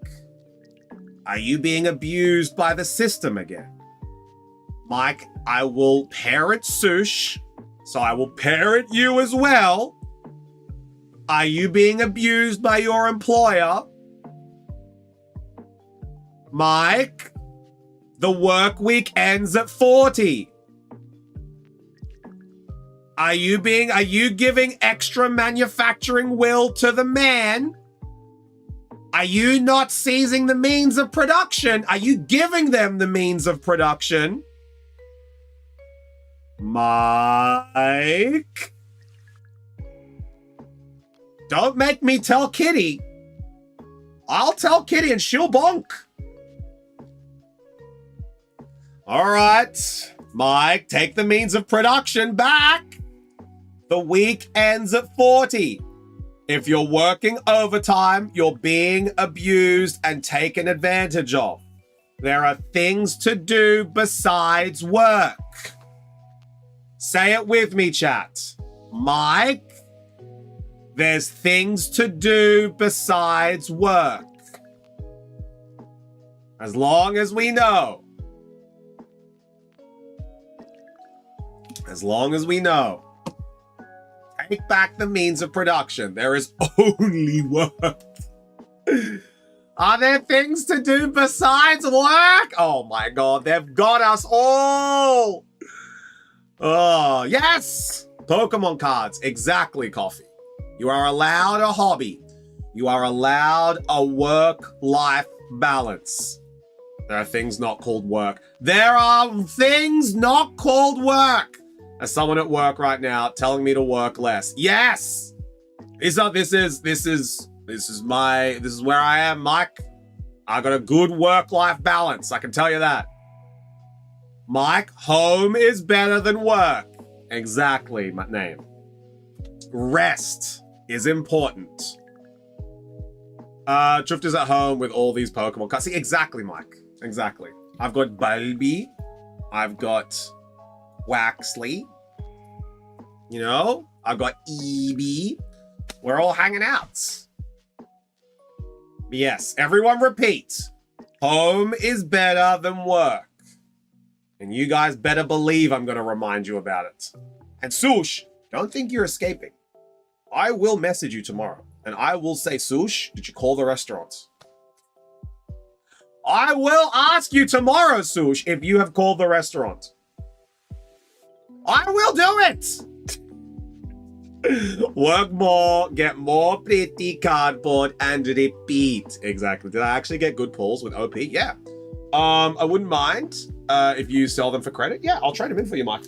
Are you being abused by the system again? Mike, I will parent Sush, so I will parent you as well. Are you being abused by your employer? Mike, the work week ends at 40. Are you giving extra manufacturing will to the man? Are you not seizing the means of production? Are you giving them the means of production? Mike? Don't make me tell Kitty. I'll tell Kitty and she'll bonk. All right, Mike, take the means of production back. The week ends at 40. If you're working overtime, you're being abused and taken advantage of. There are things to do besides work. Say it with me, chat. Mike, there's things to do besides work. As long as we know. As long as we know. Take back the means of production. There is only work. Are there things to do besides work? Oh my God, they've got us all. Oh, yes. Pokemon cards. Exactly, Coffee. You are allowed a hobby. You are allowed a work-life balance. There are things not called work. There are things not called work. There's someone at work right now telling me to work less. Yes. This is where I am, Mike. I got a good work-life balance. I can tell you that. Mike, home is better than work. Exactly, my name. Rest is important. Drift is at home with all these Pokemon cards. See, exactly, Mike. Exactly. I've got Bulby. I've got Waxley. You know, I've got EB. We're all hanging out. Yes, everyone repeat. Home is better than work. And you guys better believe I'm going to remind you about it. And Sush, don't think you're escaping. I will message you tomorrow. And I will say, Sush, did you call the restaurant? I will ask you tomorrow, Sush, if you have called the restaurant. I will do it. Work more, get more pretty cardboard, and repeat. Exactly. Did I actually get good pulls with OP? Yeah. I wouldn't mind if you sell them for credit. Yeah, I'll trade them in for you, Mike.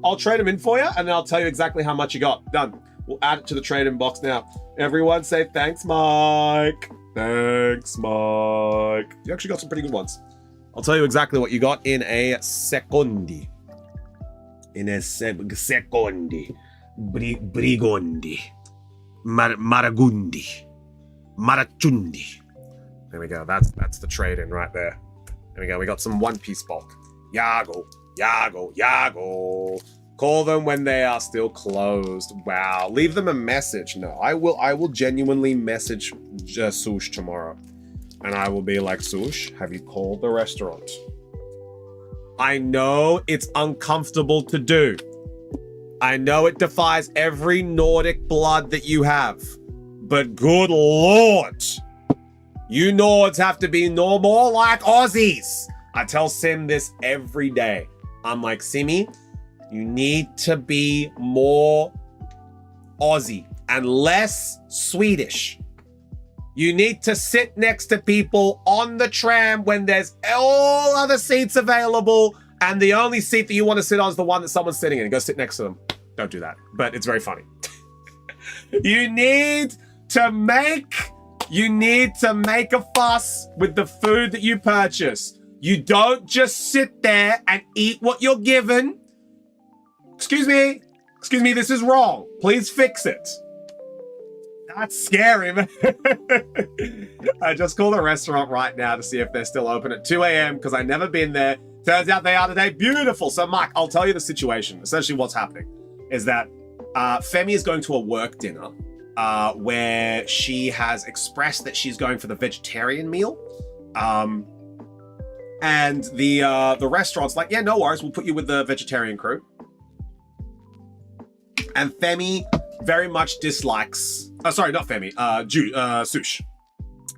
I'll trade them in for you, and then I'll tell you exactly how much you got. Done. We'll add it to the trade-in box now. Everyone say thanks, Mike. Thanks, Mike. You actually got some pretty good ones. I'll tell you exactly what you got in a secondi. In a secondi. Brigondi. Maragundi. Marachundi. There we go. That's the trade-in right there. There we go. We got some one-piece bulk. Yago. Yago. Yago. Call them when they are still closed. Wow. Leave them a message. No, I will genuinely message Sush tomorrow. And I will be like, Sush, have you called the restaurant? I know it's uncomfortable to do. I know it defies every Nordic blood that you have. But good Lord. You Nords have to be no more like Aussies. I tell Sim this every day. I'm like, Simmy, you need to be more Aussie and less Swedish. You need to sit next to people on the tram when there's all other seats available and the only seat that you want to sit on is the one that someone's sitting in. Go sit next to them. Don't do that, but it's very funny. You need to make a fuss with the food that you purchase. You don't just sit there and eat what you're given. Excuse me, this is wrong. Please fix it. That's scary, man. I just called a restaurant right now to see if they're still open at 2 a.m. because I've never been there. Turns out they are today. Beautiful. So, Mike, I'll tell you the situation. Essentially what's happening is that Femi is going to a work dinner where she has expressed that she's going for the vegetarian meal. And the restaurant's like, yeah, no worries. We'll put you with the vegetarian crew. And Femi very much dislikes... Oh, sorry, not Femi. Sush.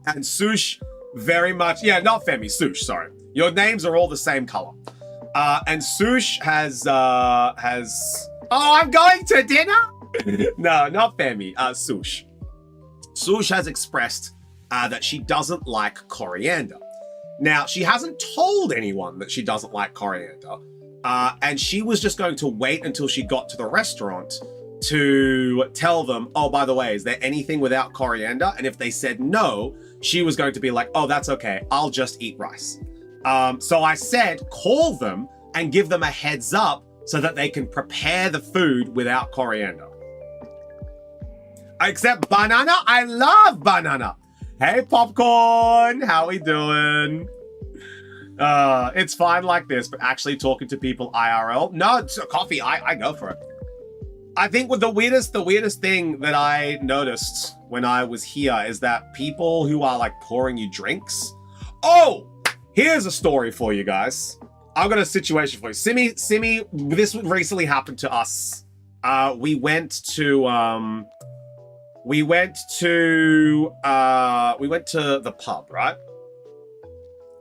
And Sush very much... Yeah, not Femi. Sush, sorry. Your names are all the same color. And Sush has... Oh, I'm going to dinner? No, not Femi. Sush. Sush has expressed that she doesn't like coriander. Now, she hasn't told anyone that she doesn't like coriander. And she was just going to wait until she got to the restaurant to tell them, oh, by the way, is there anything without coriander? And if they said no, she was going to be like, oh, that's okay. I'll just eat rice. So I said, call them and give them a heads up so that they can prepare the food without coriander. Except banana. I love banana. Hey, Popcorn. How we doing? It's fine like this, but actually talking to people IRL. No, it's a coffee. I go for it. I think with the weirdest thing that I noticed when I was here is that people who are like pouring you drinks. Oh, here's a story for you guys. I've got a situation for you. Simi, this recently happened to us. We went to the pub, right?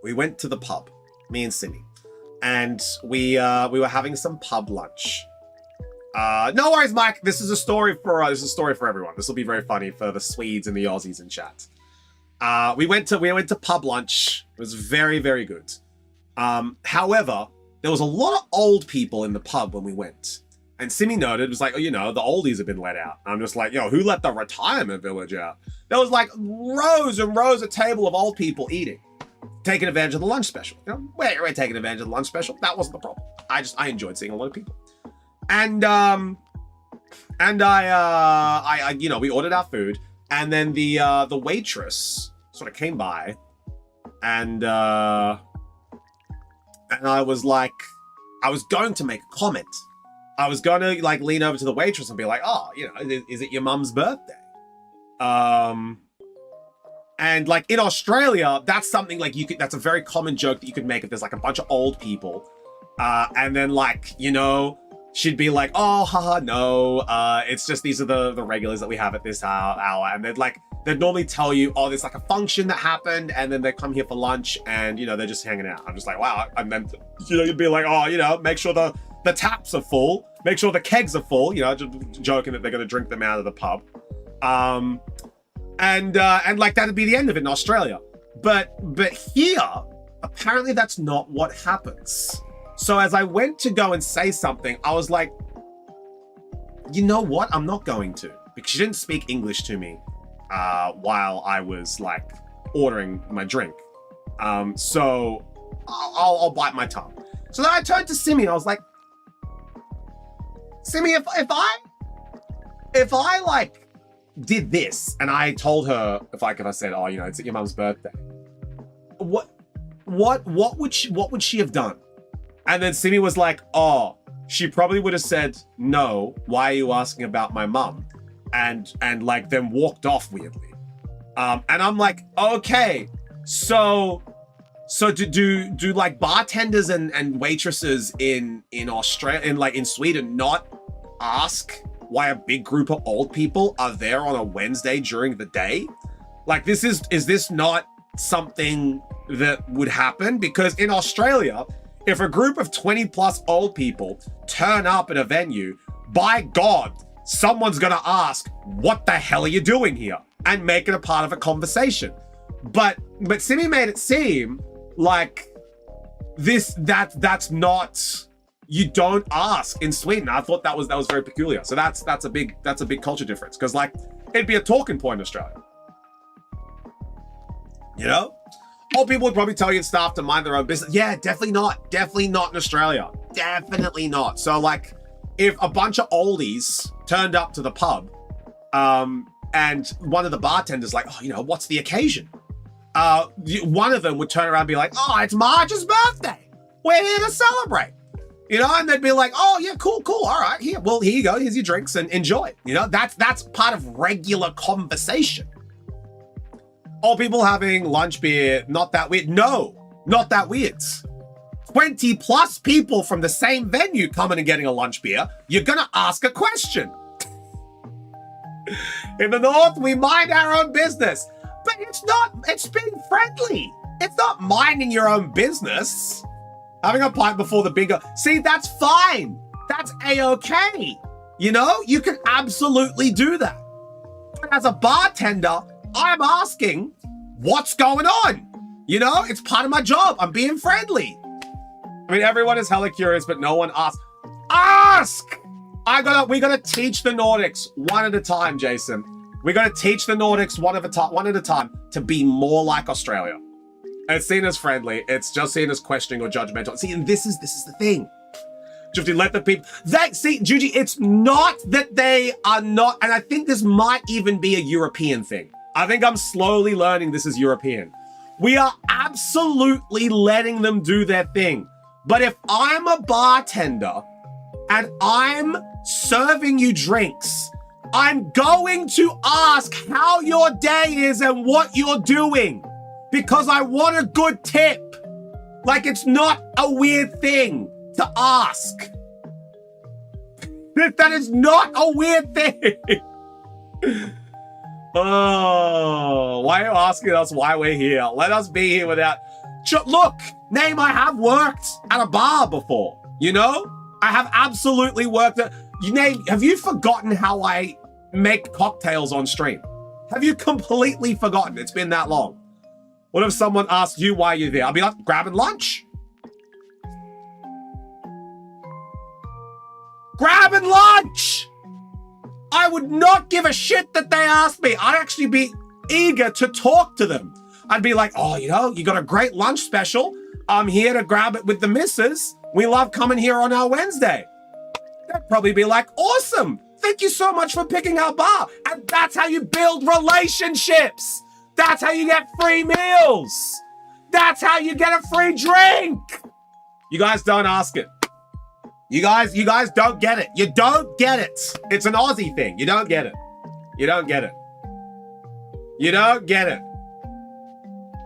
We went to the pub, me and Simi, and we were having some pub lunch. No worries, Mike. This is a story for everyone. This will be very funny for the Swedes and the Aussies in chat. We went to pub lunch. It was very, very good. However, there was a lot of old people in the pub when we went. And Simi noted, it was like, oh, you know, the oldies have been let out. I'm just like, yo, who let the retirement village out? There was like rows and rows of table of old people eating, taking advantage of the lunch special. You know, we're taking advantage of the lunch special. That wasn't the problem. I enjoyed seeing a lot of people. And I you know, we ordered our food, and then the waitress sort of came by, and I was like, I was going to make a comment. I was going to like lean over to the waitress and be like, oh, you know, is it your mum's birthday? And like in Australia, that's something like that's a very common joke that you could make if there's like a bunch of old people. And then like, you know, she'd be like, oh, haha, no, it's just these are the regulars that we have at this hour. And they'd normally tell you, oh, there's like a function that happened and then they come here for lunch and, you know, they're just hanging out. I'm just like, wow. And then, you know, you'd be like, oh, you know, make sure the taps are full, make sure the kegs are full, you know, just joking that they're going to drink them out of the pub. And like that'd be the end of it in Australia. But here, apparently that's not what happens. So as I went to go and say something, I was like, you know what? I'm not going to, because she didn't speak English to me while I was like ordering my drink. So I'll bite my tongue. So then I turned to Simi and I was like, Simi, if I like did this and I told her if I said, oh, you know, it's your mum's birthday, what would she have done? And then Simi was like, oh, she probably would have said, no, why are you asking about my mum? And like then walked off weirdly. And I'm like, okay, so do like bartenders and waitresses in Australia, in Sweden not ask why a big group of old people are there on a Wednesday during the day? Like is this not something that would happen? Because in Australia, if a group of 20 plus old people turn up at a venue, by God, someone's gonna ask, what the hell are you doing here? And make it a part of a conversation. But Simi made it seem like that's not, you don't ask in Sweden. I thought that was very peculiar. So that's a big culture difference. Because like it'd be a talking point in Australia. You know? Old people would probably tell your staff to mind their own business. Yeah, definitely not. Definitely not in Australia. Definitely not. So like if a bunch of oldies turned up to the pub and one of the bartenders like, oh, you know, what's the occasion? One of them would turn around and be like, oh, it's Marge's birthday. We're here to celebrate. You know, and they'd be like, oh, yeah, cool. All right, here you go. Here's your drinks and enjoy. You know, that's part of regular conversation. Old people having lunch beer, not that weird. No, not that weird. 20 plus people from the same venue coming and getting a lunch beer, you're gonna ask a question. In the North, we mind our own business. But it's being friendly. It's not minding your own business. Having a pint before the bigger, see, that's fine. That's A-okay. You know, you can absolutely do that. But as a bartender, I'm asking, what's going on? You know, it's part of my job. I'm being friendly. I mean, everyone is hella curious, but no one asks. Ask! We gotta teach the Nordics one at a time, Jason. We gotta teach the Nordics one at a time to be more like Australia. It's seen as friendly. It's just seen as questioning or judgmental. See, and this is the thing. Judy, let the people... Judy, it's not that they are not... And I think this might even be a European thing. I think I'm slowly learning this is European. We are absolutely letting them do their thing. But if I'm a bartender and I'm serving you drinks, I'm going to ask how your day is and what you're doing. Because I want a good tip. Like, it's not a weird thing to ask. That is not a weird thing. Oh, why are you asking us why we're here? Let us be here without... Look, name, I have worked at a bar before, you know? I have absolutely worked at... Have you forgotten how I make cocktails on stream? Have you completely forgotten? It's been that long. What if someone asked you why you're there? I'll be like, grabbing lunch. Grabbing lunch! I would not give a shit that they asked me. I'd actually be eager to talk to them. I'd be like, oh, you know, you got a great lunch special. I'm here to grab it with the missus. We love coming here on our Wednesday. They'd probably be like, awesome. Thank you so much for picking our bar. And that's how you build relationships. That's how you get free meals. That's how you get a free drink. You guys don't ask it. You guys don't get it. You don't get it. It's an Aussie thing. You don't get it. You don't get it. You don't get it.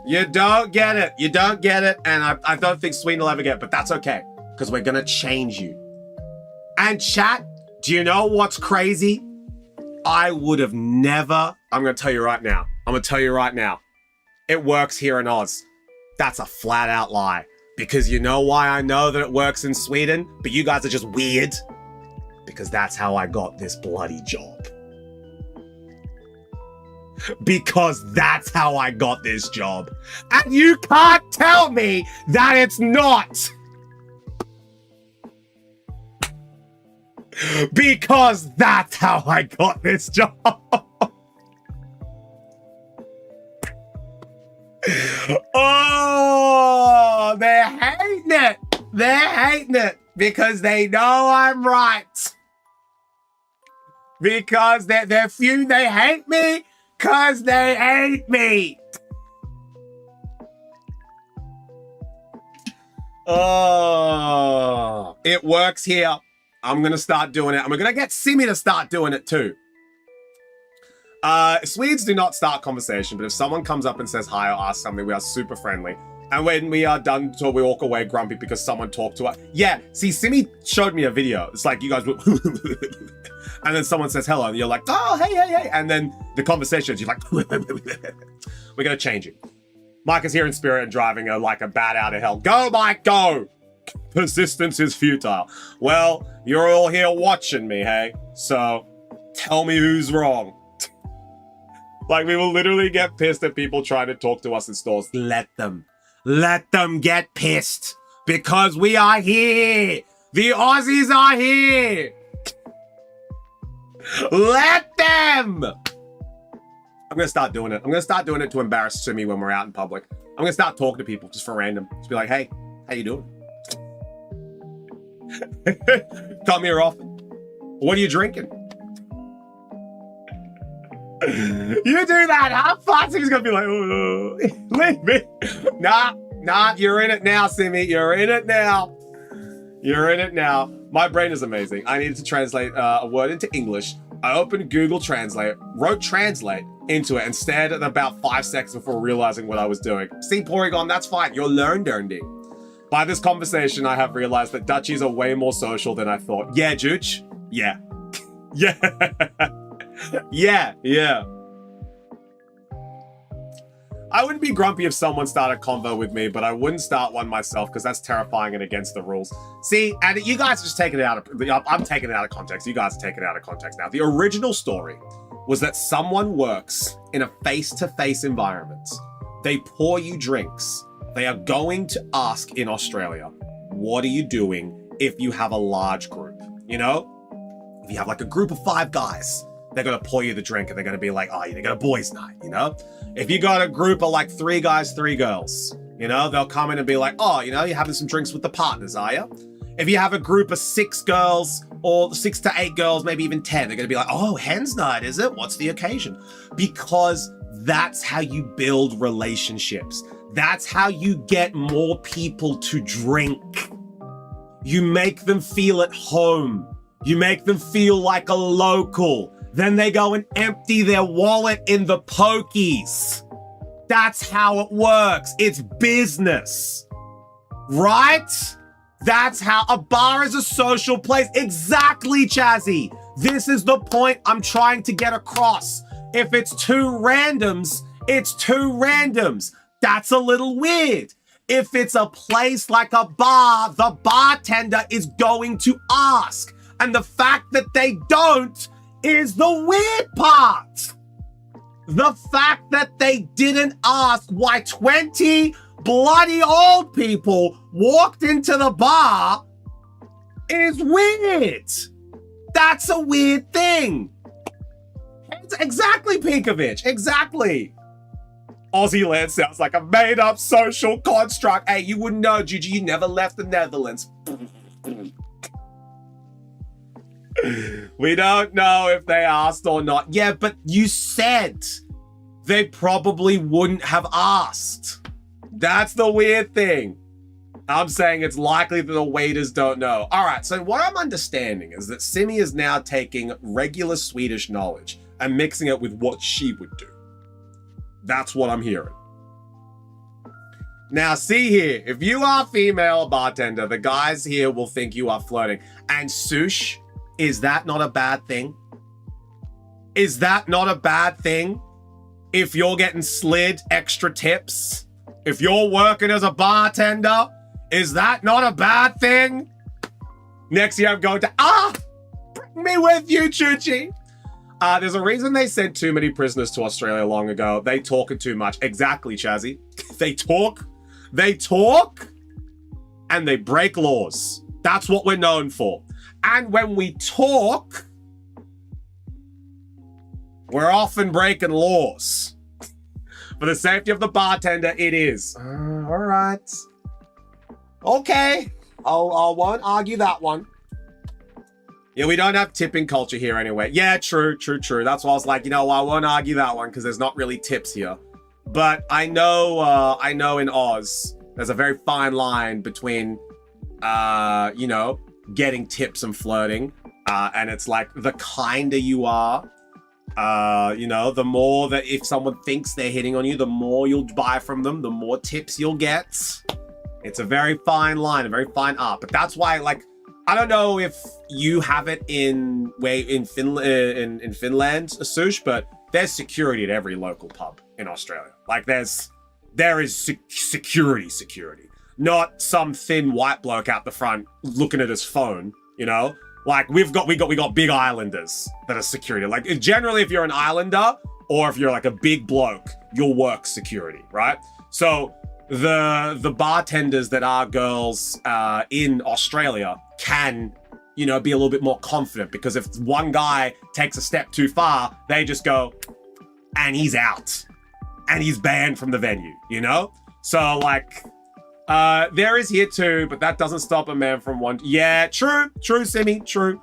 You don't get it. You don't get it. And I don't think Sweden will ever get it, but that's okay. Because we're going to change you. And chat, do you know what's crazy? I would have never, I'm going to tell you right now. I'm going to tell you right now. It works here in Oz. That's a flat out lie. Because you know why I know that it works in Sweden? But you guys are just weird. Because that's how I got this bloody job. Because that's how I got this job. And you can't tell me that it's not. Because that's how I got this job. Oh, they're hating it. They're hating it because they know I'm right. Because they're few, they hate me because they hate me. Oh, it works here. I'm going to start doing it. I'm going to get Simi to start doing it too. Swedes do not start conversation, but if someone comes up and says hi or asks something, we are super friendly. And when we are done, so we walk away grumpy because someone talked to us. Yeah, see, Simi showed me a video. It's like you guys were and then someone says hello, and you're like, oh, hey. And then the conversation, you're like, we're going to change it. Mike is here in spirit and driving a bat out of hell. Go, Mike, go! Persistence is futile. Well, you're all here watching me, hey? So, tell me who's wrong. Like, we will literally get pissed at people trying to talk to us in stores. Let them get pissed. Because we are here. The Aussies are here. Let them. I'm going to start doing it. I'm going to start doing it to embarrass Simi when we're out in public. I'm going to start talking to people just for random. Just be like, hey, how you doing? Come here often. What are you drinking? You do that, huh? Foxy's gonna be like, oh, leave me. Nah, you're in it now, Simi. You're in it now. You're in it now. My brain is amazing. I needed to translate a word into English. I opened Google Translate, wrote translate into it, and stared at about 5 seconds before realizing what I was doing. See, Porygon, that's fine. You're learned, Ernie. By this conversation, I have realized that Dutchies are way more social than I thought. Yeah, Jooch? Yeah. Yeah. Yeah. I wouldn't be grumpy if someone started a convo with me, but I wouldn't start one myself because that's terrifying and against the rules. See, and you guys are just taking it out of... I'm taking it out of context. You guys are taking it out of context now. The original story was that someone works in a face-to-face environment. They pour you drinks. They are going to ask in Australia, what are you doing if you have a large group? You know? If you have like a group of 5 guys, they're going to pour you the drink and they're going to be like, oh, you got a boys' night, you know? If you got a group of like 3 guys, 3 girls, you know, they'll come in and be like, oh, you know, you're having some drinks with the partners, are you? If you have a group of 6 girls or 6 to 8 girls, maybe even 10, they're going to be like, oh, hen's night, is it? What's the occasion? Because that's how you build relationships. That's how you get more people to drink. You make them feel at home. You make them feel like a local. Then they go and empty their wallet in the pokies. That's how it works. It's business. Right? That's how a bar is a social place. Exactly, Chazzy. This is the point I'm trying to get across. If it's 2 randoms, it's 2 randoms. That's a little weird. If it's a place like a bar, the bartender is going to ask. And the fact that they don't is the weird part. The fact that they didn't ask why 20 bloody old people walked into the bar is weird. That's a weird thing. Exactly, Pinkovich. Exactly. Aussie land sounds like a made-up social construct. Hey, you wouldn't know, Gigi. You never left the Netherlands. We don't know if they asked or not. Yeah, but you said they probably wouldn't have asked. That's the weird thing. I'm saying it's likely that the waiters don't know. All right, so what I'm understanding is that Simi is now taking regular Swedish knowledge and mixing it with what she would do. That's what I'm hearing. Now, see here, if you are a female bartender, the guys here will think you are flirting. And Sush, is that not a bad thing? Is that not a bad thing? If you're getting slid extra tips, if you're working as a bartender, is that not a bad thing? Next year I'm going to, bring me with you, Chuchi. There's a reason they sent too many prisoners to Australia long ago. They talk too much. Exactly, Chazzy. They talk, and they break laws. That's what we're known for. And when we talk, we're often breaking laws. For the safety of the bartender, it is. All right. Okay. I won't argue that one. Yeah, we don't have tipping culture here anyway. Yeah, true. That's why I was like, I won't argue that one because there's not really tips here. But I know in Oz, there's a very fine line between, getting tips and flirting. And it's like the kinder you are, the more that if someone thinks they're hitting on you, the more you'll buy from them, the more tips you'll get. It's a very fine line, a very fine art. But that's why, I don't know if you have it in Finland, Sush, but there's security at every local pub in Australia. There is security. Not some thin white bloke out the front looking at his phone, we got big islanders that are security. Generally, if you're an islander or if you're a big bloke, you'll work security, right? So the bartenders that are girls in Australia can, be a little bit more confident because if one guy takes a step too far, they just go, and he's out. And he's banned from the venue, So, there is here too, but that doesn't stop a man from one. Yeah, true, Simi, true.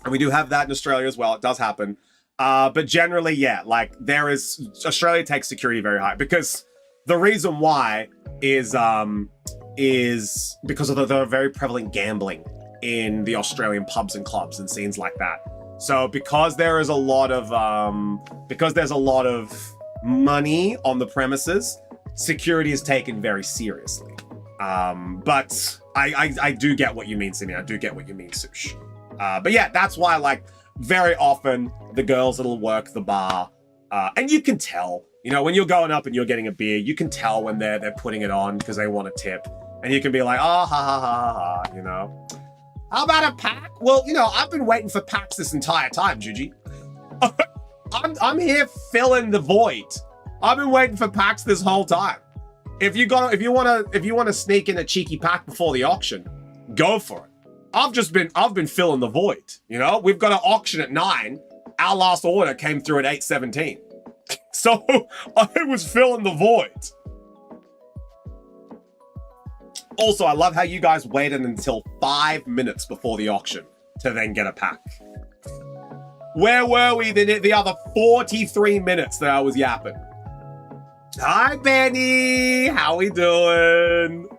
And we do have that in Australia as well. It does happen. But generally, yeah, Australia takes security very high because the reason why is because of the very prevalent gambling in the Australian pubs and clubs and scenes like that. So because there's a lot of money on the premises, security is taken very seriously. But I do get what you mean, Simi. I do get what you mean, Sush. But yeah, that's why very often the girls that'll work the bar, and you can tell, when you're going up and you're getting a beer, you can tell when they're putting it on because they want a tip. And you can be like, oh, ha, How about a pack? Well, I've been waiting for packs this entire time, Juji. I'm here filling the void. I've been waiting for packs this whole time. If you want to sneak in a cheeky pack before the auction, go for it. I've been filling the void. We've got an auction at 9. Our last order came through at 8:17. So I was filling the void. Also, I love how you guys waited until 5 minutes before the auction to then get a pack. Where were we the other 43 minutes that I was yapping? Hi, Benny. How we doing?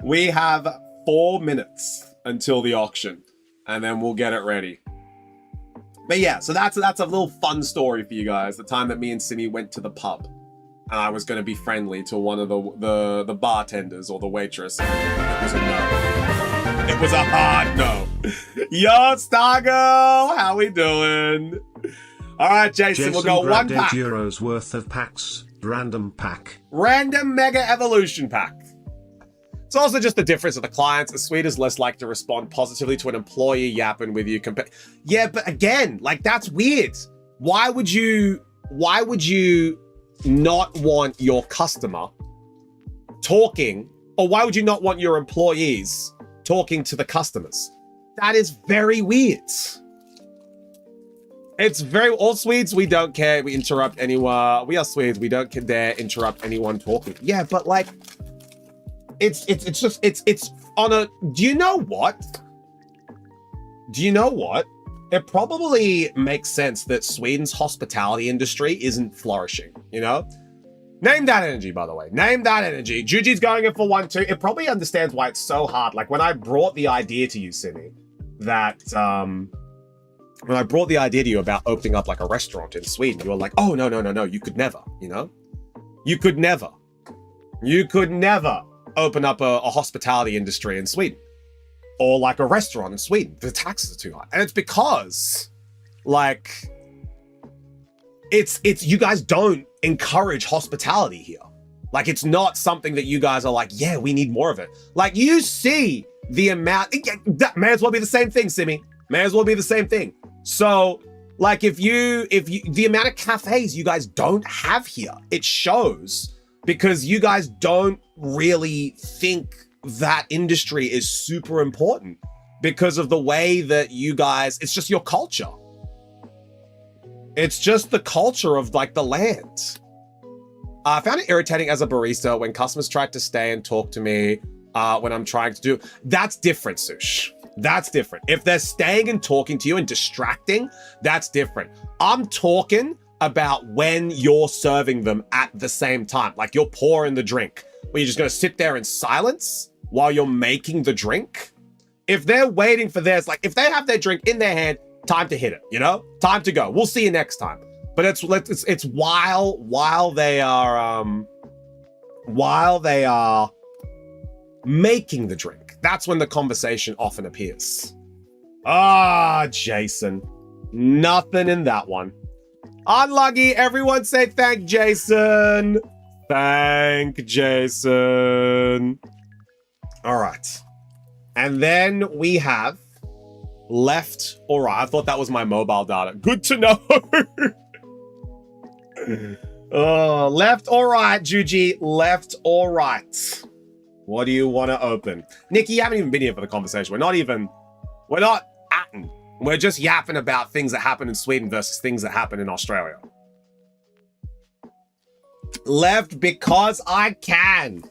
We have 4 minutes until the auction, and then we'll get it ready. But yeah, so that's a little fun story for you guys. The time that me and Simi went to the pub, and I was going to be friendly to one of the bartenders or the waitress. It was a no. It was a hard no. Yo, Stargo, how we doing? All right, Jason, we'll go one pack. €8 worth of packs. Random pack. Random Mega Evolution pack. It's also just the difference of the clients. A Swede is less likely to respond positively to an employee yapping with you. Yeah, but again, that's weird. Why would you not want your customer talking, or why would you not want your employees talking to the customers? That is very weird. All Swedes, we don't care. We interrupt anyone. We are Swedes. We don't dare interrupt anyone talking. Yeah, but it's on a, do you know what? It probably makes sense that Sweden's hospitality industry isn't flourishing, Name that energy, by the way. Name that energy. Juji's going in for 1-2. It probably understands why it's so hard. Like when I brought the idea to you, Simi, that when I brought the idea to you about opening up like a restaurant in Sweden, you were like, oh, no, you could never, you know? You could never open up a hospitality industry in Sweden or like a restaurant in Sweden. The taxes are too high. And it's because like, it's you guys don't encourage hospitality here. Like it's not something that you guys are like, yeah, we need more of it. Like you see the amount, that may as well be the same thing, Simi. May as well be the same thing. So like if you, the amount of cafes you guys don't have here, it shows because you guys don't really think that industry is super important because of the way that you guys, it's just your culture. It's just the culture of like the land. I found it irritating as a barista when customers tried to stay and talk to me when I'm trying to do, that's different, Sush. That's different. If they're staying and talking to you and distracting, that's different. I'm talking about when you're serving them at the same time. Like you're pouring the drink, where you're just gonna sit there in silence while you're making the drink. If they're waiting for theirs, like if they have their drink in their hand, time to hit it, you know? Time to go. We'll see you next time. But it's while they are making the drink. That's when the conversation often appears. Ah, Jason. Nothing in that one. Unlucky. Everyone say thank Jason. Thank Jason. All right. And then we have left or right. I thought that was my mobile data. Good to know. Left or right, Juji. Left or right. What do you want to open? Nikki, you haven't even been here for the conversation. We're not atting. We're just yapping about things that happen in Sweden versus things that happen in Australia. Left because I can.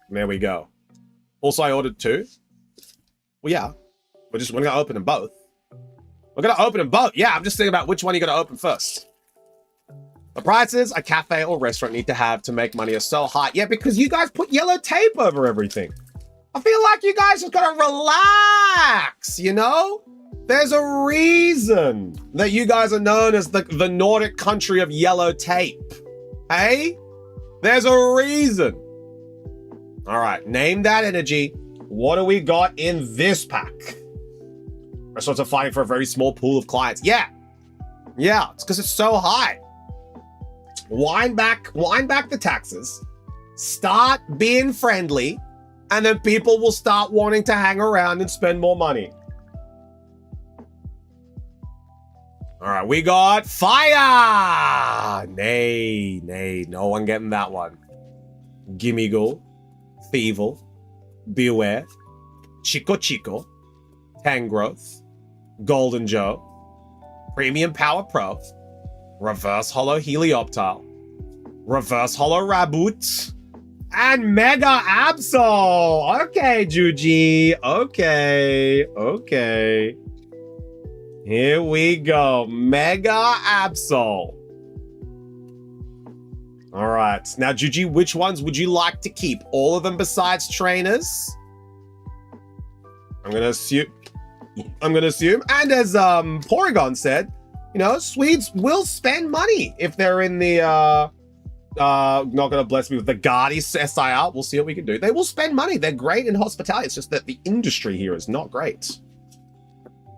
There we go. Also, I ordered 2. Well, yeah. We're going to open them both. We're going to open them both. Yeah, I'm just thinking about which one you're going to open first. The prices a cafe or restaurant need to have to make money are so high. Yeah, because you guys put yellow tape over everything. I feel like you guys just got to relax, you know? There's a reason that you guys are known as the Nordic country of yellow tape. Hey? There's a reason. All right, name that energy. What do we got in this pack? Restaurants are fighting for a very small pool of clients. Yeah, it's because it's so high. Wind back the taxes. Start being friendly, and then people will start wanting to hang around and spend more money. All right, we got fire. Nay, no one getting that one. Gimme Go, Thievel, Beware, Chico, Tangrowth, Golden Joe, Premium Power Pro, Reverse Hollow Helioptile, Reverse Hollow Raboot, and Mega Absol. Okay, Juji. Okay. Here we go. Mega Absol. All right. Now, Juji, which ones would you like to keep? All of them besides trainers? I'm going to assume. And as Porygon said, you know, Swedes will spend money if they're in the, not going to bless me with the Guardi SIR. We'll see what we can do. They will spend money. They're great in hospitality. It's just that the industry here is not great.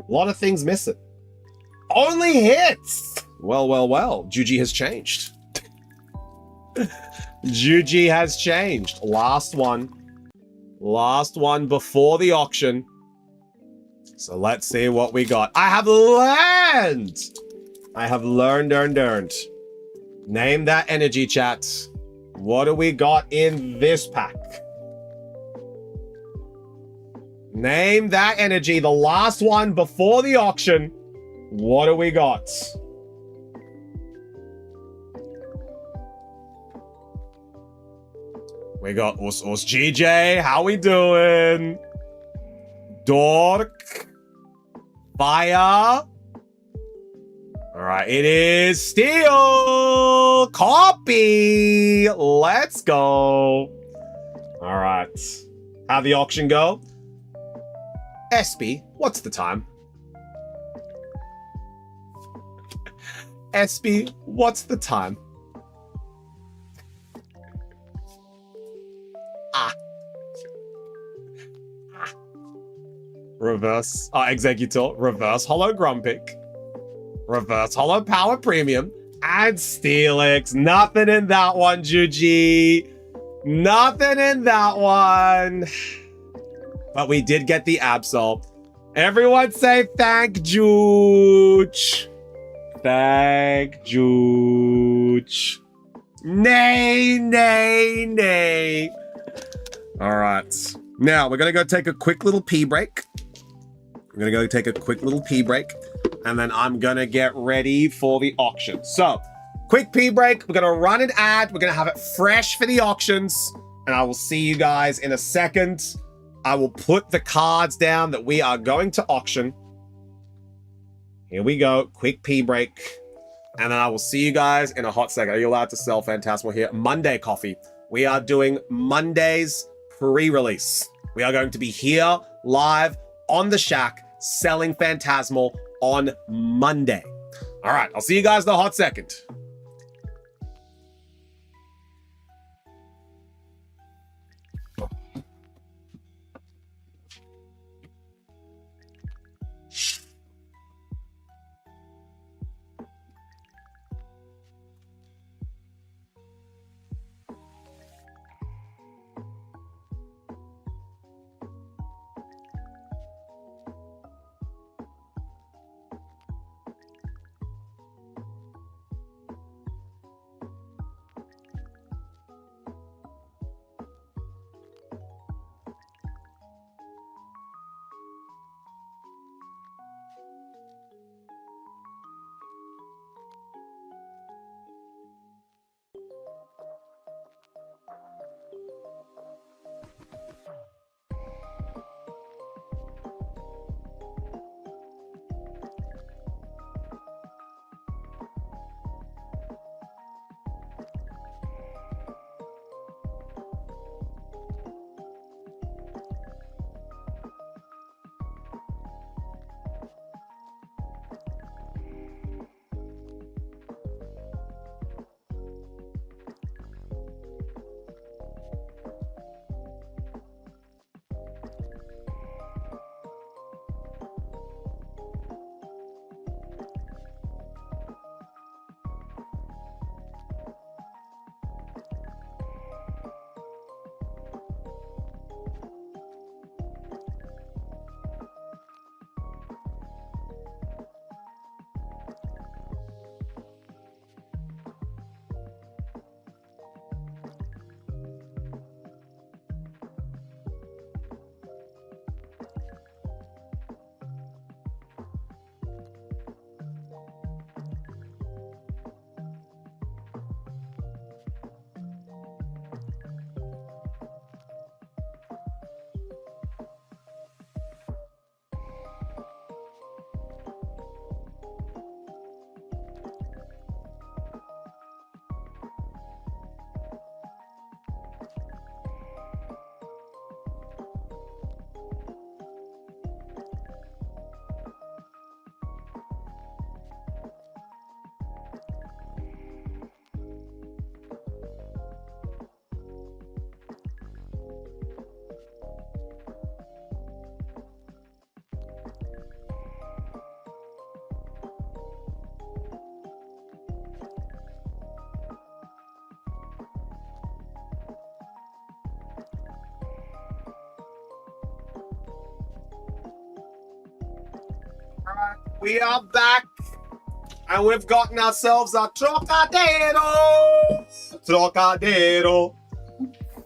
A lot of things missing. Only hits. Well. Juji has changed. Juji has changed. Last one before the auction. So let's see what we got. I have learned. Name that energy, chat. What do we got in this pack? Name that energy. The last one before the auction. What do we got? We got Us GJ. How we doing? Dork. Fire. All right, it is Steel. copy. Let's go. All right. How'd the auction go? SB, what's the time? SB, what's the time? Reverse Executor, reverse holo Grumpic, reverse holo Power Premium, and Steelix. Nothing in that one, Juji. Nothing in that one. But we did get the Absol. Everyone say thank Juge. Thank Juge. Nay, nay, nay. All right. Now, we're going to go take a quick little pee break. I'm going to go take a quick little pee break. And then I'm going to get ready for the auction. So, quick pee break. We're going to run an ad. We're going to have it fresh for the auctions. And I will see you guys in a second. I will put the cards down that we are going to auction. Here we go. Quick pee break. And then I will see you guys in a hot second. Are you allowed to sell Phantasmal here? Monday coffee. We are doing Monday's pre-release. We are going to be here live on the Shack selling Phantasmal on Monday. All right, I'll see you guys in a hot second. We are back, and we've gotten ourselves a Trocadero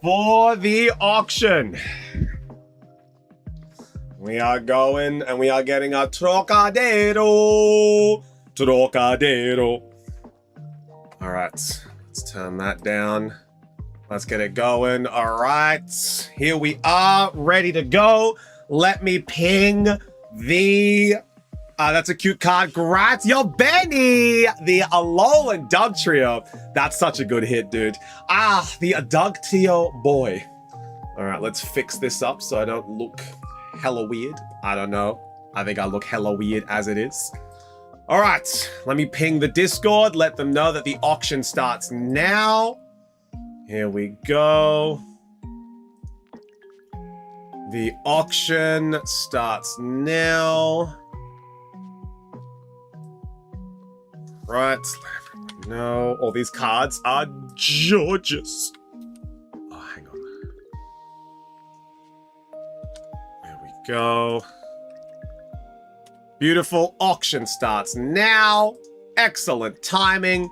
for the auction. We are going, and we are getting a Trocadero. All right, let's turn that down. Let's get it going. All right, here we are, ready to go. Let me ping the That's a cute card. Grats. Yo, Benny! The Alolan Dugtrio. That's such a good hit, dude. The Dugtrio boy. All right, let's fix this up so I don't look hella weird. I don't know. I think I look hella weird as it is. All right, let me ping the Discord. Let them know that the auction starts now. Here we go. The auction starts now. Right, let everyone know. All these cards are gorgeous. Oh, hang on. There we go. Beautiful. Auction starts now. Excellent timing.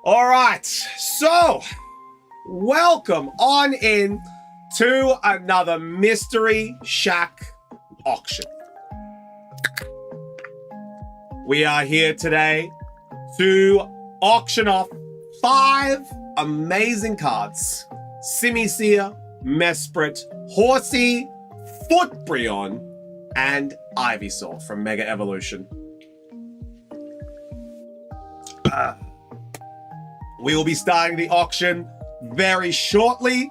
All right, so welcome on in to another Mystery Shack auction. We are here today to auction off 5 amazing cards. Simisear, Mesprit, Horsey, Footbrion, and Ivysaur from Mega Evolution. We will be starting the auction very shortly.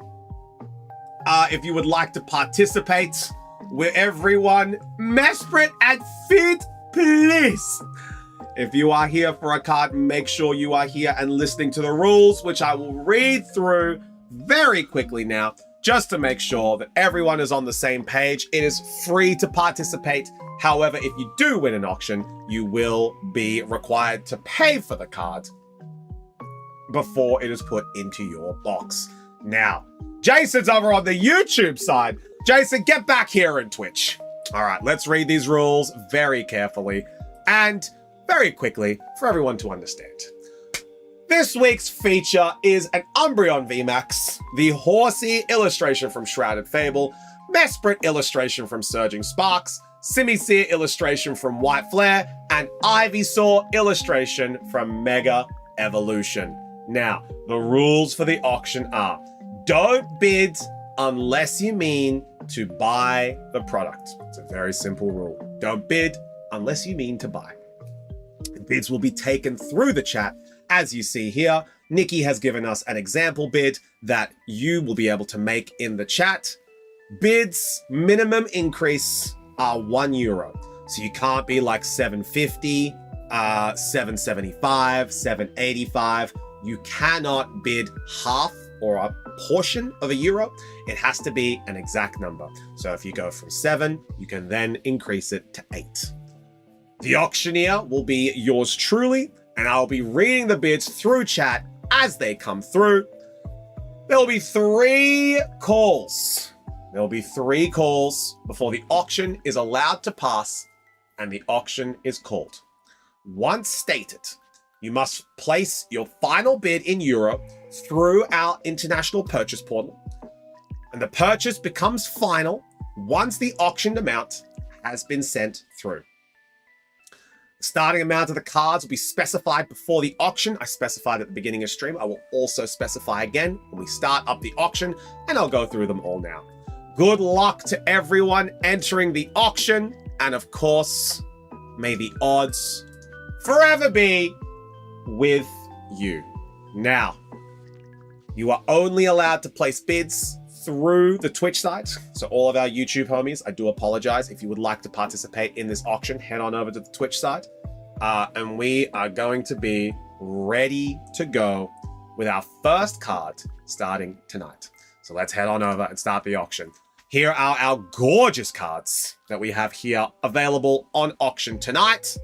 If you would like to participate with everyone, Mesprit and Fit, please. If you are here for a card, make sure you are here and listening to the rules, which I will read through very quickly now, just to make sure that everyone is on the same page. It is free to participate. However, if you do win an auction, you will be required to pay for the card before it is put into your box. Now, Jason's over on the YouTube side. Jason, get back here in Twitch. All right, let's read these rules very carefully and very quickly for everyone to understand. This week's feature is an Umbreon VMAX, the Horsey illustration from Shrouded Fable, Mesprit illustration from Surging Sparks, Simisear illustration from White Flare, and Ivysaur illustration from Mega Evolution. Now, the rules for the auction are: don't bid unless you mean to buy the product. It's a very simple rule. Don't bid unless you mean to buy. Bids will be taken through the chat. As you see here, Nikki has given us an example bid that you will be able to make in the chat. Bids minimum increase are €1. So you can't be like 750, 775, 785. You cannot bid half or a portion of €1. It has to be an exact number. So if you go from 7, you can then increase it to 8. The auctioneer will be yours truly, and I'll be reading the bids through chat as they come through. There will be 3 calls. There will be 3 calls before the auction is allowed to pass and the auction is called. Once stated, you must place your final bid in euro through our international purchase portal, and the purchase becomes final once the auctioned amount has been sent through. The starting amount of the cards will be specified before the auction. I specified at the beginning of stream. I will also specify again when we start up the auction, and I'll go through them all now. Good luck to everyone entering the auction, and of course, may the odds forever be with you. Now, you are only allowed to place bids through the Twitch site. So all of our YouTube homies, I do apologize. If you would like to participate in this auction, head on over to the Twitch site. And we are going to be ready to go with our first card starting tonight. So let's head on over and start the auction. Here are our gorgeous cards that we have here available on auction tonight.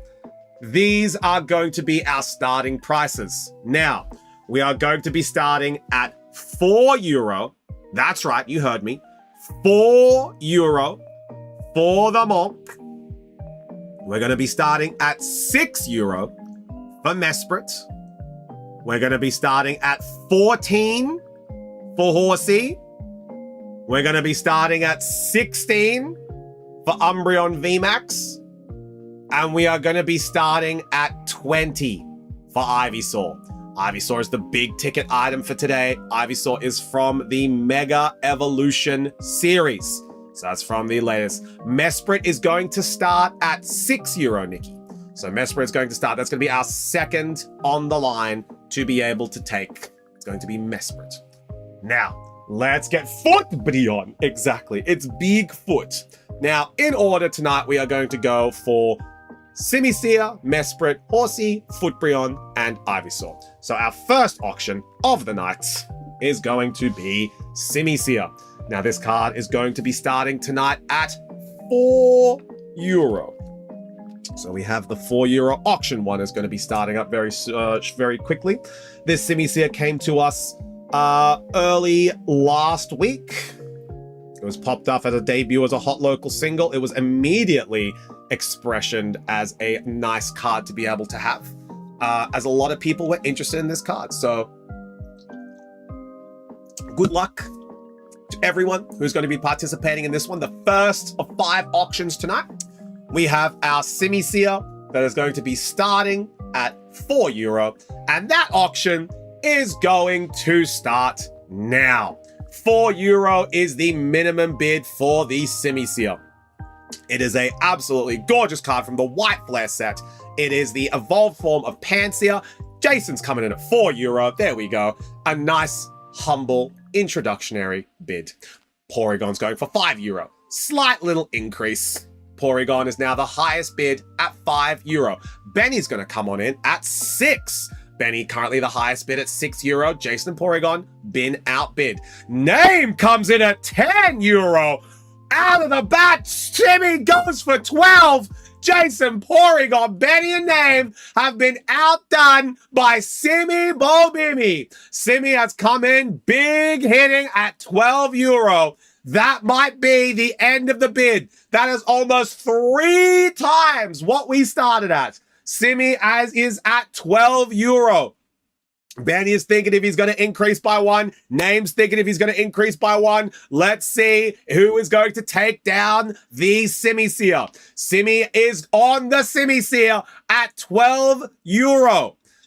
These are going to be our starting prices. Now, we are going to be starting at €4. That's right, you heard me. €4 for the Monk. We're going to be starting at €6 for Mesprit. We're going to be starting at 14 for Horsey. We're going to be starting at 16 for Umbreon VMAX. And we are going to be starting at 20 for Ivysaur. Ivysaur is the big ticket item for today. Ivysaur is from the Mega Evolution series. So that's from the latest. Mesprit is going to start at €6, Nikki. So Mesperit's going to start. That's going to be our second on the line to be able to take. It's going to be Mesperit. Now, let's get Footbri on. Exactly. It's Big Foot. Now, in order tonight, we are going to go for Simisear, Mesperit, Horsey, Footbrion, and Ivysaur. So our first auction of the night is going to be Simisear. Now, this card is going to be starting tonight at €4. So we have the €4 auction one is going to be starting up very quickly. This Simisear came to us early last week. It was popped up as a debut as a hot local single. It was immediately expressioned as a nice card to be able to have, as a lot of people were interested in this card. So good luck to everyone who's going to be participating in this one. The first of 5 auctions tonight. We have our Simisear that is going to be starting at €4, and that auction is going to start now. €4 is the minimum bid for the Simisear. It is a absolutely gorgeous card from the White Flare set. It is the evolved form of Pansear. Jason's coming in at €4. There we go. A nice, humble, introductionary bid. Porygon's going for €5. Slight little increase. Porygon is now the highest bid at €5. Benny's going to come on in at €6. Benny currently the highest bid at €6. Jason and Porygon been outbid. Name comes in at €10. Out of the bat, Simi goes for 12. Jason, Porygon, Benny, and Name have been outdone by Simi Bobimi. Simi has come in big hitting at €12. That might be the end of the bid. That is almost 3 times what we started at. Simi is at €12. Benny is thinking if he's going to increase by 1. Name's thinking if he's going to increase by 1. Let's see who is going to take down the Simisear. Simi is on the Simisear at €12.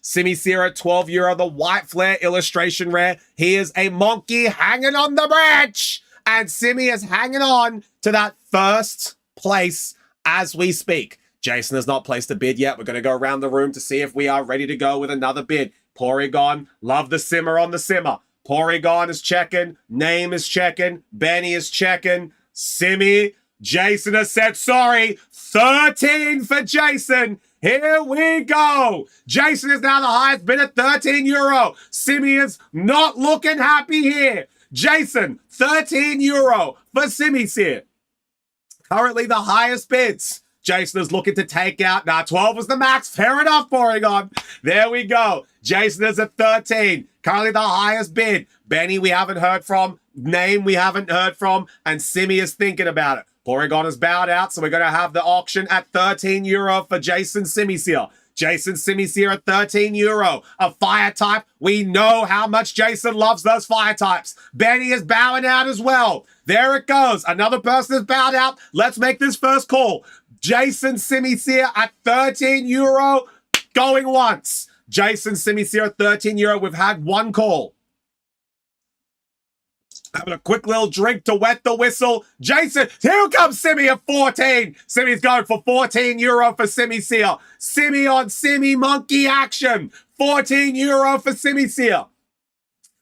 Simisear at €12. The White Flare illustration rare. He is a monkey hanging on the branch. And Simi is hanging on to that first place as we speak. Jason has not placed a bid yet. We're going to go around the room to see if we are ready to go with another bid. Porygon, love the simmer on the simmer. Porygon is checking. Name is checking. Benny is checking. Simi. Jason has said sorry. 13 for Jason. Here we go. Jason is now the highest bid at €13. Simi is not looking happy here. Jason, €13 for Simisear. Currently the highest bids. Jason is looking to take out. Now, 12 was the max. Fair enough, Porygon. There we go. Jason is at 13. Currently the highest bid. Benny, we haven't heard from. Name, we haven't heard from. And Simi is thinking about it. Porygon has bowed out, so we're going to have the auction at €13 for Jason Simisear. Jason Simisear at €13. A fire type. We know how much Jason loves those fire types. Benny is bowing out as well. There it goes. Another person has bowed out. Let's make this first call. Jason Simisear at €13. Going once. Jason Simisear at €13. We've had one call. Having a quick little drink to wet the whistle. Jason, here comes Simi at 14. Simi's going for €14 for Simisear. Simi on Simi monkey action. €14 for Simisear.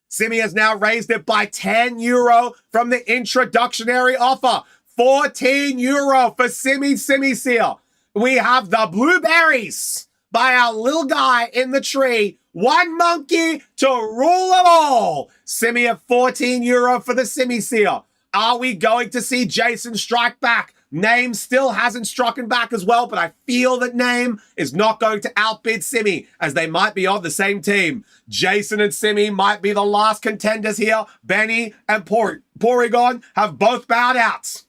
Simi has now raised it by €10 from the introductionary offer. €14 for Simisear. We have the blueberries by our little guy in the tree. One monkey to rule them all. Simi at €14 for the Simisear. Are we going to see Jason strike back? Name still hasn't struck back as well, but I feel that Name is not going to outbid Simi, as they might be on the same team. Jason and Simi might be the last contenders here. Benny and Porygon have both bowed out.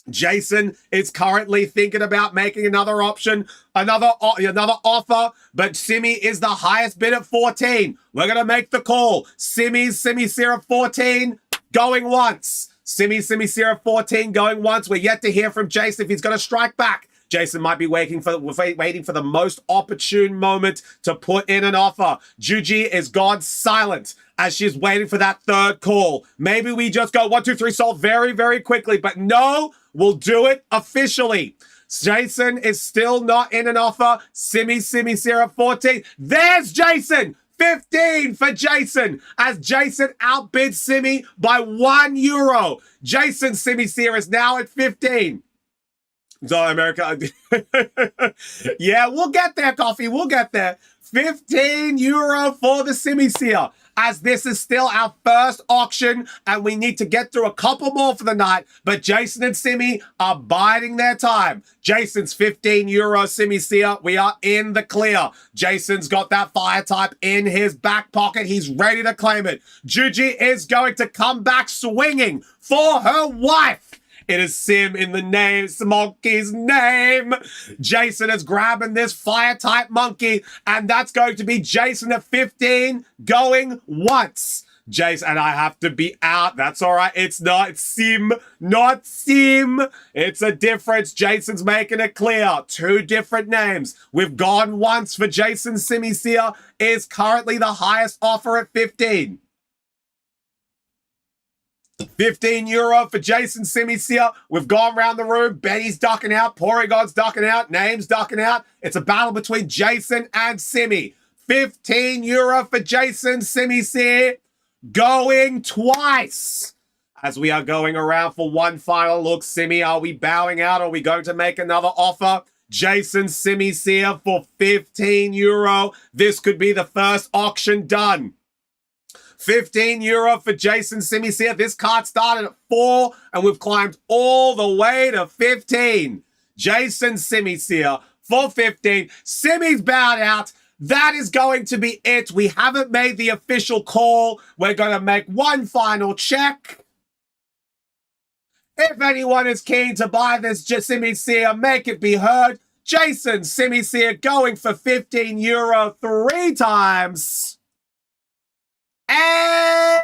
Jason is currently thinking about making another option, another offer, but Simi is the highest bid at 14. We're going to make the call. Simisear at 14, going once. Simisear at 14, going once. We're yet to hear from Jason if he's going to strike back. Jason might be waiting for the most opportune moment to put in an offer. Juji is gone silent as she's waiting for that third call. Maybe we just go 1, 2, 3 sold very, very quickly, but no, we'll do it officially. Jason is still not in an offer. Simi Seer at 14. There's Jason. 15 for Jason, as Jason outbids Simi by €1. Jason Simi Seer is now at 15. So America, yeah, we'll get there, Coffee. We'll get there. €15 for the Simi Seer, as this is still our first auction and we need to get through a couple more for the night. But Jason and Simi are biding their time. Jason's €15 Simi Seer. We are in the clear. Jason's got that fire type in his back pocket. He's ready to claim it. Juji is going to come back swinging for her wife. It is Sim in the name, Smokey's name. Jason is grabbing this fire-type monkey, and that's going to be Jason at 15 going once. Jason, and I have to be out. That's all right. It's not Sim, not Sim. It's a difference. Jason's making it clear. Two different names. We've gone once for Jason. Simi Seer is currently the highest offer at 15. €15 for Jason Simi Seer. We've gone around the room. Betty's ducking out. Porygon's ducking out. Name's ducking out. It's a battle between Jason and Simi. €15 for Jason Simi Seer. Going twice. As we are going around for one final look. Simi, are we bowing out? Are we going to make another offer? Jason Simi Seer for €15. This could be the first auction done. €15 for Jason Simi Seer. This card started at 4 and we've climbed all the way to 15. Jason Simi Seer for 15. Simi's bowed out. That is going to be it. We haven't made the official call. We're going to make one final check. If anyone is keen to buy this Simi Seer, make it be heard. Jason Simi Seer going for €15 3 times. And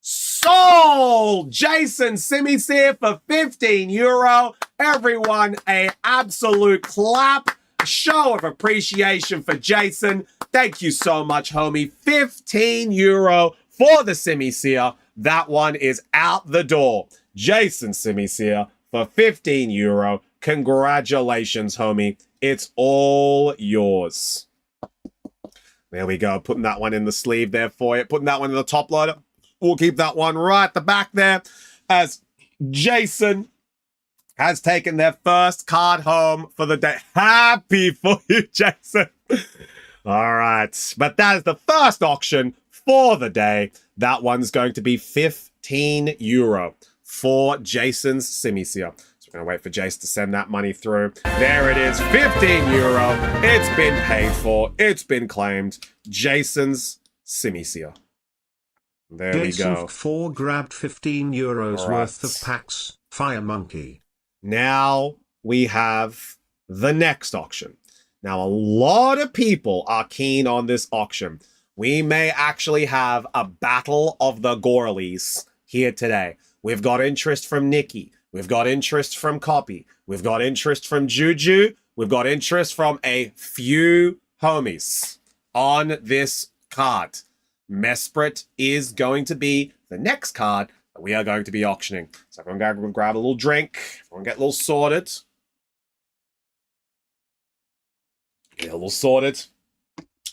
sold! Jason Simi Seer for €15. Everyone, a absolute clap. A show of appreciation for Jason. Thank you so much, homie. €15 for the Simi Seer. That one is out the door. Jason Simi Seer for €15. Congratulations, homie. It's all yours. There we go. Putting that one in the sleeve there for you. Putting that one in the top loader. We'll keep that one right at the back there, as Jason has taken their first card home for the day. Happy for you, Jason. All right. But that is the first auction for the day. That one's going to be €15 for Jason's Simi Seer. We're going to wait for Jace to send that money through. There it is, €15. It's been paid for. It's been claimed. Jason's Simi Seer. There Jason we go. 4 grabbed €15 worth of packs. Fire Monkey. Now we have the next auction. Now, a lot of people are keen on this auction. We may actually have a battle of the Gorleys here today. We've got interest from Nikki. We've got interest from Copy. We've got interest from Juju. We've got interest from a few homies on this card. Mesprit is going to be the next card that we are going to be auctioning. So I'm going to grab a little drink. Everyone get a little sorted. Get a little sorted.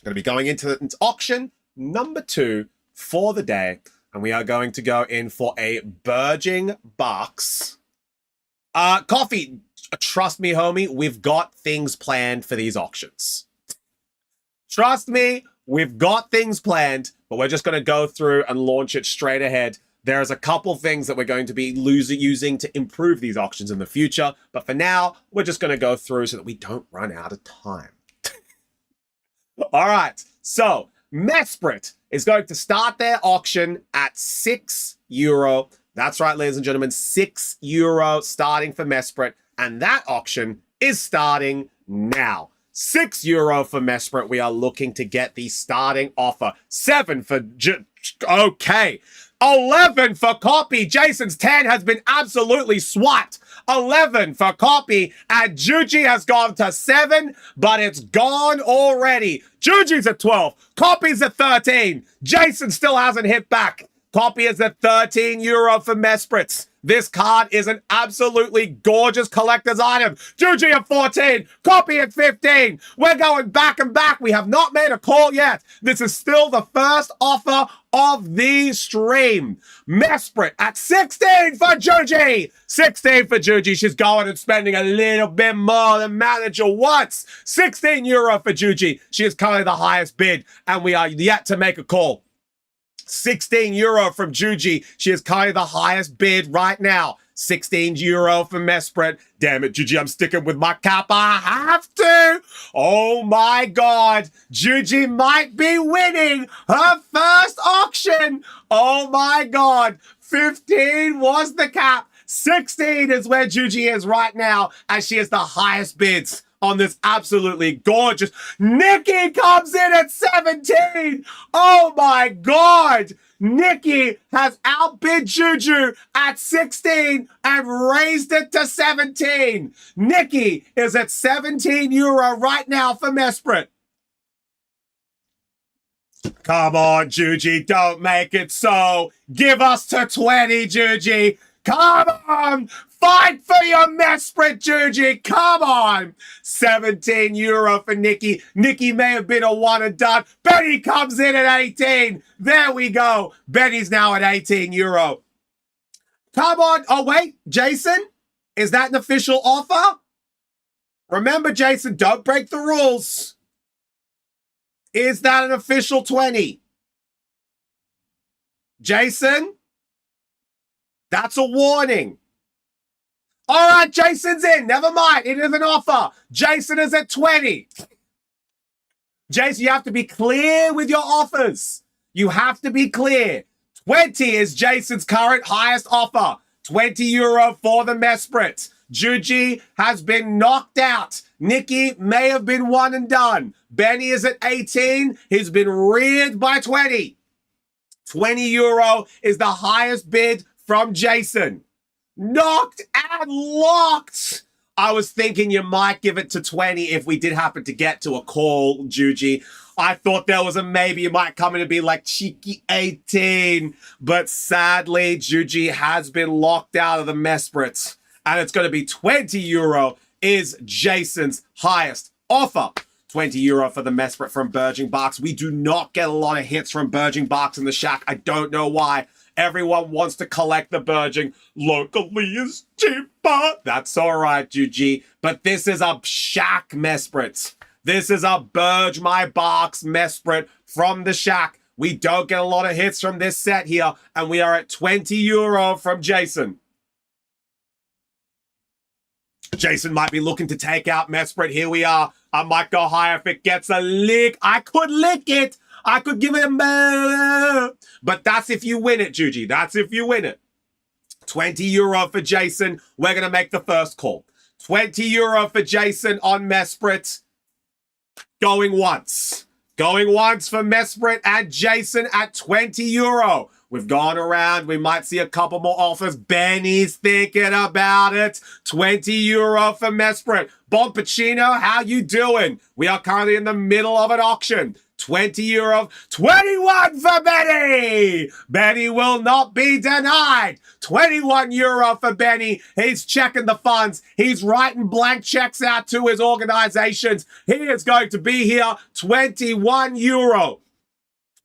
Going to be going into auction number 2 for the day. And we are going to go in for a Burgeoning Bucks. Coffee, trust me, homie, we've got things planned for these auctions. Trust me, we've got things planned, but we're just going to go through and launch it straight ahead. There's a couple things that we're going to be using to improve these auctions in the future, but for now, we're just going to go through so that we don't run out of time. All right, so Mesprit is going to start their auction at €6. That's right, ladies and gentlemen, €6 starting for Mesprit, and that auction is starting now. €6 for Mesprit. We are looking to get the starting offer. 7 for okay. 11 for Copy. Jason's 10 has been absolutely swiped. 11 for Copy, and Juji has gone to 7, but it's gone already. Juji's at 12. Copy's at 13. Jason still hasn't hit back. Copy is at €13 for Mespritz. This card is an absolutely gorgeous collector's item. Juji at 14, copy at 15. We're going back and back. We have not made a call yet. This is still the first offer of the stream. Mesprit at 16 for Juji. 16 for Juji. She's going and spending a little bit more than manager wants. €16 for Juji. She is currently the highest bid, and we are yet to make a call. €16 from Juji. She is currently the highest bid right now. €16 for Mesprit. Damn it, Juji, I'm sticking with my cap. I have to. Oh my God. Juji might be winning her first auction. Oh my God. 15 was the cap. 16 is where Juji is right now, as she is the highest bids on this absolutely gorgeous. Nikki comes in at 17. Oh my God. Nikki has outbid Juju at 16 and raised it to 17. Nikki is at €17 right now for Mesprit. Come on, Juji, don't make it so. Give us to 20, Juji. Come on! Fight for your Mesprit, Juji! Come on! €17 for Nikki. Nikki may have been a one and done. Betty comes in at 18. There we go. Betty's now at €18. Come on. Oh, wait. Jason? Is that an official offer? Remember, Jason, don't break the rules. Is that an official 20? Jason? That's a warning. All right, Jason's in. Never mind. It is an offer. Jason is at 20. Jason, you have to be clear with your offers. You have to be clear. 20 is Jason's current highest offer. €20 for the Mesprit. Juji has been knocked out. Nikki may have been one and done. Benny is at 18. He's been reared by 20. €20 is the highest bid from Jason. Knocked and locked. I was thinking you might give it to 20 if we did happen to get to a call, Juji. I thought there was a maybe you might come in and be like cheeky 18. But sadly, Juji has been locked out of the Mesprit. And it's going to be €20 is Jason's highest offer. €20 for the Mesprit from Burging Barks. We do not get a lot of hits from Burging Barks in the shack. I don't know why. Everyone wants to collect the Burging. Locally is cheaper. That's all right, Juji. But this is a shack Mesprit. This is a Burge My Barks Mesprit from the shack. We don't get a lot of hits from this set here. And we are at €20 from Jason. Jason might be looking to take out Mesprit. Here we are. I might go higher if it gets a lick. I could lick it. I could give it a... But that's if you win it, Juji. That's if you win it. €20 for Jason. We're going to make the first call. €20 for Jason on Mesprit. Going once. Going once for Mesprit and Jason at €20. We've gone around. We might see a couple more offers. Benny's thinking about it. €20 for Mesprit. Bompacino, how you doing? We are currently in the middle of an auction. €20. 21 for Benny. Benny will not be denied. €21 for Benny. He's checking the funds. He's writing blank checks out to his organizations. He is going to be here. €21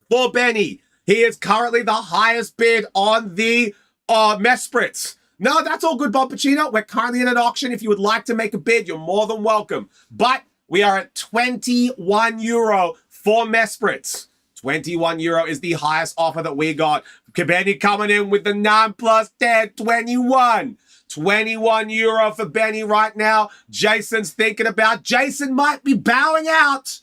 for Benny. He is currently the highest bid on the Mesprit. No, that's all good, Bompacino. We're currently in an auction. If you would like to make a bid, you're more than welcome. But we are at €21 for Mesprit. €21 is the highest offer that we got. Benny coming in with the 9 plus 10, 21. €21 for Benny right now. Jason's thinking about... Jason might be bowing out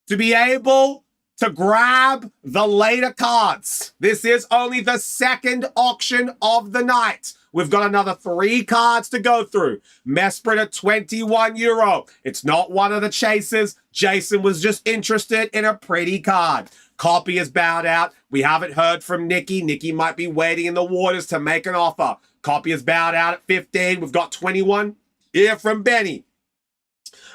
to be able to grab the later cards. This is only the second auction of the night. We've got another 3 cards to go through. Mesprit at €21. It's not one of the chasers. Jason was just interested in a pretty card. Copy is bowed out. We haven't heard from Nikki. Nikki might be waiting in the waters to make an offer. Copy is bowed out at 15. We've got 21 here from Benny.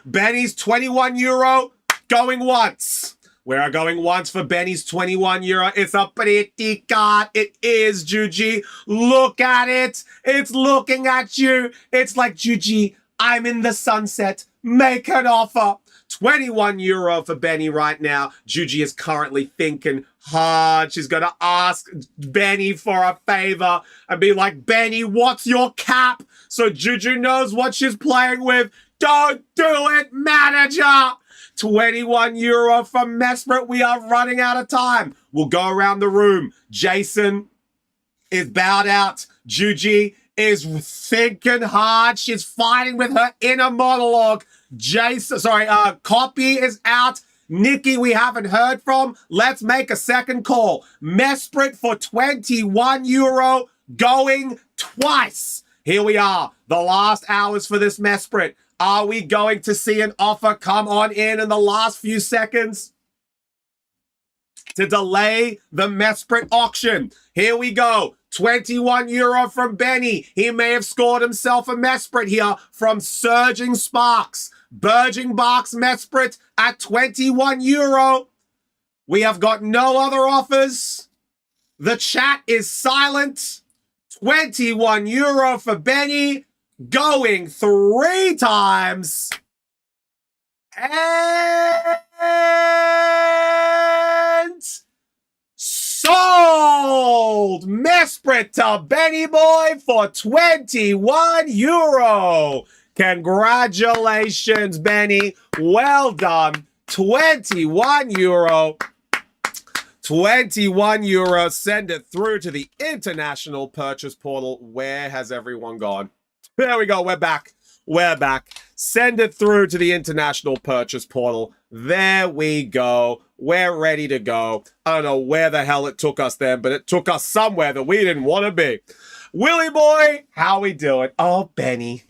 Benny's €21 going once. We are going once for Benny's 21 euro. It's a pretty card. It is, Juji. Look at it. It's looking at you. It's like, Juji, I'm in the sunset. Make an offer. 21 euro for Benny right now. Juji is currently thinking hard. She's going to ask Benny for a favor and be like, Benny, what's your cap? So Juju knows what she's playing with. Don't do it, manager. 21 euro from Mesprit. We are running out of time. We'll go around the room. Jason is bowed out. Juji is thinking hard. She's fighting with her inner monologue. Copy is out. Nikki, we haven't heard from. Let's make a second call. Mesprit for 21 euro, going twice. Here we are. The last hours for this Mesprit. Are we going to see an offer come on in the last few seconds to delay the Mesprit auction? Here we go. 21 euro from Benny. He may have scored himself a Mesprit here from Surging Sparks. Burging Barks Mesprit at 21 euro. We have got no other offers. The chat is silent. 21 euro for Benny. Going 3 times. And sold! Mesprit to Benny Boy for 21 euro. Congratulations, Benny. Well done. 21 euro. 21 euro. Send it through to the international purchase portal. Where has everyone gone? There we go. We're back. We're back. Send it through to the international purchase portal. There we go. We're ready to go. I don't know where the hell it took us then, but it took us somewhere that we didn't want to be. Willie boy, how we doing? Oh, Benny.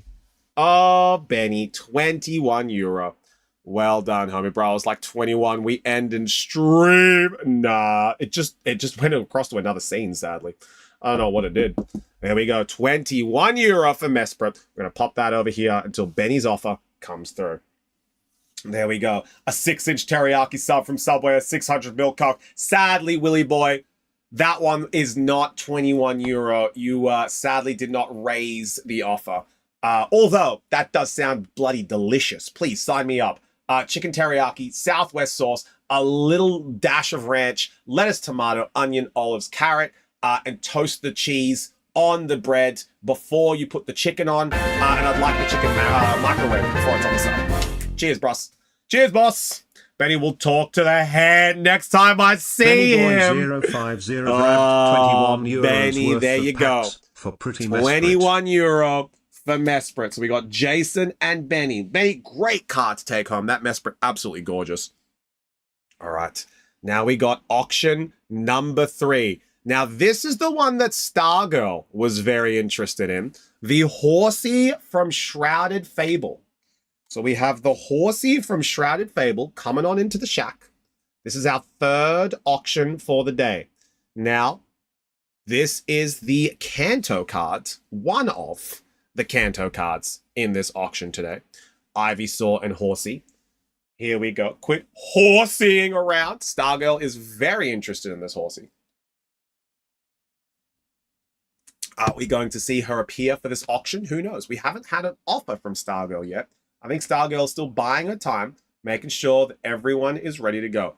Oh, Benny. 21 euro. Well done, homie, bro. I was like 21. We end in stream. Nah, it just went across to another scene, sadly. I don't know what it did. There we go. 21 euro for Mesprit. We're going to pop that over here until Benny's offer comes through. There we go. A 6-inch teriyaki sub from Subway, a 600 mil cock. Sadly, Willie boy, that one is not 21 euro. You sadly did not raise the offer. Although, that does sound bloody delicious. Please sign me up. Chicken teriyaki, Southwest sauce, a little dash of ranch, lettuce, tomato, onion, olives, carrot, and toast the cheese on the bread before you put the chicken on. And I'd like the chicken microwave before it's on the side. Cheers, boss. Cheers, boss. Benny will talk to the head next time I see him. 050 21 euros Benny, worth there of you go. For pretty 21 euro for Mesprit. So we got Jason and Benny. Benny, great card to take home. That Mesprit, absolutely gorgeous. All right. Now we got auction number 3. Now, this is the one that Stargirl was very interested in. The Horsey from Shrouded Fable. So we have the Horsey from Shrouded Fable coming on into the shack. This is our 3rd auction for the day. Now, this is the Kanto card, one of the Kanto cards in this auction today. Ivysaur and Horsey. Here we go. Quit horseying around. Stargirl is very interested in this Horsey. Are we going to see her appear for this auction? Who knows? We haven't had an offer from Stargirl yet. I think Stargirl is still buying her time, making sure that everyone is ready to go.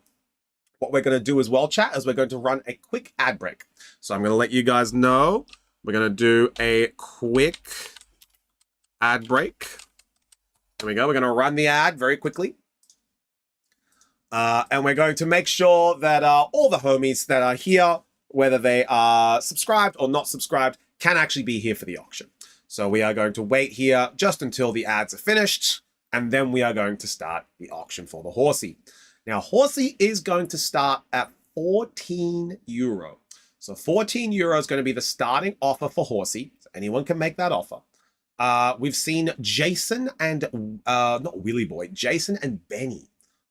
What we're going to do as well, chat, is we're going to run a quick ad break. So I'm going to let you guys know. We're going to do a quick ad break. There we go. We're going to run the ad very quickly. And we're going to make sure that all the homies that are here, whether they are subscribed or not subscribed, can actually be here for the auction. So we are going to wait here just until the ads are finished, and then we are going to start the auction for the Horsey. Now, Horsey is going to start at 14 euro. So 14 euro is going to be the starting offer for Horsey. So anyone can make that offer. We've seen Jason and, not Willy Boy, Jason and Benny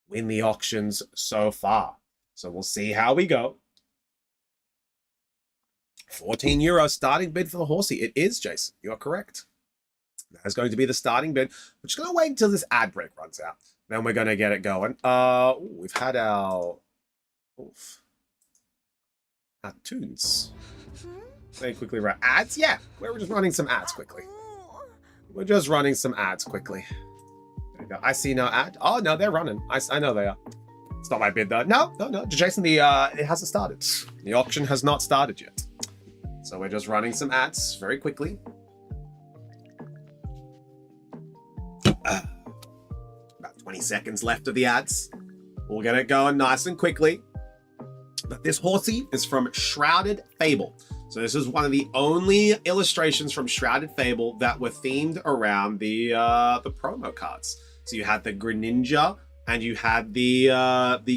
win the auctions so far. So we'll see how we go. 14 euro starting bid for the Horsey. It is, Jason. You are correct. That is going to be the starting bid. We're just going to wait until this ad break runs out. Then we're going to get it going. We've had our tunes. Very quickly run ads. Yeah, we're just running some ads quickly. We're just running some ads quickly. There we go. I see no ad. Oh no, they're running. I know they are. It's not my bid though. No. Jason, it hasn't started. The auction has not started yet. So we're just running some ads very quickly. About 20 seconds left of the ads. We'll get it going nice and quickly. But this horsey is from Shrouded Fable. So this is one of the only illustrations from Shrouded Fable that were themed around the promo cards. So you had the Greninja and you had the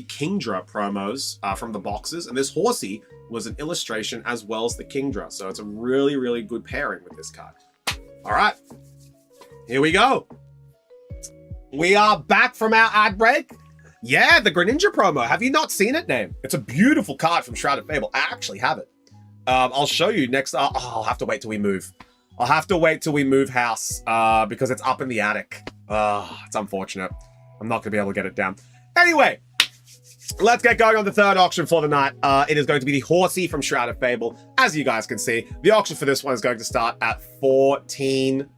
Kingdra promos from the boxes, and this horsey was an illustration as well as the Kingdra. So it's a really, really good pairing with this card. All right, here we go. We are back from our ad break. Yeah, the Greninja promo. Have you not seen it, Name? It's a beautiful card from Shrouded Fable. I actually have it. I'll show you next. I'll have to wait till we move. I'll have to wait till we move house because it's up in the attic. It's unfortunate. I'm not going to be able to get it down. Anyway, let's get going on the third auction for the night. It is going to be the horsey from Shrouded Fable. As you guys can see, the auction for this one is going to start at 14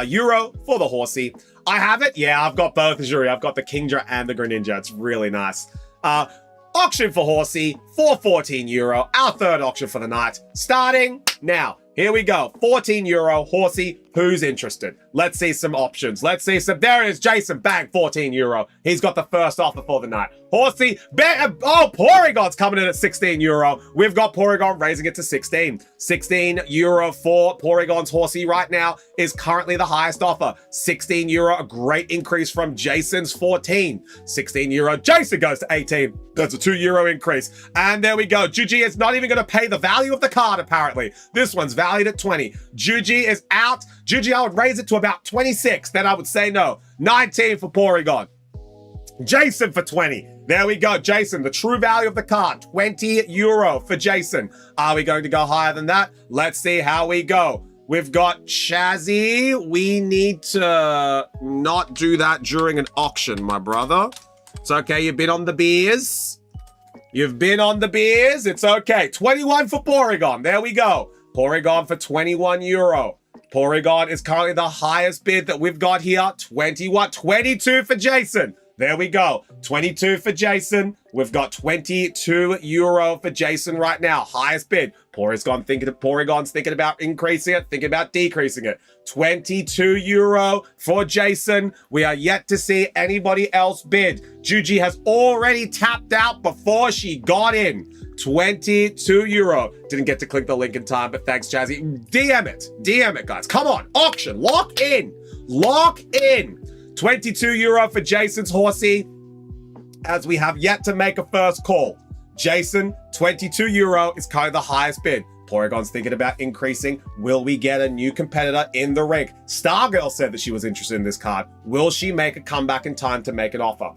euro for the horsey. I have it. Yeah, I've got both, Azuri. I've got the Kingdra and the Greninja. It's really nice. Auction for horsey for 14 euro. Our third auction for the night starting now. Here we go. 14 euro horsey. Who's interested? Let's see some options. Let's see some. There it is. Jason, bang, 14 euro. He's got the first offer for the night. Horsey, oh, Porygon's coming in at 16 euro. We've got Porygon raising it to 16. 16 euro for Porygon's horsey right now is currently the highest offer. 16 euro, a great increase from Jason's 14. 16 euro, Jason goes to 18. That's a 2 euro increase. And there we go. Juji is not even going to pay the value of the card, apparently. This one's valued at 20. Juji is out. Juji, I would raise it to about 26. Then I would say no. 19 for Porygon. Jason for 20. There we go. Jason, the true value of the card, 20 euro for Jason. Are we going to go higher than that? Let's see how we go. We've got Shazzy. We need to not do that during an auction, my brother. It's okay. You've been on the beers. You've been on the beers. It's okay. 21 for Porygon. There we go. Porygon for 21 euro. Porygon is currently the highest bid that we've got here. 21, 22 for Jason. There we go. 22 for Jason. We've got 22 euro for Jason right now. Highest bid. Porygon's thinking about increasing it, thinking about decreasing it. 22 euro for Jason. We are yet to see anybody else bid. Juji has already tapped out before she got in. 22 euro. Didn't get to click the link in time, but thanks, Jazzy. DM it, guys. Come on. Auction. Lock in. Lock in. 22 euro for Jason's horsey, as we have yet to make a first call. Jason, 22 euro is kind of the highest bid. Porygon's thinking about increasing. Will we get a new competitor in the ring? Stargirl said that she was interested in this card. Will she make a comeback in time to make an offer?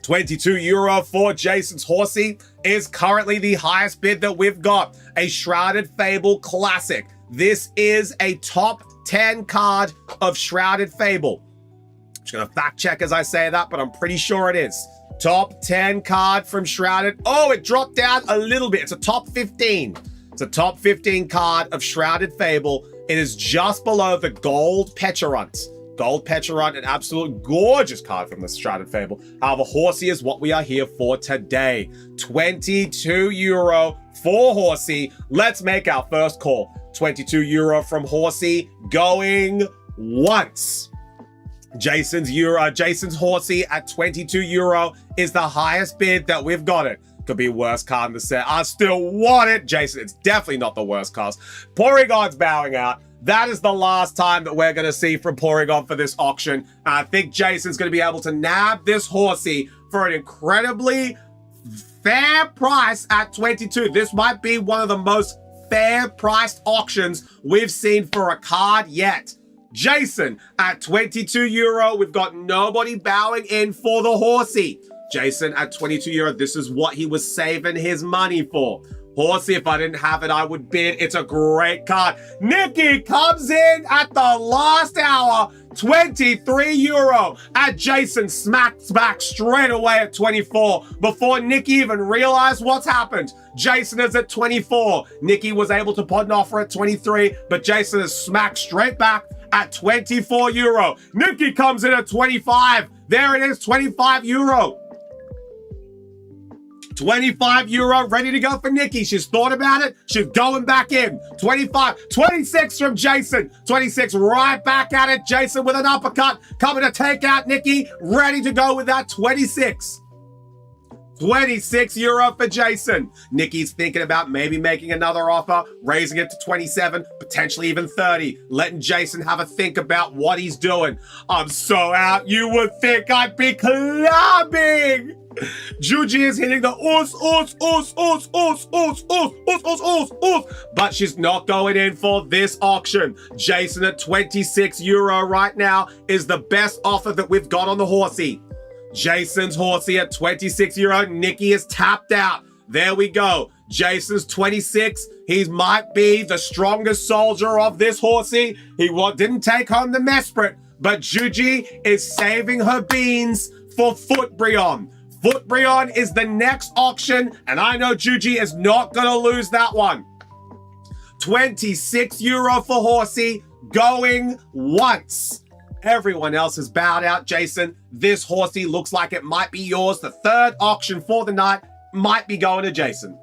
22 euro for Jason's horsey is currently the highest bid that we've got. A Shrouded Fable classic. This is a top 10 card of Shrouded Fable. I'm just gonna fact check as I say that, but I'm pretty sure it is. Top 10 card from Shrouded. Oh, it dropped down a little bit. It's a top 15. It's a top 15 card of Shrouded Fable. It is just below the Gold Pecharunt. Gold Pecharunt, an absolute gorgeous card from the Shrouded Fable. However, horsey is what we are here for today. 22 euro for horsey. Let's make our first call. 22 euro from horsey going once. Jason's horsey at 22 euro is the highest bid that we've got it. Could be worst card in the set. I still want it. Jason, it's definitely not the worst card. Porygon's bowing out. That is the last time that we're going to see from Porygon for this auction. And I think Jason's going to be able to nab this horsey for an incredibly fair price at 22. This might be one of the most fair priced auctions we've seen for a card yet. Jason at 22 euro. We've got nobody bowing in for the horsey. Jason at 22 euro. This is what he was saving his money for. Horsey, if I didn't have it, I would bid. It's a great card. Nikki comes in at the last hour. 23 euro. And Jason smacks back straight away at 24 before Nikki even realized what's happened. Jason is at 24. Nikki was able to put an offer at 23, but Jason is smacked straight back at 24 euro. Nikki comes in at 25. There it is, 25 euro. 25 euro ready to go for Nikki. She's thought about it. She's going back in. 25, 26 from Jason. 26 right back at it. Jason with an uppercut. Coming to take out Nikki. Ready to go with that 26. 26 euro for Jason. Nikki's thinking about maybe making another offer, raising it to 27, potentially even 30, letting Jason have a think about what he's doing. I'm so out, you would think I'd be clubbing. Juji is hitting the but she's not going in for this auction. Jason at 26 euro right now is the best offer that we've got on the horsey. Jason's horsey at 26 euro. Nikki is tapped out. There we go. Jason's 26. He might be the strongest soldier of this horsey. He didn't take home the Mesprit, but Juji is saving her beans for Footbrion. Footbrion is the next auction, and I know Juji is not going to lose that one. 26 euro for horsey, going once. Everyone else has bowed out. Jason, this horsey looks like it might be yours. The third auction for the night might be going to Jason.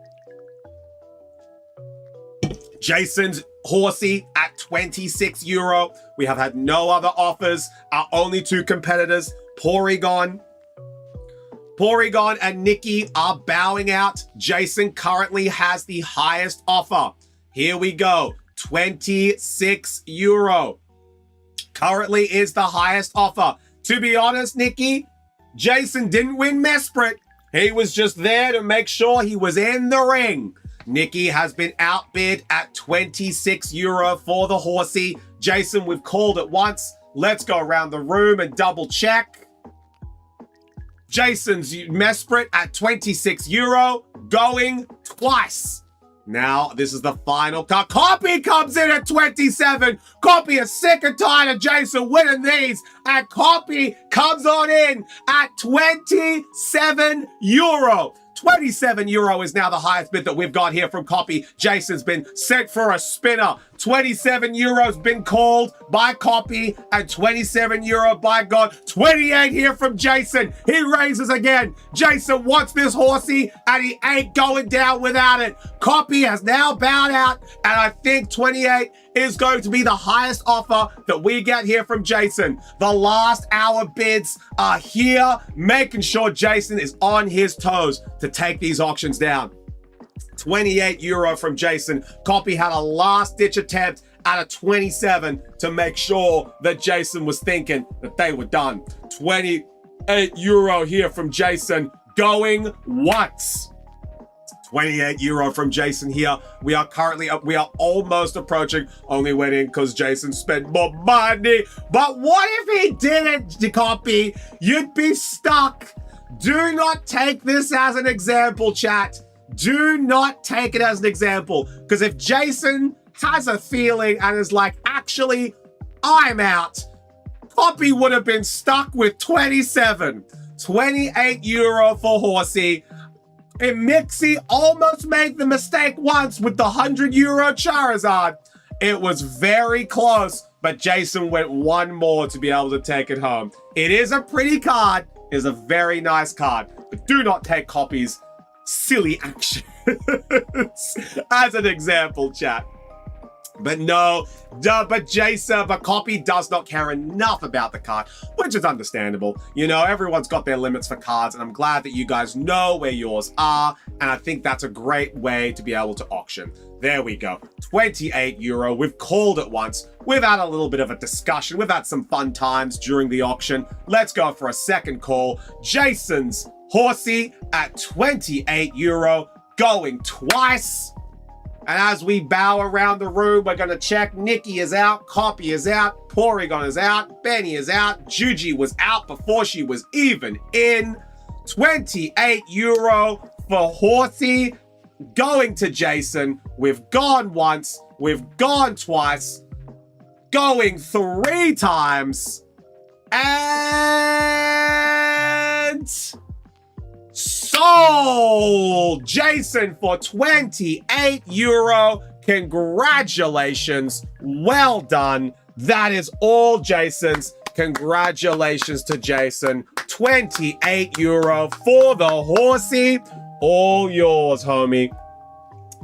Jason's horsey at 26 euro. We have had no other offers. Our only two competitors, Porygon and Nikki, are bowing out. Jason currently has the highest offer. Here we go. 26 euro. Currently is the highest offer. To be honest, Nikki, Jason didn't win Mesprit. He was just there to make sure he was in the ring. Nikki has been outbid at 26 euro for the horsey. Jason, we've called it once. Let's go around the room and double check. Jason's Mesprit at 26 euro, going twice. Now, this is the final card. Copy comes in at 27. Copy is sick and tired of Jason winning these. And Copy comes on in at 27 euro. 27 euro is now the highest bid that we've got here from Copy. Jason's been sent for a spinner. 27 euros been called by Copy, and 27 euro by God. 28 here from Jason. He raises again. Jason wants this horsey, and he ain't going down without it. Copy has now bowed out, and I think 28 is going to be the highest offer that we get here from Jason. The last hour bids are here, making sure Jason is on his toes to take these auctions down. 28 euro from Jason. Copy had a last-ditch attempt at a 27 to make sure that Jason was thinking that they were done. 28 euro here from Jason, going once. 28 euro from Jason here. We are almost approaching only winning because Jason spent more money. But what if he didn't, Copy? You'd be stuck. Do not take this as an example, chat. Do not take it as an example. Because if Jason has a feeling and is like, actually, I'm out, Copy would have been stuck with 27. 28 euro for horsey. And Mixie almost made the mistake once with the 100 euro Charizard. It was very close, but Jason went one more to be able to take it home. It is a pretty card. It is a very nice card, but do not take Copy's silly action as an example, chat. But no, but Copy does not care enough about the card, which is understandable. You know, everyone's got their limits for cards, and I'm glad that you guys know where yours are, and I think that's a great way to be able to auction. There we go. 28 euro. We've called it once. We've had a little bit of a discussion. We've had some fun times during the auction. Let's go for a second call. Jason's horsey at 28 euro, going twice. And as we bow around the room, we're going to check. Nikki is out. Copy is out. Porygon is out. Benny is out. Juji was out before she was even in. 28 euro for horsey, going to Jason. We've gone once. We've gone twice. going 3 times. And sold! Jason for €28. Congratulations. Well done. That is all Jason's. Congratulations to Jason. €28 for the horsey. All yours, homie.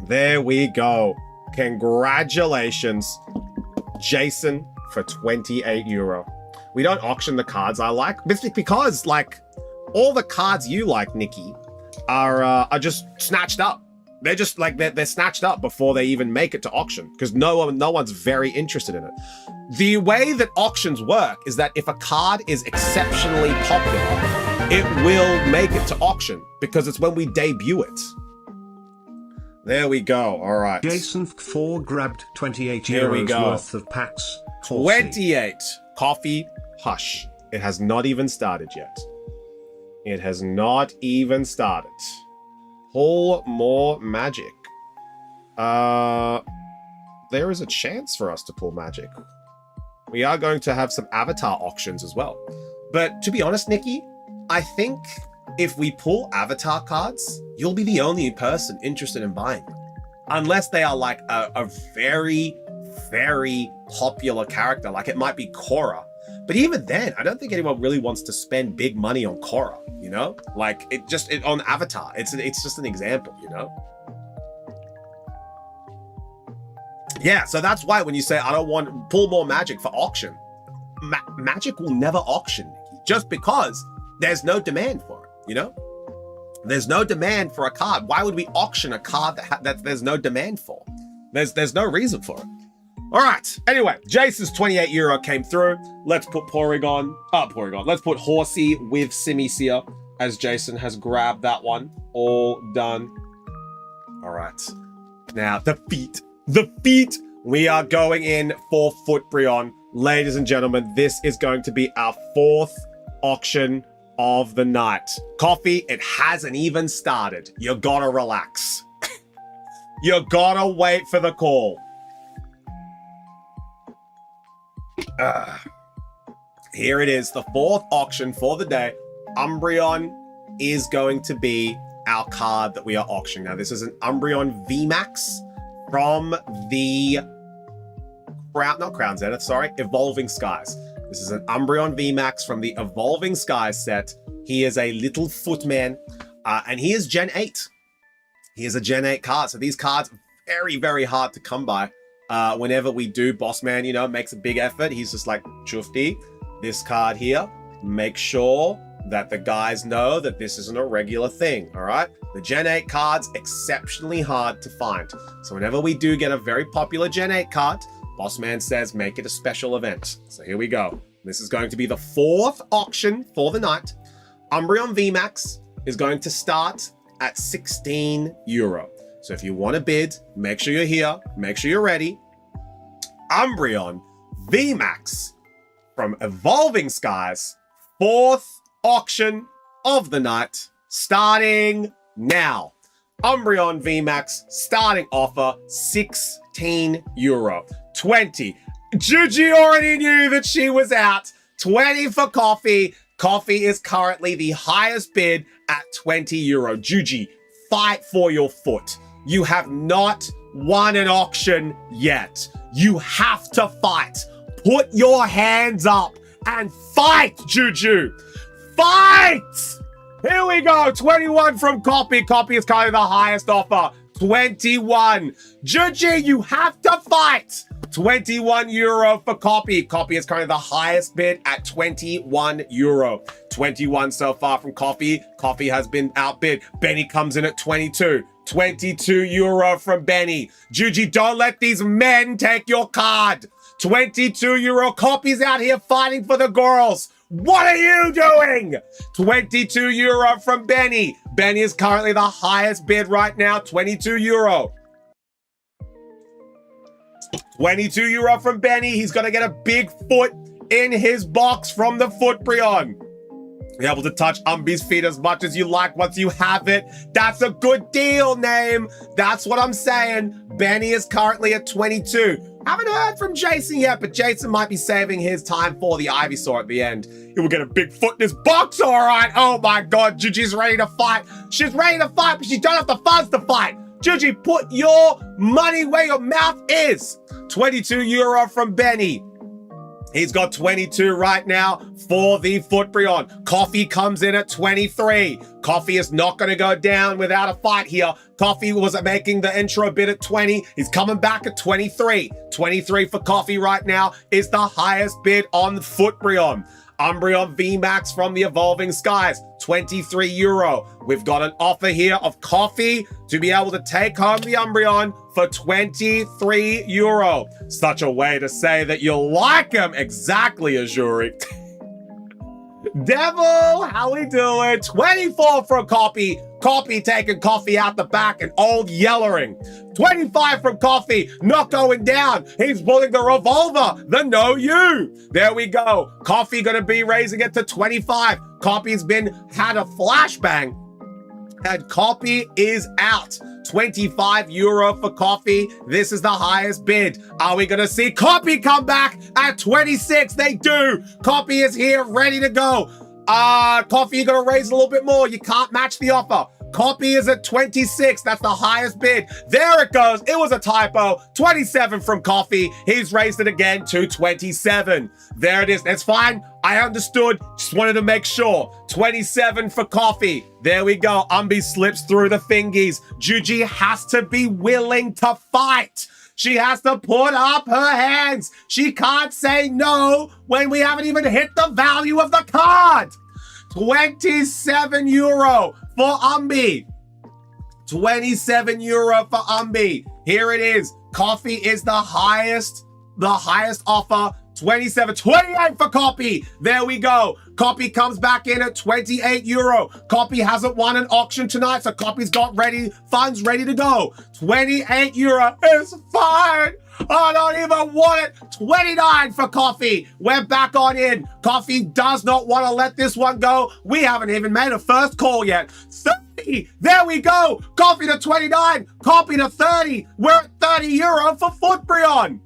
There we go. Congratulations, Jason, for €28. We don't auction the cards I like. Because, like, all the cards you like, Nikki, are just snatched up. They're just like they're snatched up before they even make it to auction because no one's very interested in it. The way that auctions work is that if a card is exceptionally popular, it will make it to auction because it's when we debut it. There we go. All right. Jason 4 grabbed €28 Here we go. worth of packs. 28. Coffee, hush. It has not even started yet. It has not even started. Pull more magic. There is a chance for us to pull magic. We are going to have some avatar auctions as well. But to be honest, Nikki, I think if we pull avatar cards, you'll be the only person interested in buying them. Unless they are like a very, very popular character. Like it might be Korra. But even then, I don't think anyone really wants to spend big money on Korra, you know? Like, on Avatar, it's just an example, you know? Yeah, so that's why when you say, I don't want, pull more magic for auction, magic will never auction, Nikki, just because there's no demand for it, you know? There's no demand for a card. Why would we auction a card that there's no demand for? There's no reason for it. All right. Anyway, Jason's €28 came through. Let's put Porygon. Let's put Horsey with Simisear as Jason has grabbed that one. All done. All right. Now, the feet. We are going in for Footbrion. Ladies and gentlemen, this is going to be our 4th auction of the night. Coffee, it hasn't even started. You gotta relax. You gotta wait for the call. Here it is, the 4th auction for the day. Umbreon is going to be our card that we are auctioning. Now, this is an Umbreon VMAX from the Evolving Skies. This is an Umbreon VMAX from the Evolving Skies set. He is a little footman, and he is Gen 8. He is a Gen 8 card. So these cards, very, very hard to come by. Whenever we do, Bossman, you know, makes a big effort. He's just like, Chufti, this card here, make sure that the guys know that this isn't a regular thing, all right? The Gen 8 cards, exceptionally hard to find. So whenever we do get a very popular Gen 8 card, Bossman says, make it a special event. So here we go. This is going to be the 4th auction for the night. Umbreon VMAX is going to start at €16. So if you want to bid, make sure you're here, make sure you're ready. Umbreon VMAX from Evolving Skies, 4th auction of the night, starting now. Umbreon VMAX starting offer, €16. 20. Juji already knew that she was out. 20 for Coffee. Coffee is currently the highest bid at €20. Juji, fight for your foot. You have not won an auction yet. You have to fight. Put your hands up and fight, Juju. Fight! Here we go. 21 from Copy. Copy is currently the highest offer. 21. Juju, you have to fight. €21 for Copy. Copy is currently the highest bid at €21. 21 so far from Coffee. Coffee has been outbid. Benny comes in at 22. €22 from Benny. Juji, don't let these men take your card. €22. Copies out here fighting for the girls. What are you doing? €22 from Benny. Benny is currently the highest bid right now, €22. €22 from Benny. He's going to get a big foot in his box from the Footbrion. You're able to touch Umbi's feet as much as you like once you have it. That's a good deal, name. That's what I'm saying. Benny is currently at 22. Haven't heard from Jason yet, but Jason might be saving his time for the Ivysaur at the end. He will get a big foot in this box, all right. Oh my God, Juji's ready to fight. She's ready to fight, but she don't have the funds to fight. Juji, put your money where your mouth is. 22 euro from Benny. He's got 22 right now for the Footbrion. Coffee comes in at 23. Coffee is not going to go down without a fight here. Coffee was making the intro bid at 20. He's coming back at 23. 23 for Coffee right now is the highest bid on the Footbrion. Umbreon VMAX from the Evolving Skies, 23 euro. We've got an offer here of Coffee to be able to take home the Umbreon for 23 euro. Such a way to say that you like him. Exactly, Azuri. Devil, how we doing? 24 for a Copy. Copy taking Coffee out the back and old yellering. 25 from Coffee, not going down. He's pulling the revolver, the No You. There we go. Coffee gonna be raising it to 25. Coffee's had a flashbang. And Copy is out. 25 euro for Coffee. This is the highest bid. Are we going to see Copy come back at 26? They do. Copy is here, ready to go. Coffee, you're going to raise a little bit more. You can't match the offer. Copy is at 26. That's the highest bid. There it goes. It was a typo. 27 from Coffee. He's raised it again to 27. There it is. That's fine. I understood. Just wanted to make sure. 27 for Coffee. There we go. Umbi slips through the fingies. Juji has to be willing to fight. She has to put up her hands. She can't say no when we haven't even hit the value of the card. 27 euro for Umbi. 27 euro for Umbi. Here it is. Coffee is the highest offer. 27, 28 for Copy. There we go. Copy comes back in at 28 euro. Copy hasn't won an auction tonight, so Copy's got funds ready to go. 28 euro is fine. I don't even want it. 29 for Coffee. We're back on in. Coffee does not want to let this one go. We haven't even made a first call yet. 30. There we go. Coffee to 29. Copy to 30. We're at 30 euro for Footbrion.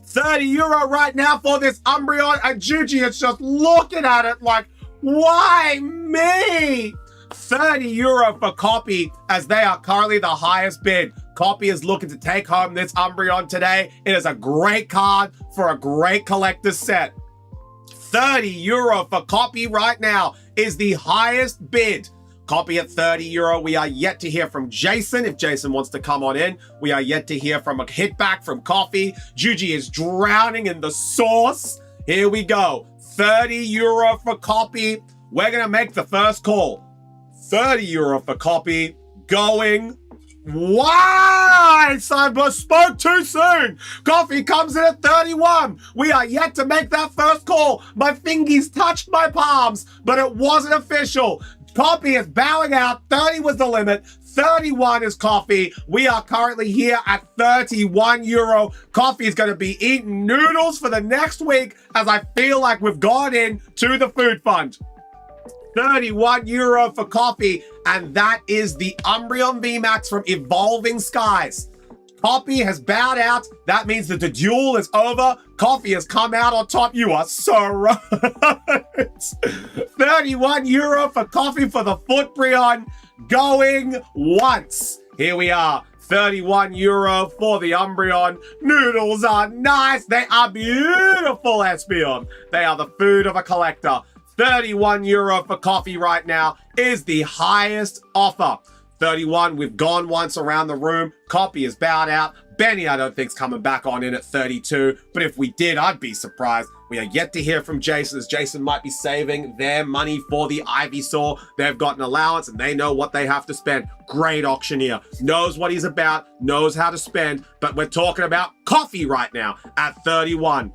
30 euro right now for this Umbreon, and Juji is just looking at it like, why me? 30 euro for Copy, as they are currently the highest bid. Copy is looking to take home this Umbreon today. It is a great card for a great collector's set. 30 euro for Copy right now is the highest bid. Copy at 30 euro. We are yet to hear from Jason. If Jason wants to come on in, we are yet to hear from a hit back from Coffee. Juji is drowning in the sauce. Here we go. 30 euro for Copy. We're going to make the first call. 30 euro for Copy. Going. Why? Cyber spoke too soon. Coffee comes in at 31. We are yet to make that first call. My fingies touched my palms, but it wasn't official. Copy is bowing out. 30 was the limit. 31 is Coffee. We are currently here at 31 euro. Coffee is going to be eating noodles for the next week, as I feel like we've gone in to the food fund. 31 euro for Coffee, and that is the Umbreon VMAX from Evolving Skies. Coffee has bowed out. That means that the duel is over. Coffee has come out on top. You are so right. 31 euro for Coffee for the Footbrion. Going once. Here we are. 31 euro for the Umbreon. Noodles are nice. They are beautiful, Espeon. They are the food of a collector. 31 euro for Coffee right now is the highest offer. 31, we've gone once around the room. Copy is bowed out. Benny, I don't think's coming back on in at 32. But if we did, I'd be surprised. We are yet to hear from Jason, as Jason might be saving their money for the Ivysaur. They've got an allowance and they know what they have to spend. Great auctioneer. Knows what he's about. Knows how to spend. But we're talking about Coffee right now at 31.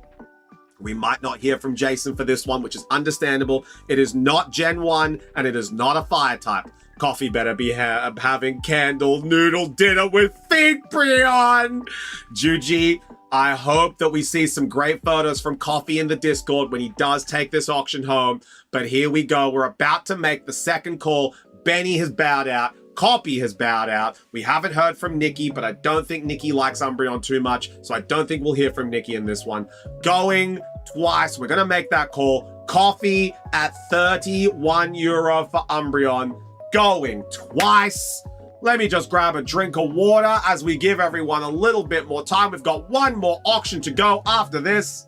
We might not hear from Jason for this one, which is understandable. It is not Gen 1 and it is not a fire type. Coffee better be having candle noodle dinner with Footbrion. Juji, I hope that we see some great photos from Coffee in the Discord when he does take this auction home. But here we go. We're about to make the second call. Benny has bowed out. Copy has bowed out. We haven't heard from Nikki, but I don't think Nikki likes Umbreon too much, so I don't think we'll hear from Nikki in this one. Going twice. We're going to make that call. Coffee at 31 euro for Umbreon. Going twice. Let me just grab a drink of water as we give everyone a little bit more time. We've got one more auction to go after this.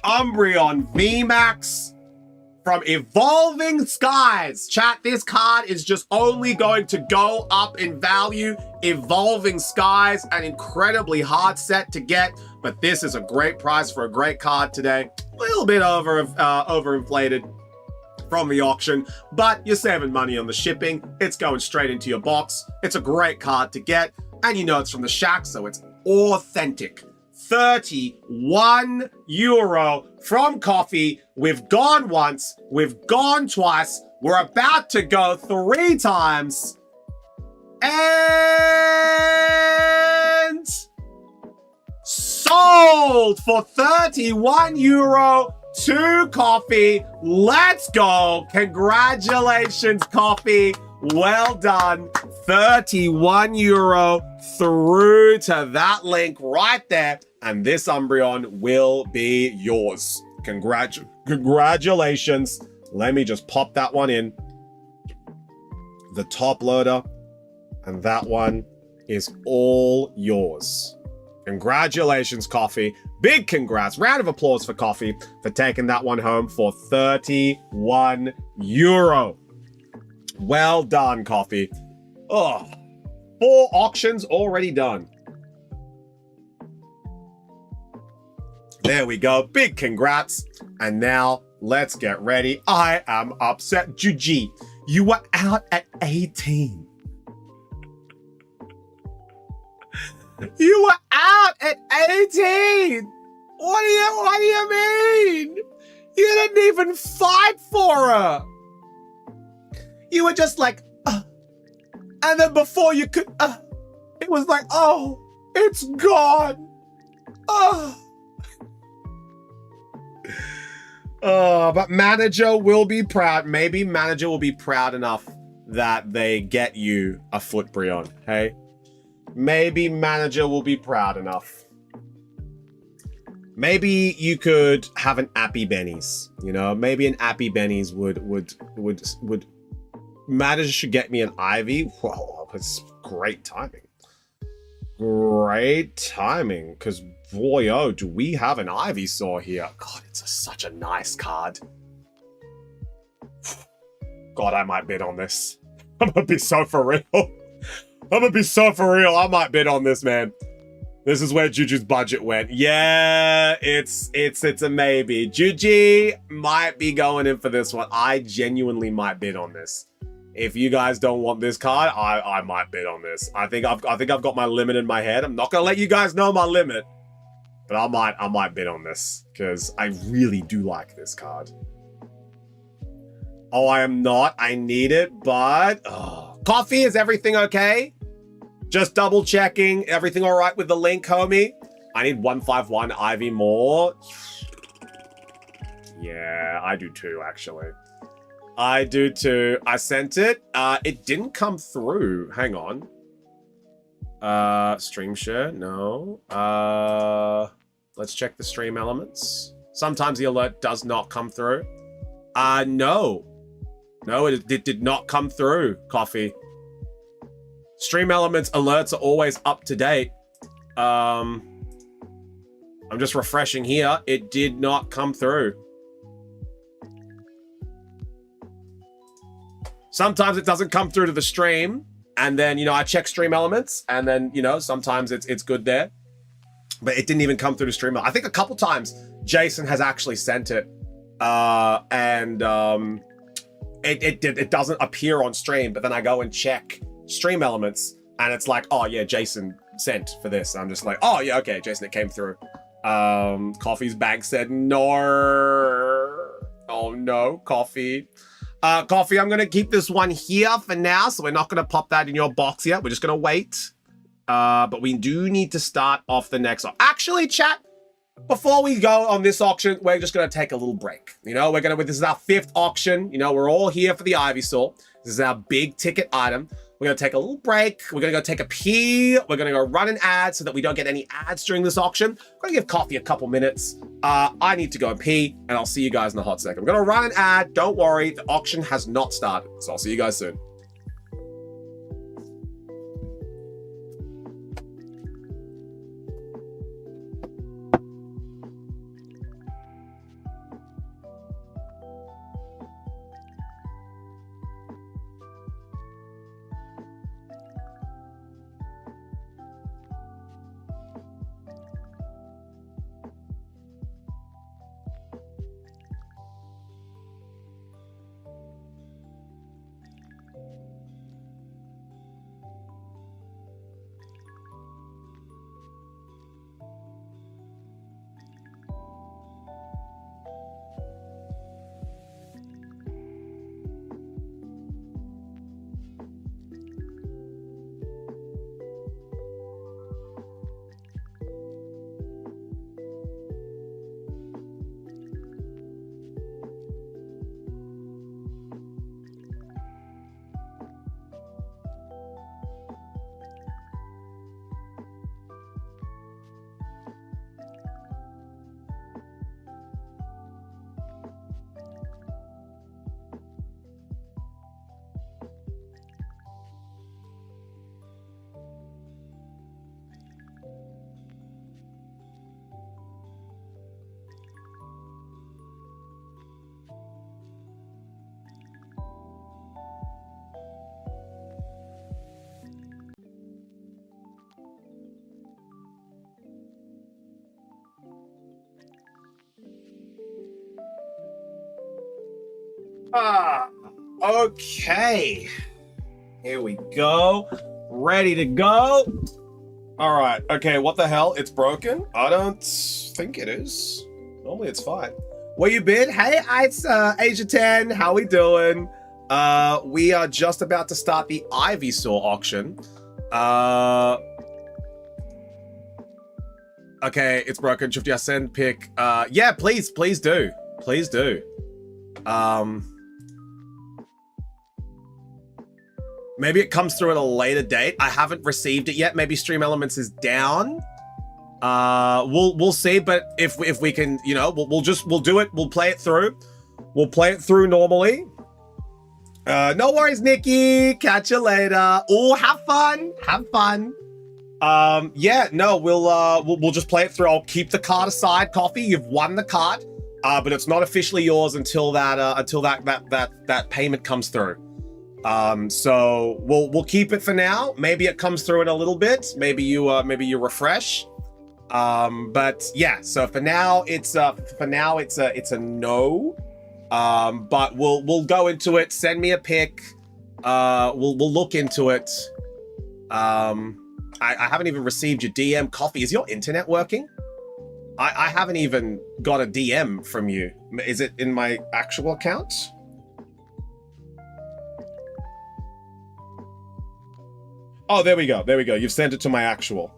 Umbreon VMAX from Evolving Skies. Chat, this card is just only going to go up in value. Evolving Skies, an incredibly hard set to get, but this is a great price for a great card today. A little bit overinflated from the auction, but you're saving money on the shipping. It's going straight into your box. It's a great card to get, and you know it's from the Shack, so it's authentic. 31 euro from Coffee. We've gone once, we've gone twice, we're about to go 3 times. And sold for 31 euro to Coffee. Let's go. Congratulations, Coffee. Well done. 31 euro through to that link right there. And this Umbreon will be yours. Congratulations. Let me just pop that one in. The top loader. And that one is all yours. Congratulations, Coffee. Big congrats. Round of applause for Coffee for taking that one home for 31 euro. Well done, Coffee. Oh, 4 auctions already done. There we go. Big congrats. And now let's get ready. I am upset. Juji, you were out at 18. You were out at 18. What do you mean? You didn't even fight for her. You were just like, and then before you could, it was like, oh, it's gone. But manager will be proud. Maybe manager will be proud enough that they get you a Footbrion, hey? Maybe manager will be proud enough. Maybe you could have an Appy Benny's, you know? Maybe an Appy Benny's would manager should get me an Ivy. Whoa, that's great timing. Great timing, because boy, oh, do we have an Ivysaur here. God, it's such a nice card. God, I might bid on this. I'm gonna be so for real. I might bid on this, man. This is where Juju's budget went. Yeah, it's a maybe. Juju might be going in for this one. I genuinely might bid on this. If you guys don't want this card, I might bid on this. I think I've got my limit in my head. I'm not gonna let you guys know my limit, but I might bid on this because I really do like this card. Oh, I am not. I need it, but Coffee, is everything okay? Just double checking. Everything all right with the link, homie? I need 151 Ivy more. Yeah, I do too, actually. I do too. I sent it. It didn't come through. Hang on. Stream share? No. Let's check the stream elements. Sometimes the alert does not come through. No. No, it did not come through, Coffee. Stream elements alerts are always up to date. I'm just refreshing here. It did not come through. Sometimes it doesn't come through to the stream, and then, you know, I check stream elements, and then, you know, sometimes it's good there. But it didn't even come through to stream. I think a couple times Jason has actually sent it, it doesn't appear on stream, but then I go and check stream elements, and it's like, oh yeah, Jason sent for this. I'm just like, oh yeah, okay, Jason, it came through. Coffee's bag said no. Oh no, Coffee. Coffee, I'm gonna keep this one here for now, so we're not gonna pop that in your box yet. We're just gonna wait. But we do need to start off the next one. Actually, chat, before we go on this auction, we're just going to take a little break. You know, this is our 5th auction. You know, we're all here for the Ivysaur. This is our big ticket item. We're going to take a little break. We're going to go take a pee. We're going to go run an ad so that we don't get any ads during this auction. We're going to give Coffee a couple minutes. I need to go and pee, and I'll see you guys in a hot second. We're going to run an ad. Don't worry. The auction has not started. So I'll see you guys soon. Okay. Here we go. Ready to go. All right. Okay, what the hell? It's broken? I don't think it is. Normally it's fine. Where you been? Hey, it's Asia 10. How we doing? We are just about to start the Ivysaur auction. Okay, it's broken. Should I send pick? Yeah, please do. Please do. Maybe it comes through at a later date. I haven't received it yet. Maybe Stream Elements is down. We'll see. But if we can, you know, we'll do it. We'll play it through. We'll play it through normally. No worries, Nikki. Catch you later. Oh, have fun. Have fun. Yeah, no, we'll just play it through. I'll keep the card aside. Coffee, you've won the card. But it's not officially yours until that payment comes through. So we'll keep it for now. Maybe it comes through in a little bit. Maybe you refresh. But yeah, so for now it's a no. But we'll go into it. Send me a pic. We'll look into it. I haven't even received your DM. Coffee, is your internet working? I haven't even got a DM from you. Is it in my actual account? Oh, there we go. There we go. You've sent it to my actual.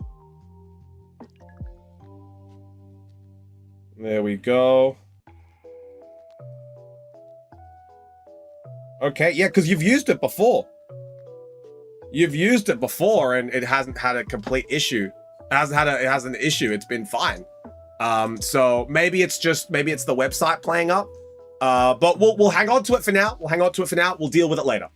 There we go. Okay, yeah, because you've used it before. You've used it before and it hasn't had a complete issue. It has an issue. It's been fine. So maybe it's the website playing up. But we'll hang on to it for now. We'll deal with it later.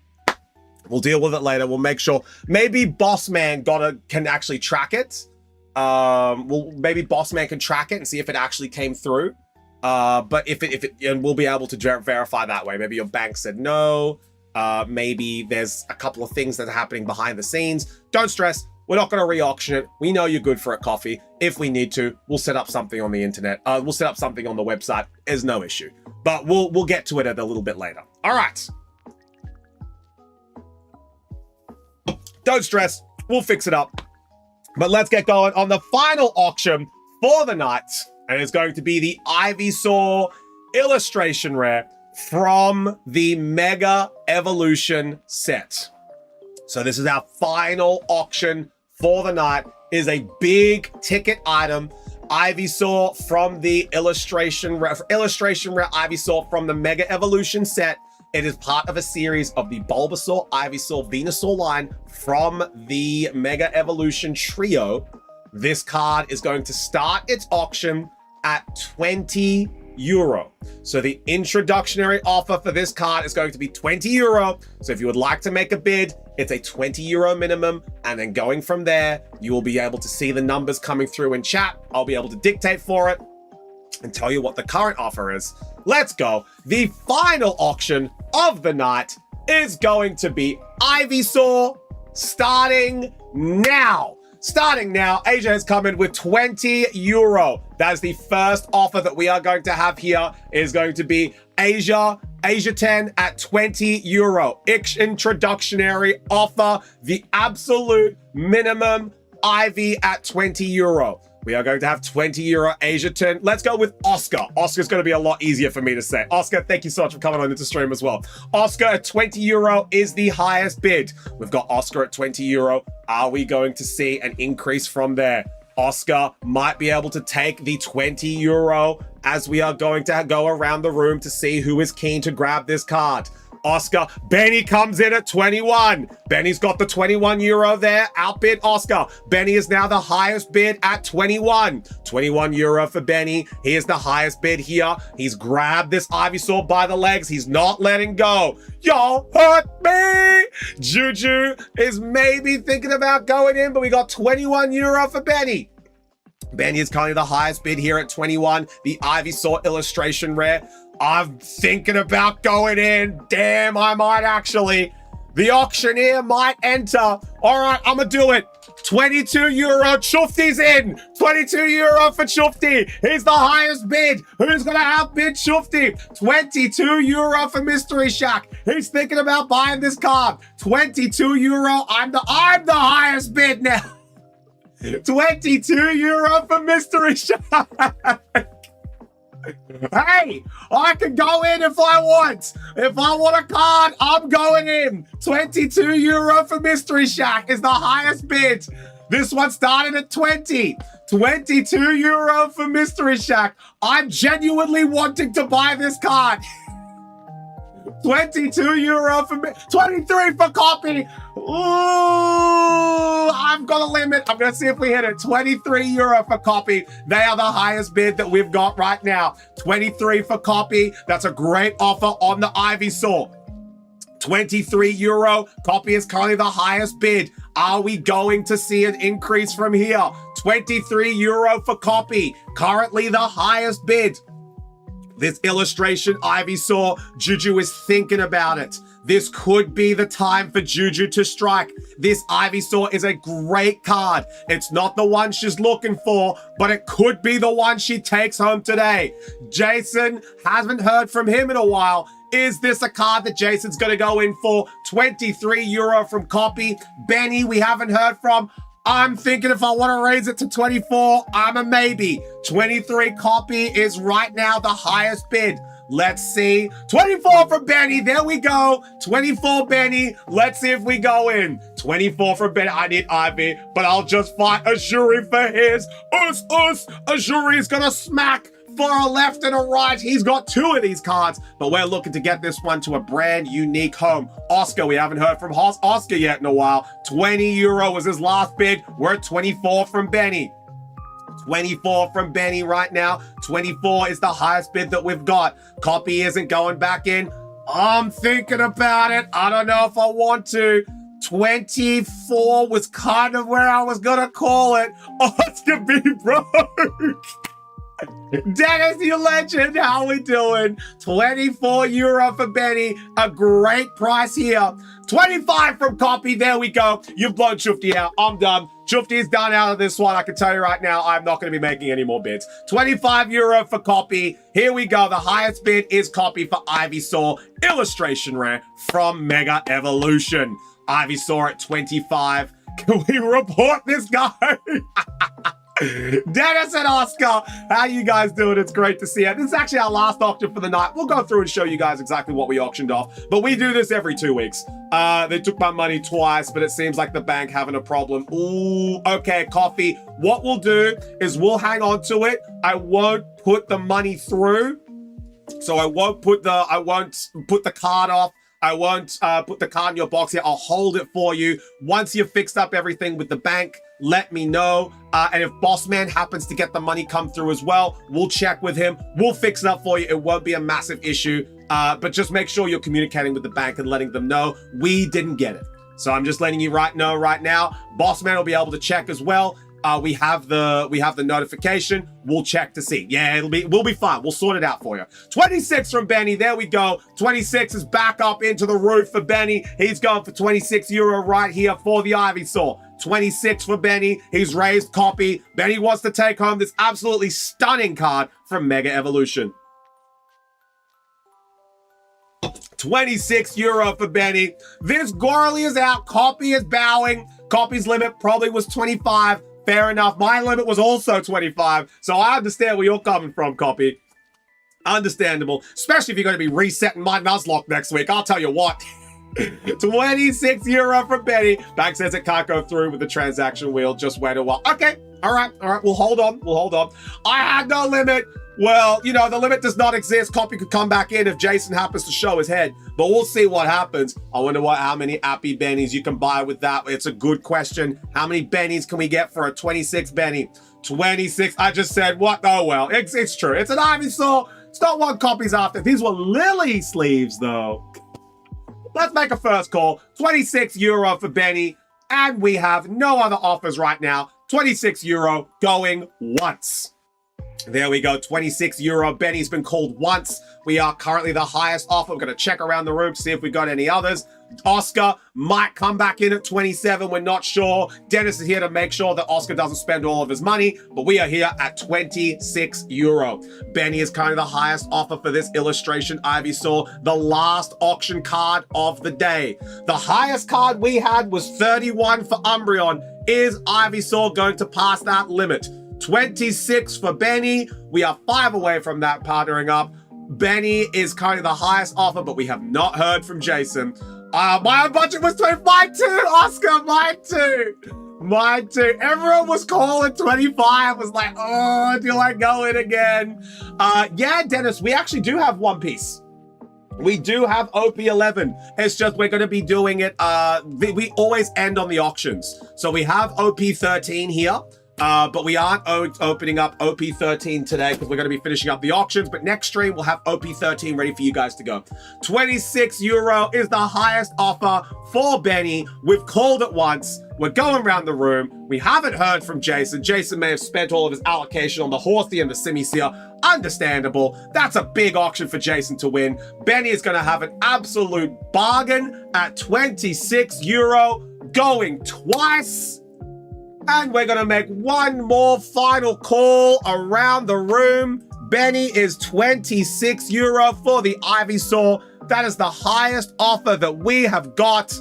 We'll make sure. Maybe Bossman can actually track it. Maybe Bossman can track it and see if it actually came through. But if it, and we'll be able to verify that way. Maybe your bank said no. Maybe there's a couple of things that are happening behind the scenes. Don't stress. We're not going to re-auction it. We know you're good for it, Coffee. If we need to, we'll set up something on the internet. We'll set up something on the website. There's no issue. But we'll get to it a little bit later. All right. Don't stress. We'll fix it up. But let's get going on the final auction for the night. And it's going to be the Ivysaur illustration rare from the Mega Evolution set. So this is our final auction for the night. It is a big ticket item. Ivysaur from the illustration rare Ivysaur from the Mega Evolution set. It is part of a series of the Bulbasaur, Ivysaur, Venusaur line from the Mega Evolution trio. This card is going to start its auction at €20. So the introductory offer for this card is going to be €20. So if you would like to make a bid, it's a €20 minimum. And then going from there, you will be able to see the numbers coming through in chat. I'll be able to dictate for it and tell you what the current offer is. Let's go. The final auction of the night is going to be Ivysaur starting now. Starting now, Asia has come in with €20. That is the first offer that we are going to have here. It is going to be Asia 10 at €20. Introductory offer, the absolute minimum Ivy at €20. We are going to have €20 Asia 10. Let's go with Oscar. Oscar's going to be a lot easier for me to say. Oscar, thank you so much for coming on into stream as well. Oscar at €20 is the highest bid. We've got Oscar at €20. Are we going to see an increase from there? Oscar might be able to take the €20 as we are going to go around the room to see who is keen to grab this card. Oscar, Benny comes in at 21. Benny's got the €21 there. Outbid Oscar. Benny is now the highest bid at 21. €21 for Benny. He is the highest bid here. He's grabbed this Ivysaur by the legs. He's not letting go. Y'all hurt me. Juju is maybe thinking about going in, but we got €21 for Benny. Benny is currently the highest bid here at 21. The Ivysaur illustration rare. I'm thinking about going in. Damn, I might actually. The auctioneer might enter. All right, I'm going to do it. €22. Chufti's in. €22 for Chufti. He's the highest bid. Who's going to outbid Chufti? €22 for Mystery Shack. He's thinking about buying this card. €22. I'm the highest bid now. €22 for Mystery Shack. Hey, I can go in if I want. If I want a card, I'm going in. €22 for Mystery Shack is the highest bid. This one started at 20. €22 for Mystery Shack. I'm genuinely wanting to buy this card. €22 for me. 23 for copy. Ooh, I've got a limit. I'm going to see if we hit it. €23 for copy. They are the highest bid that we've got right now. 23 for copy. That's a great offer on the Ivysaur. €23. Copy is currently the highest bid. Are we going to see an increase from here? €23 for copy. Currently the highest bid. This illustration Ivysaur, Juju is thinking about it. This could be the time for Juju to strike. This Ivysaur is a great card. It's not the one she's looking for, but it could be the one she takes home today. Jason, haven't heard from him in a while. Is this a card that Jason's going to go in for? €23 from copy. Benny, we haven't heard from. I'm thinking if I want to raise it to 24, I'm a maybe. 23 copy is right now the highest bid. Let's see. 24 for Benny. There we go. 24 Benny. Let's see if we go in. 24 for Benny. I need Ivy, but I'll just fight Azuri for his. Azuri is going to smack for a left and a right. He's got two of these cards, but we're looking to get this one to a brand unique home. Oscar, we haven't heard from Oscar yet in a while. €20 was his last bid. We're at 24 from Benny. 24 from Benny right now. 24 is the highest bid that we've got. Copy isn't going back in. I'm thinking about it. I don't know if I want to. 24 was kind of where I was going to call it. Oscar be broke. Dennis, you legend, how we doing? €24 for Benny, a great price here. 25 from copy, there we go. You've blown Chufti out, I'm done. Chufti is done out of this one, I can tell you right now, I'm not going to be making any more bids. €25 for copy, here we go. The highest bid is copy for Ivysaur, illustration rare from Mega Evolution. Ivysaur at 25, can we report this guy? Dennis and Oscar, how you guys doing? It's great to see you. This is actually our last auction for the night. We'll go through and show you guys exactly what we auctioned off, but we do this every 2 weeks. They took my money twice, but it seems like the bank having a problem. Ooh, okay, coffee. What we'll do is we'll hang on to it. I won't put the money through. So I won't put the card off. I won't put the card in your box here. I'll hold it for you. Once you've fixed up everything with the bank, let me know. And if Bossman happens to get the money come through as well, we'll check with him. We'll fix it up for you. It won't be a massive issue. But just make sure you're communicating with the bank and letting them know we didn't get it. So I'm just letting you know right now. Bossman will be able to check as well. We have the notification. We'll check to see. Yeah, we'll be fine. We'll sort it out for you. 26 from Benny. There we go. 26 is back up into the roof for Benny. He's going for 26 euro right here for the Ivysaur. 26 for Benny. He's raised copy. Benny wants to take home this absolutely stunning card from Mega Evolution. 26 euro for Benny. This Gorley is out. Copy is bowing. Copy's limit probably was 25. Fair enough. My limit was also 25. So I understand where you're coming from, Copy. Understandable. Especially if you're going to be resetting my Nuzlocke next week. I'll tell you what. 26 euro from Benny. Bank says it can't go through with the transaction wheel. Just wait a while. Okay. All right. We'll hold on. I had no limit. Well, you know, the limit does not exist. Copy could come back in if Jason happens to show his head, but we'll see what happens. I wonder how many Appy Bennies you can buy with that. It's a good question. How many Bennies can we get for a 26 Benny? 26. I just said what? Oh, well, it's true. It's an Ivysaur. It's not what Copy's after. These were Lily sleeves, though. Let's make a first call. 26 euro for Benny, and we have no other offers right now. 26 euro going once. There we go, 26 euro. Benny's been called once. We are currently the highest offer. We're going to check around the room to see if we got any others. Oscar might come back in at 27. We're not sure. Dennis is here to make sure that Oscar doesn't spend all of his money, but we are here at 26 euro. Benny is currently the highest offer for this illustration Ivysaur, the last auction card of the day. The highest card we had was 31 for Umbreon. Is Ivysaur going to pass that limit? 26 for Benny. We are 5 away from that partnering up. Benny is currently the highest offer, but we have not heard from Jason. My own budget was 25. Mine too, Oscar. Mine too. Everyone was calling 25. Was like, oh, do I go in again? Yeah, Dennis, we actually do have One Piece. We do have OP11. It's just we're going to be doing it. We always end on the auctions. So we have OP13 here. But we aren't opening up OP13 today because we're going to be finishing up the auctions. But next stream, we'll have OP13 ready for you guys to go. 26 euro is the highest offer for Benny. We've called it once. We're going around the room. We haven't heard from Jason. Jason may have spent all of his allocation on the Horsey and the Simisear. Understandable. That's a big auction for Jason to win. Benny is going to have an absolute bargain at 26 euro, going twice. And we're going to make one more final call around the room. Benny is 26 euro for the Ivysaur. That is the highest offer that we have got.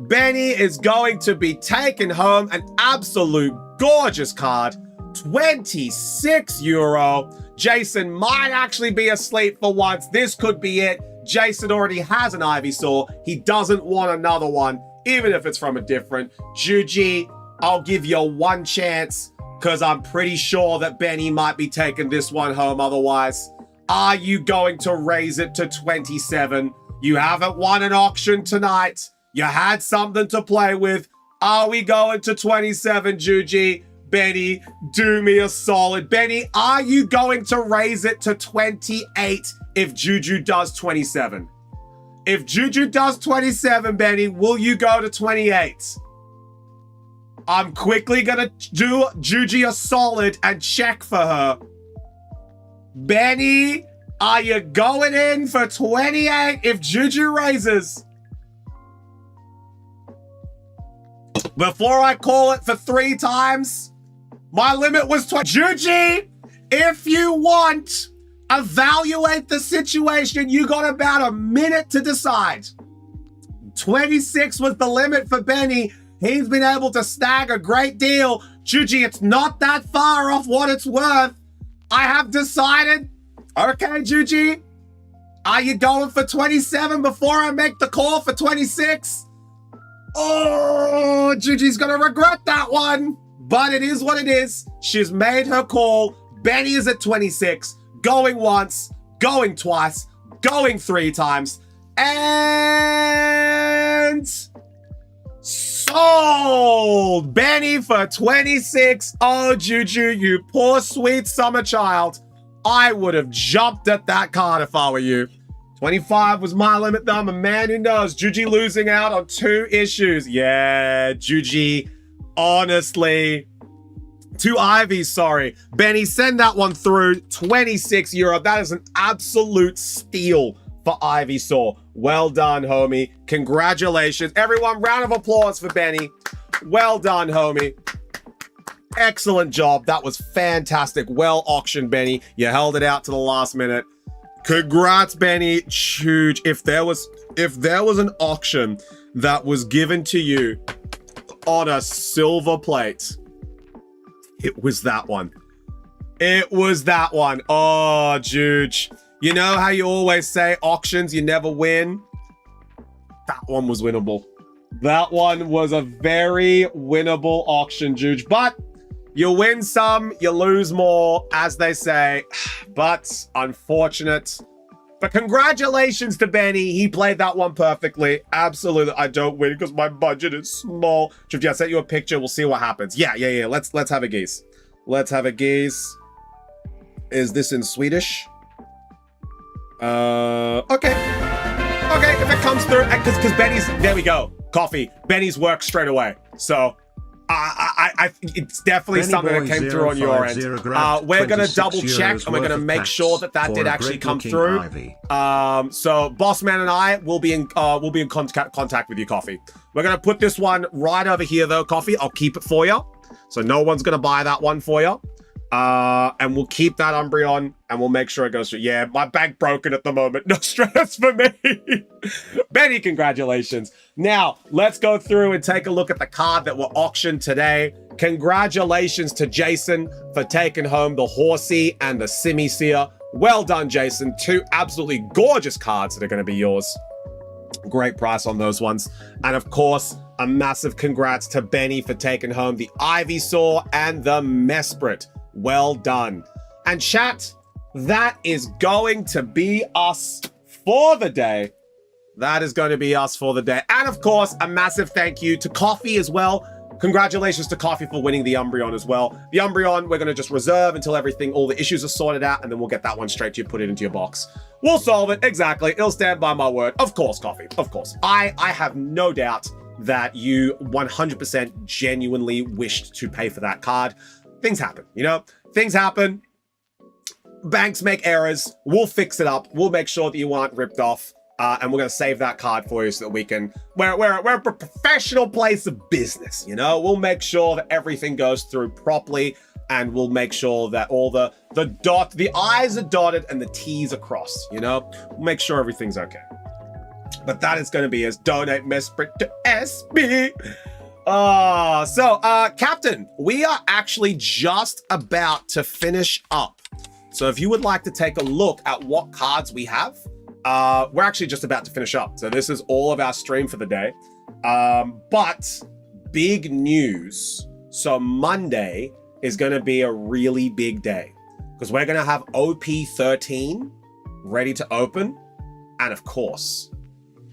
Benny is going to be taking home an absolute gorgeous card. 26 euro. Jason might actually be asleep for once. This could be it. Jason already has an Ivysaur. He doesn't want another one, even if it's from a different. Juji, I'll give you one chance because I'm pretty sure that Benny might be taking this one home otherwise. Are you going to raise it to 27? You haven't won an auction tonight. You had something to play with. Are we going to 27, Juji? Benny, do me a solid. Benny, are you going to raise it to 28 if Juju does 27? If Juju does 27, Benny, will you go to 28? I'm quickly gonna do Juji a solid and check for her. Benny, are you going in for 28 if Juju raises? Before I call it for 3 times, my limit was 20. Juji, if you want, evaluate the situation. You got about a minute to decide. 26 was the limit for Benny. He's been able to snag a great deal. Juji, it's not that far off what it's worth. I have decided. Okay, Juji. Are you going for 27 before I make the call for 26? Oh, Juji's gonna regret that one. But it is what it is. She's made her call. Benny is at 26. Going once, going twice, going 3 times. And sold! Benny for 26. Oh, Juju, you poor sweet summer child. I would have jumped at that card if I were you. 25 was my limit, though. I'm a man who knows. Juji losing out on 2 issues. Yeah, Juji, honestly. 2 Ivies, sorry. Benny, send that one through. 26 euro. That is an absolute steal for Ivysaur. Well done, homie. Congratulations. Everyone, round of applause for Benny. Well done, homie. Excellent job. That was fantastic. Well auctioned, Benny. You held it out to the last minute. Congrats, Benny. Huge. If there was an auction that was given to you on a silver plate, it was that one. It was that one. Oh, Juge. You know how you always say auctions, you never win? That one was winnable. That one was a very winnable auction, Juge. But you win some, you lose more, as they say. But unfortunate. But congratulations to Benny. He played that one perfectly. Absolutely. I don't win because my budget is small. Juge, I sent you a picture. We'll see what happens. Yeah. Let's have a geese. Let's have a geese. Is this in Swedish? Okay, if it comes through, because Benny's, there we go, coffee. Benny's worked straight away. So, I it's definitely Benny something that came through on your end. We're going to double check and we're going to make sure that did actually come through. So Bossman and I will be in contact with you, Coffee. We're going to put this one right over here though, Coffee. I'll keep it for you. So no one's going to buy that one for you. And we'll keep that Umbreon and we'll make sure it goes through. Yeah, my bank broken at the moment. No stress for me. Benny, congratulations. Now, let's go through and take a look at the card that were auctioned today. Congratulations to Jason for taking home the Horsey and the Simisear. Well done, Jason. 2 absolutely gorgeous cards that are going to be yours. Great price on those ones. And of course, a massive congrats to Benny for taking home the Ivysaur and the Mesprit. Well done. And chat, that is going to be us for the day. That is going to be us for the day. And of course, a massive thank you to Coffee as well. Congratulations to Coffee for winning the Umbreon as well. The Umbreon, we're going to just reserve until all the issues are sorted out, and then we'll get that one straight to you, put it into your box. We'll solve it, exactly. It'll stand by my word. Of course, Coffee, of course. I have no doubt that you 100% genuinely wished to pay for that card. Things happen, you know? Things happen. Banks make errors. We'll fix it up. We'll make sure that you aren't ripped off. And we're going to save that card for you so that we can... We're a professional place of business, you know? We'll make sure that everything goes through properly, and we'll make sure that all the I's are dotted and the T's are crossed, you know? We'll make sure everything's okay. But that is going to be as donate Mesprit to SB. Captain, we are actually just about to finish up. So if you would like to take a look at what cards we have, we're actually just about to finish up. So this is all of our stream for the day. But big news. So Monday is going to be a really big day because we're going to have OP13 ready to open. And of course,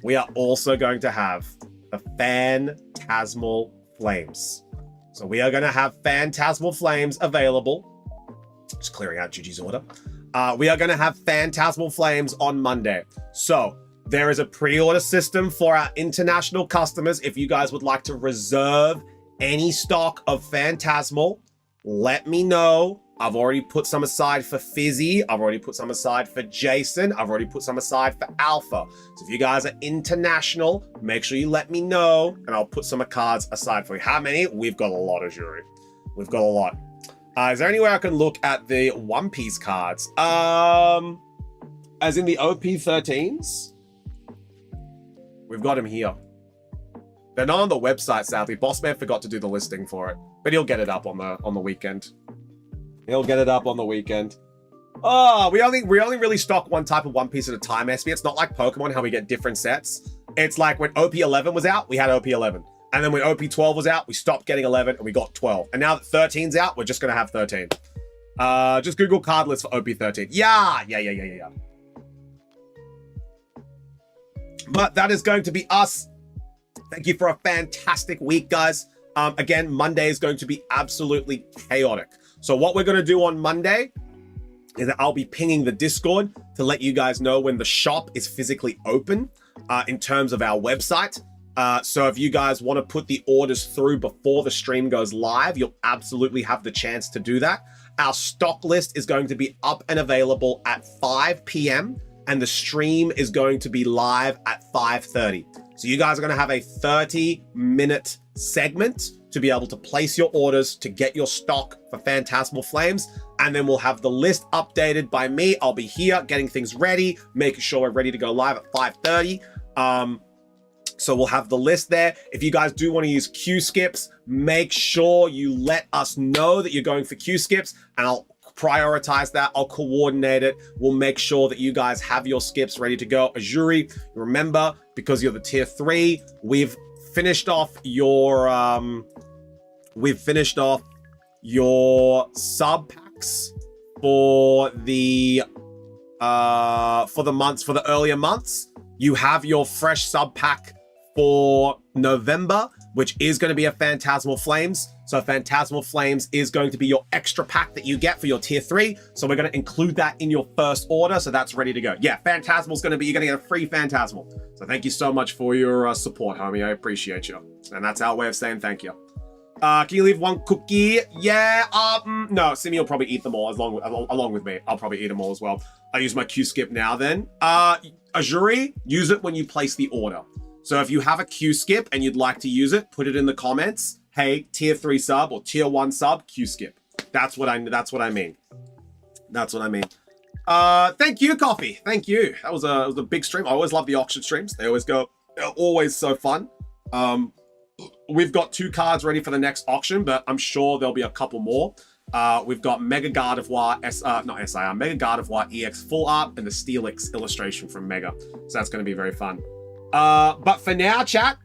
we are also going to have the Phantasmal Flames. So we are going to have Phantasmal Flames available. Just clearing out Gigi's order. We are going to have Phantasmal Flames on Monday. So there is a pre-order system for our international customers. If you guys would like to reserve any stock of Phantasmal, let me know. I've already put some aside for Fizzy. I've already put some aside for Jason. I've already put some aside for Alpha. So if you guys are international, make sure you let me know, and I'll put some cards aside for you. How many? We've got a lot of jury. We've got a lot. Is there any way I can look at the One Piece cards? As in the OP13s? We've got them here. They're not on the website, sadly. Bossman forgot to do the listing for it, but he'll get it up on the weekend. He'll get it up on the weekend. Oh, we only really stock one type of One Piece at a time, SB. It's not like Pokemon, how we get different sets. It's like when OP11 was out, we had OP11. And then when OP12 was out, we stopped getting 11 and we got 12. And now that 13's out, we're just going to have 13. Just Google card list for OP13. Yeah. But that is going to be us. Thank you for a fantastic week, guys. Again, Monday is going to be absolutely chaotic. So what we're going to do on Monday is that I'll be pinging the Discord to let you guys know when the shop is physically open in terms of our website. So if you guys want to put the orders through before the stream goes live, you'll absolutely have the chance to do that. Our stock list is going to be up and available at 5 p.m. and the stream is going to be live at 5:30. So you guys are going to have a 30-minute segment to be able to place your orders to get your stock for Phantasmal Flames. And then we'll have the list updated by me. I'll be here getting things ready, making sure we're ready to go live at 5:30. So we'll have the list there. If you guys do want to use Q skips, make sure you let us know that you're going for Q skips and I'll prioritize that. I'll coordinate it. We'll make sure that you guys have your skips ready to go. Azuri, remember, because you're the tier 3, we've finished off your sub packs for the months, for the earlier months. You have your fresh sub pack for November, which is going to be a Phantasmal Flames. So Phantasmal Flames is going to be your extra pack that you get for your tier 3. So we're going to include that in your first order. So that's ready to go. Yeah, Phantasmal's going to be, you're going to get a free Phantasmal. So thank you so much for your support, homie. I appreciate you. And that's our way of saying thank you. Can you leave one cookie? Yeah, no, Simi will probably eat them all along with me. I'll probably eat them all as well. I use my Q skip now then. Azuri, use it when you place the order. So if you have a Q skip and you'd like to use it, put it in the comments. Hey, tier 3 sub or tier 1 sub, Q skip. That's what I mean. Thank you, Coffee. Thank you. That was a big stream. I always love the auction streams. They're always so fun. We've got 2 cards ready for the next auction, but I'm sure there'll be a couple more. We've got Mega Gardevoir, Mega Gardevoir EX full art and the Steelix illustration from Mega. So that's going to be very fun. But for now, chat,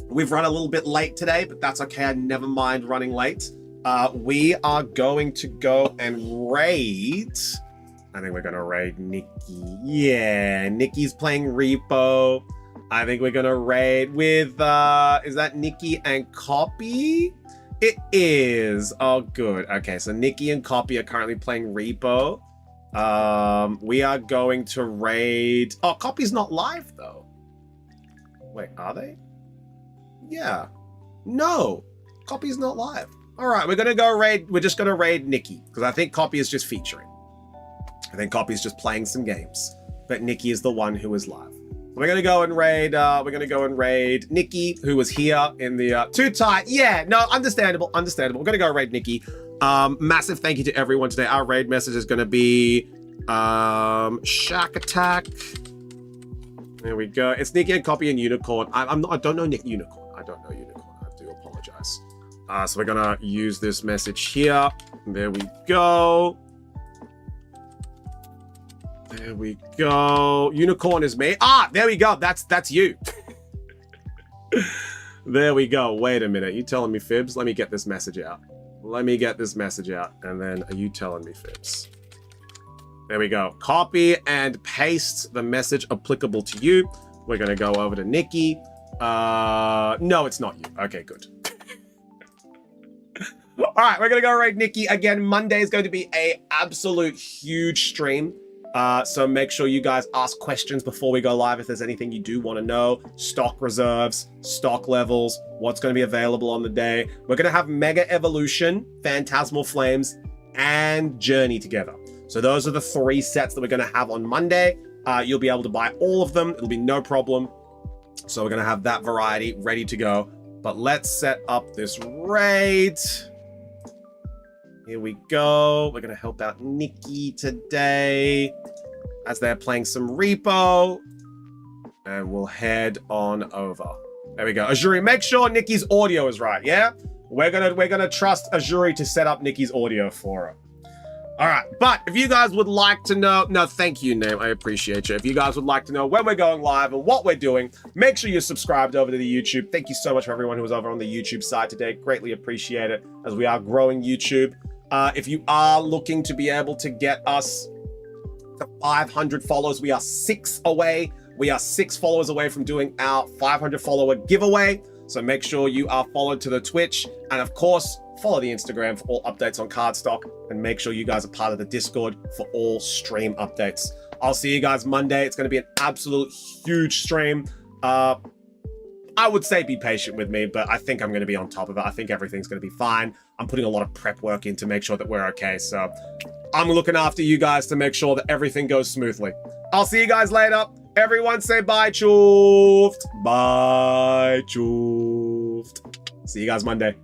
we've run a little bit late today, but that's okay. I never mind running late. We are going to go and raid. I think we're going to raid Nikki. Yeah, Nikki's playing Repo. I think we're going to raid with, is that Nikki and Copy? It is. Oh, good. Okay, so Nikki and Copy are currently playing Repo. We are going to raid. Oh, Copy's not live, though. Wait, are they? Yeah. No, Copy's not live. All right, we're gonna go raid. We're just gonna raid Nikki because I think Copy is just featuring. I think Copy is just playing some games, but Nikki is the one who is live. We're gonna go and raid. Nikki, who was here in the too tight. Yeah, no, understandable. We're gonna go raid Nikki. Massive thank you to everyone today. Our raid message is gonna be Shack Attack. There we go. It's Nikki and Copy and Unicorn. I don't know Nick Unicorn. I don't know Unicorn. I do apologize. So we're gonna use this message here. There we go. There we go. Unicorn is me. Ah, there we go. That's you. There we go. Wait a minute. You telling me fibs? Let me get this message out. And then are you telling me fibs? There we go. Copy and paste the message applicable to you. We're going to go over to Nikki. No, it's not you. Okay, good. All right, we're going to go raid Nikki. Again, Monday is going to be a absolute huge stream. So make sure you guys ask questions before we go live if there's anything you do want to know. Stock reserves, stock levels, what's going to be available on the day. We're going to have Mega Evolution, Phantasmal Flames, and Journey together. So those are the 3 sets that we're going to have on Monday. You'll be able to buy all of them. It'll be no problem. So we're going to have that variety ready to go. But let's set up this raid. Here we go. We're going to help out Nikki today as they're playing some Repo. And we'll head on over. There we go. Azuri, make sure Nikki's audio is right, yeah? We're gonna trust Azuri to set up Nikki's audio for her. All right, but if you guys would like to know, no, thank you, Name, I appreciate you. If you guys would like to know when we're going live and what we're doing, make sure you're subscribed over to the YouTube. Thank you so much for everyone who was over on the YouTube side today. Greatly appreciate it as we are growing YouTube. If you are looking to be able to get us to 500 followers, we are 6 away. We are 6 followers away from doing our 500 follower giveaway. So make sure you are followed to the Twitch, and of course, follow the Instagram for all updates on cardstock, and make sure you guys are part of the Discord for all stream updates. I'll see you guys Monday. It's going to be an absolute huge stream. I would say be patient with me, but I think I'm going to be on top of it. I think everything's going to be fine. I'm putting a lot of prep work in to make sure that we're okay. So I'm looking after you guys to make sure that everything goes smoothly. I'll see you guys later. Everyone say bye, choofed. Bye, choofed. See you guys Monday.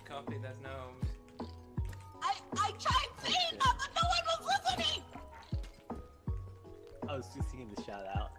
Copy, there's no... I tried saying that, but no one was listening! I was just singing the shout out.